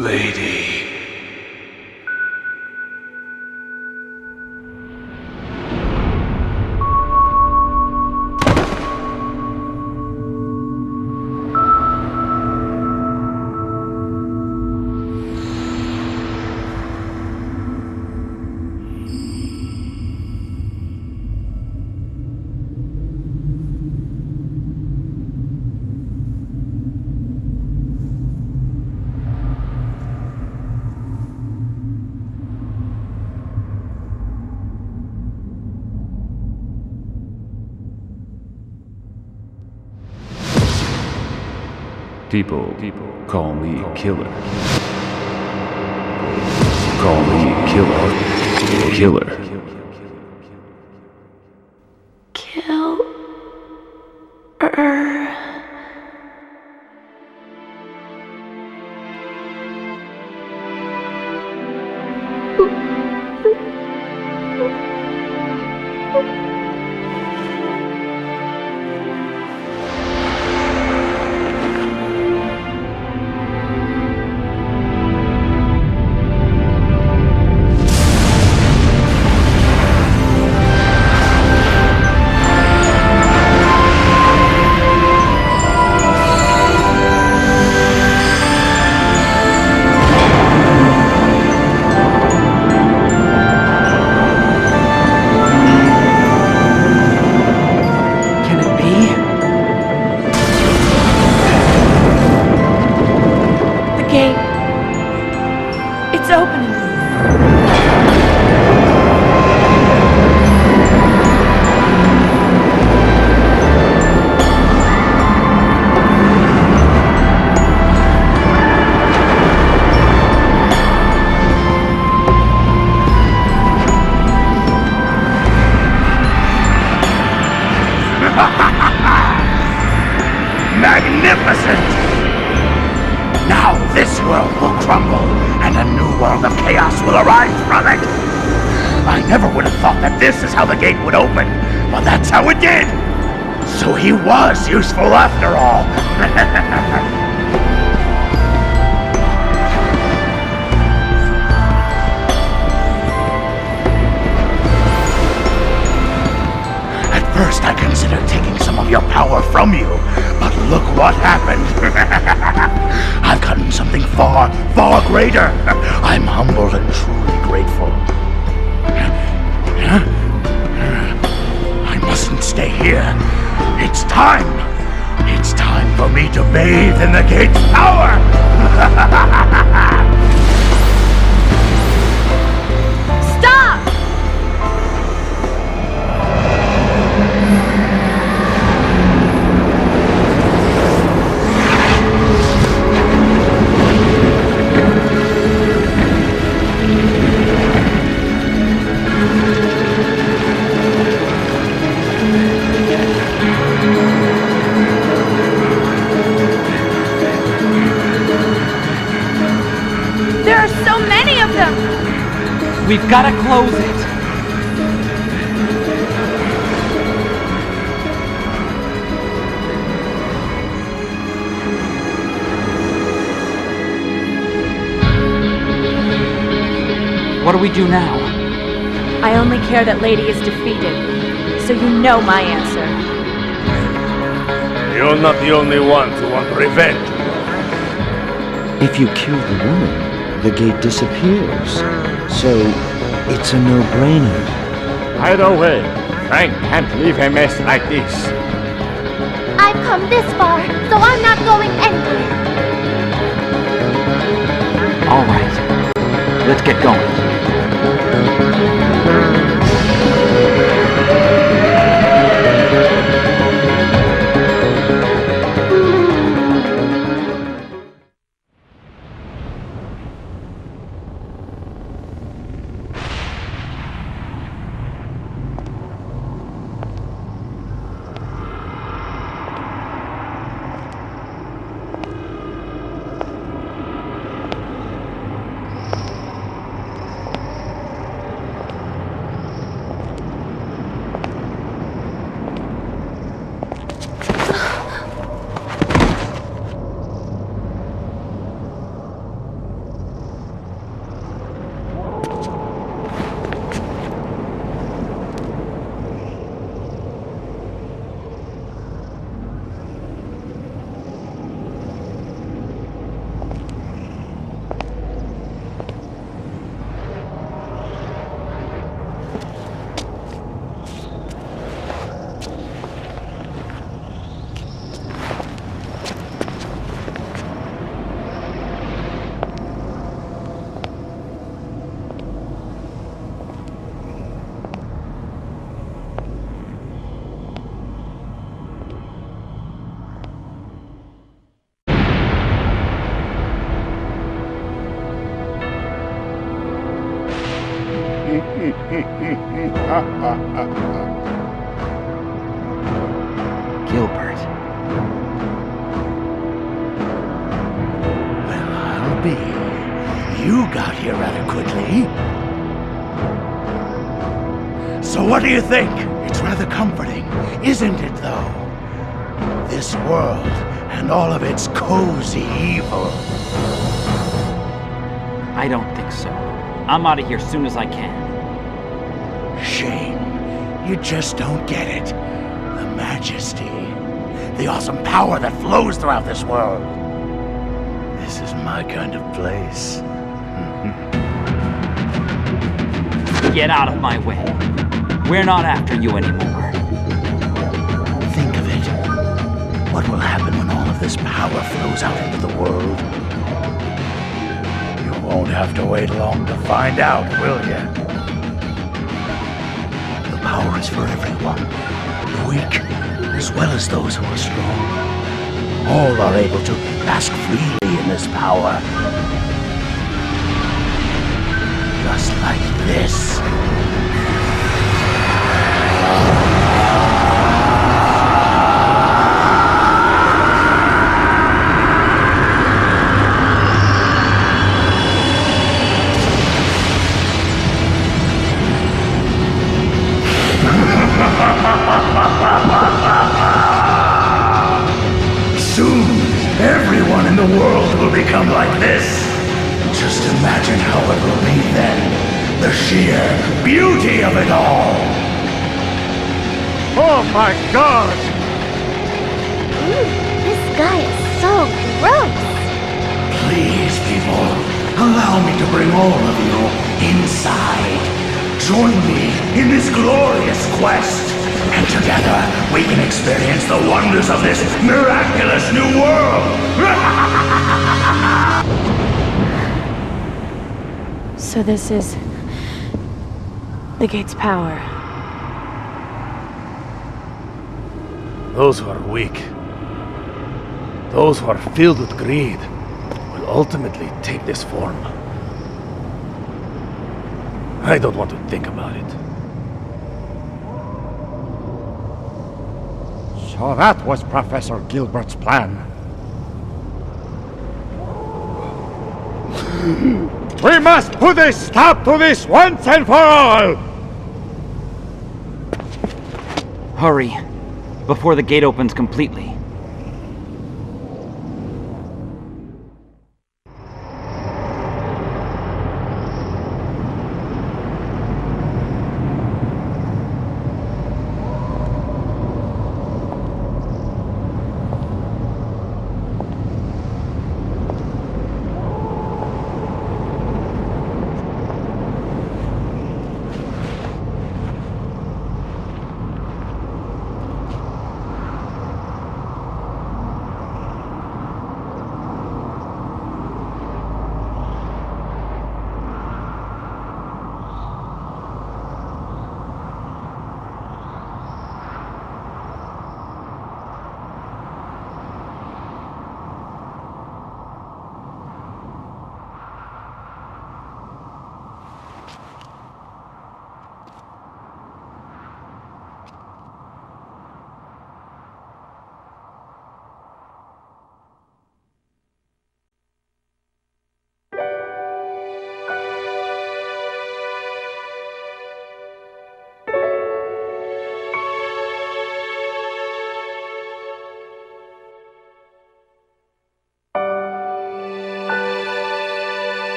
Lady. People call me Killer. Call me Killer. Killer. Magnificent! Now this world will crumble, and a new world of chaos will arise from it! I never would have thought that this is how the gate would open, but that's how it did! So he was useful after all! First, I considered taking some of your power from you, but look what happened. I've gotten something far, far greater. I'm humbled and truly grateful. I mustn't stay here. It's time. It's time for me to bathe in the gate's power. Stop! We've got to close it. What do we do now? I only care that Lady is defeated, so you know my answer. You're not the only ones who want revenge. If you kill the woman, the gate disappears. So, it's a no-brainer. Either way, Frank can't leave a mess like this. I've come this far, so I'm not going anywhere. All right, let's get going. Gilbert. Well, I'll be. You got here rather quickly. So what do you think? It's rather comforting, isn't it, though? This world and all of its cozy evil. I don't think so. I'm out of here soon as I can. Shame. You just don't get it. The majesty. The awesome power that flows throughout this world. This is my kind of place. Get out of my way. We're not after you anymore. Think of it. What will happen when all of this power flows out into the world? You won't have to wait long to find out, will you? The power is for everyone. The weak, as well as those who are strong. All are able to bask freely in this power. Just like this. Soon, everyone in the world will become like this. Just imagine how it will be then. The sheer beauty of it all. Oh my God! This guy is so gross. Please, people, allow me to bring all of you inside. Join me in this glorious quest. And together, we can experience the wonders of this miraculous new world! So this is the gate's power. Those who are weak, those who are filled with greed, will ultimately take this form. I don't want to think about it. So that was Professor Gilbert's plan. We must put a stop to this once and for all! Hurry, before the gate opens completely.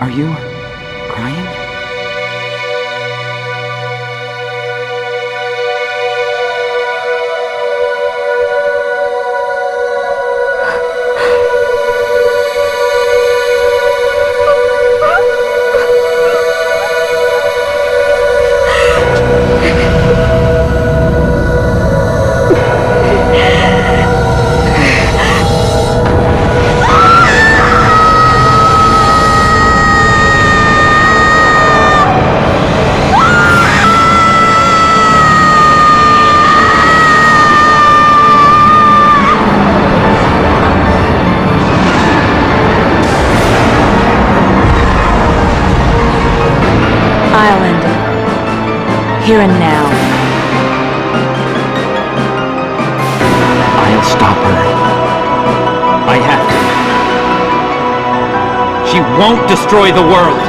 Are you crying? I'll end it. Here and now. I'll stop her. I have to. She won't destroy the world!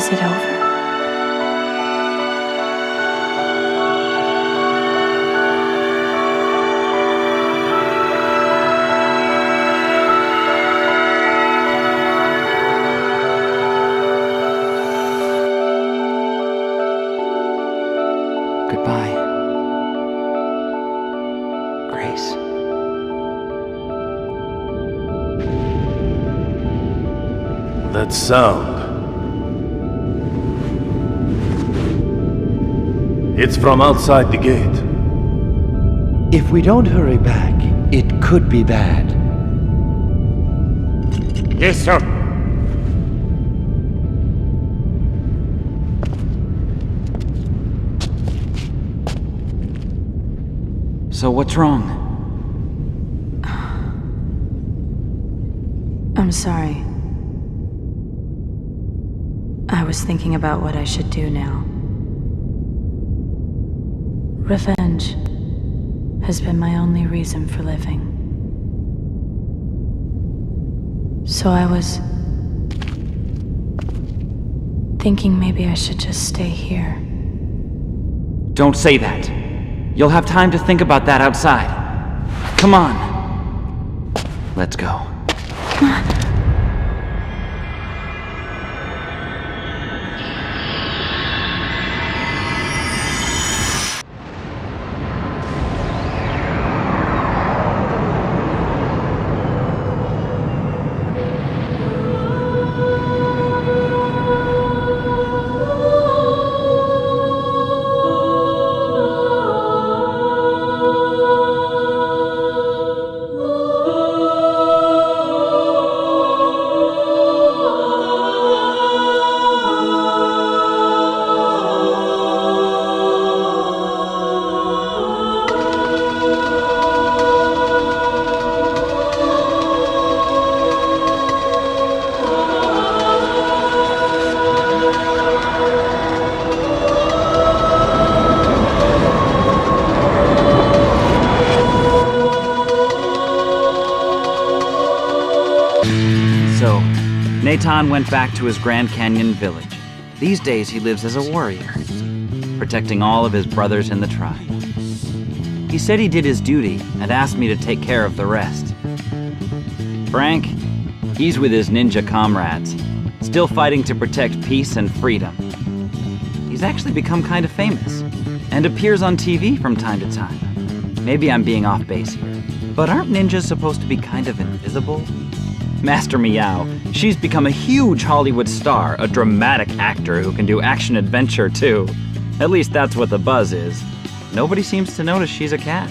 Is it over? Goodbye, Grace. That sound. It's from outside the gate. If we don't hurry back, it could be bad. Yes, sir. So what's wrong? I'm sorry. I was thinking about what I should do now. Revenge has been my only reason for living. So I was thinking maybe I should just stay here. Don't say that. You'll have time to think about that outside. Come on. Let's go. So, Nathan went back to his Grand Canyon village. These days he lives as a warrior, protecting all of his brothers in the tribe. He said he did his duty and asked me to take care of the rest. Frank, he's with his ninja comrades, still fighting to protect peace and freedom. He's actually become kind of famous, and appears on TV from time to time. Maybe I'm being off base here, but aren't ninjas supposed to be kind of invisible? Master Meow, she's become a huge Hollywood star, a dramatic actor who can do action-adventure too. At least that's what the buzz is. Nobody seems to notice she's a cat.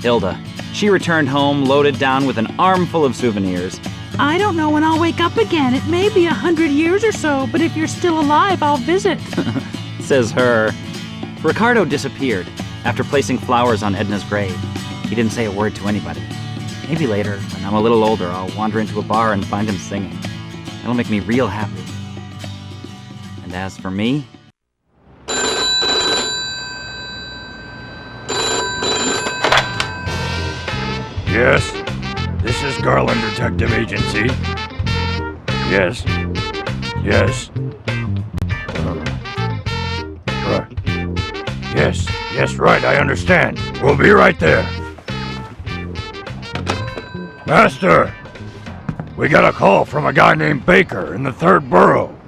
Hilda, she returned home loaded down with an armful of souvenirs. I don't know when I'll wake up again. It may be 100 years or so, but if you're still alive, I'll visit. Says her. Ricardo disappeared after placing flowers on Edna's grave. He didn't say a word to anybody. Maybe later, when I'm a little older, I'll wander into a bar and find him singing. It'll make me real happy. And as for me... Yes? This is Garland Detective Agency. Yes? Yes? Right. Yes, right, I understand. We'll be right there. Master! We got a call from a guy named Baker in the 3rd Borough.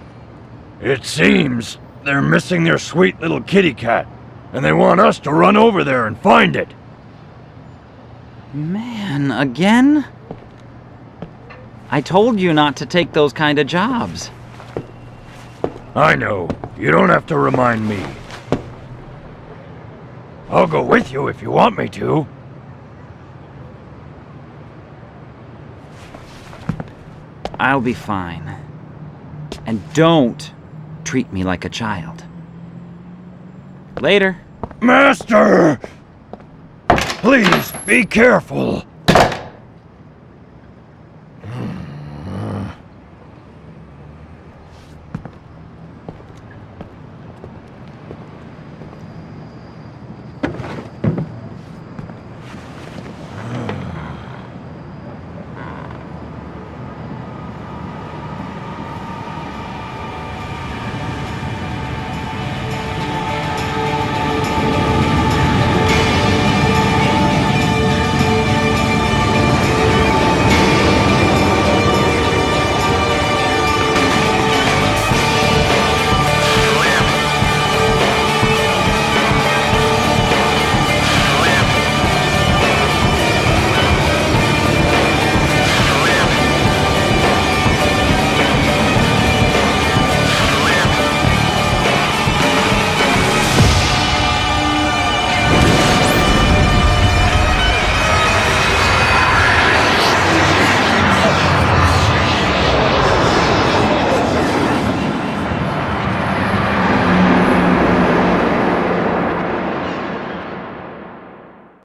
It seems they're missing their sweet little kitty cat, and they want us to run over there and find it. Man, again? I told you not to take those kind of jobs. I know. You don't have to remind me. I'll go with you if you want me to. I'll be fine. And don't treat me like a child. Later. Master! Please, be careful.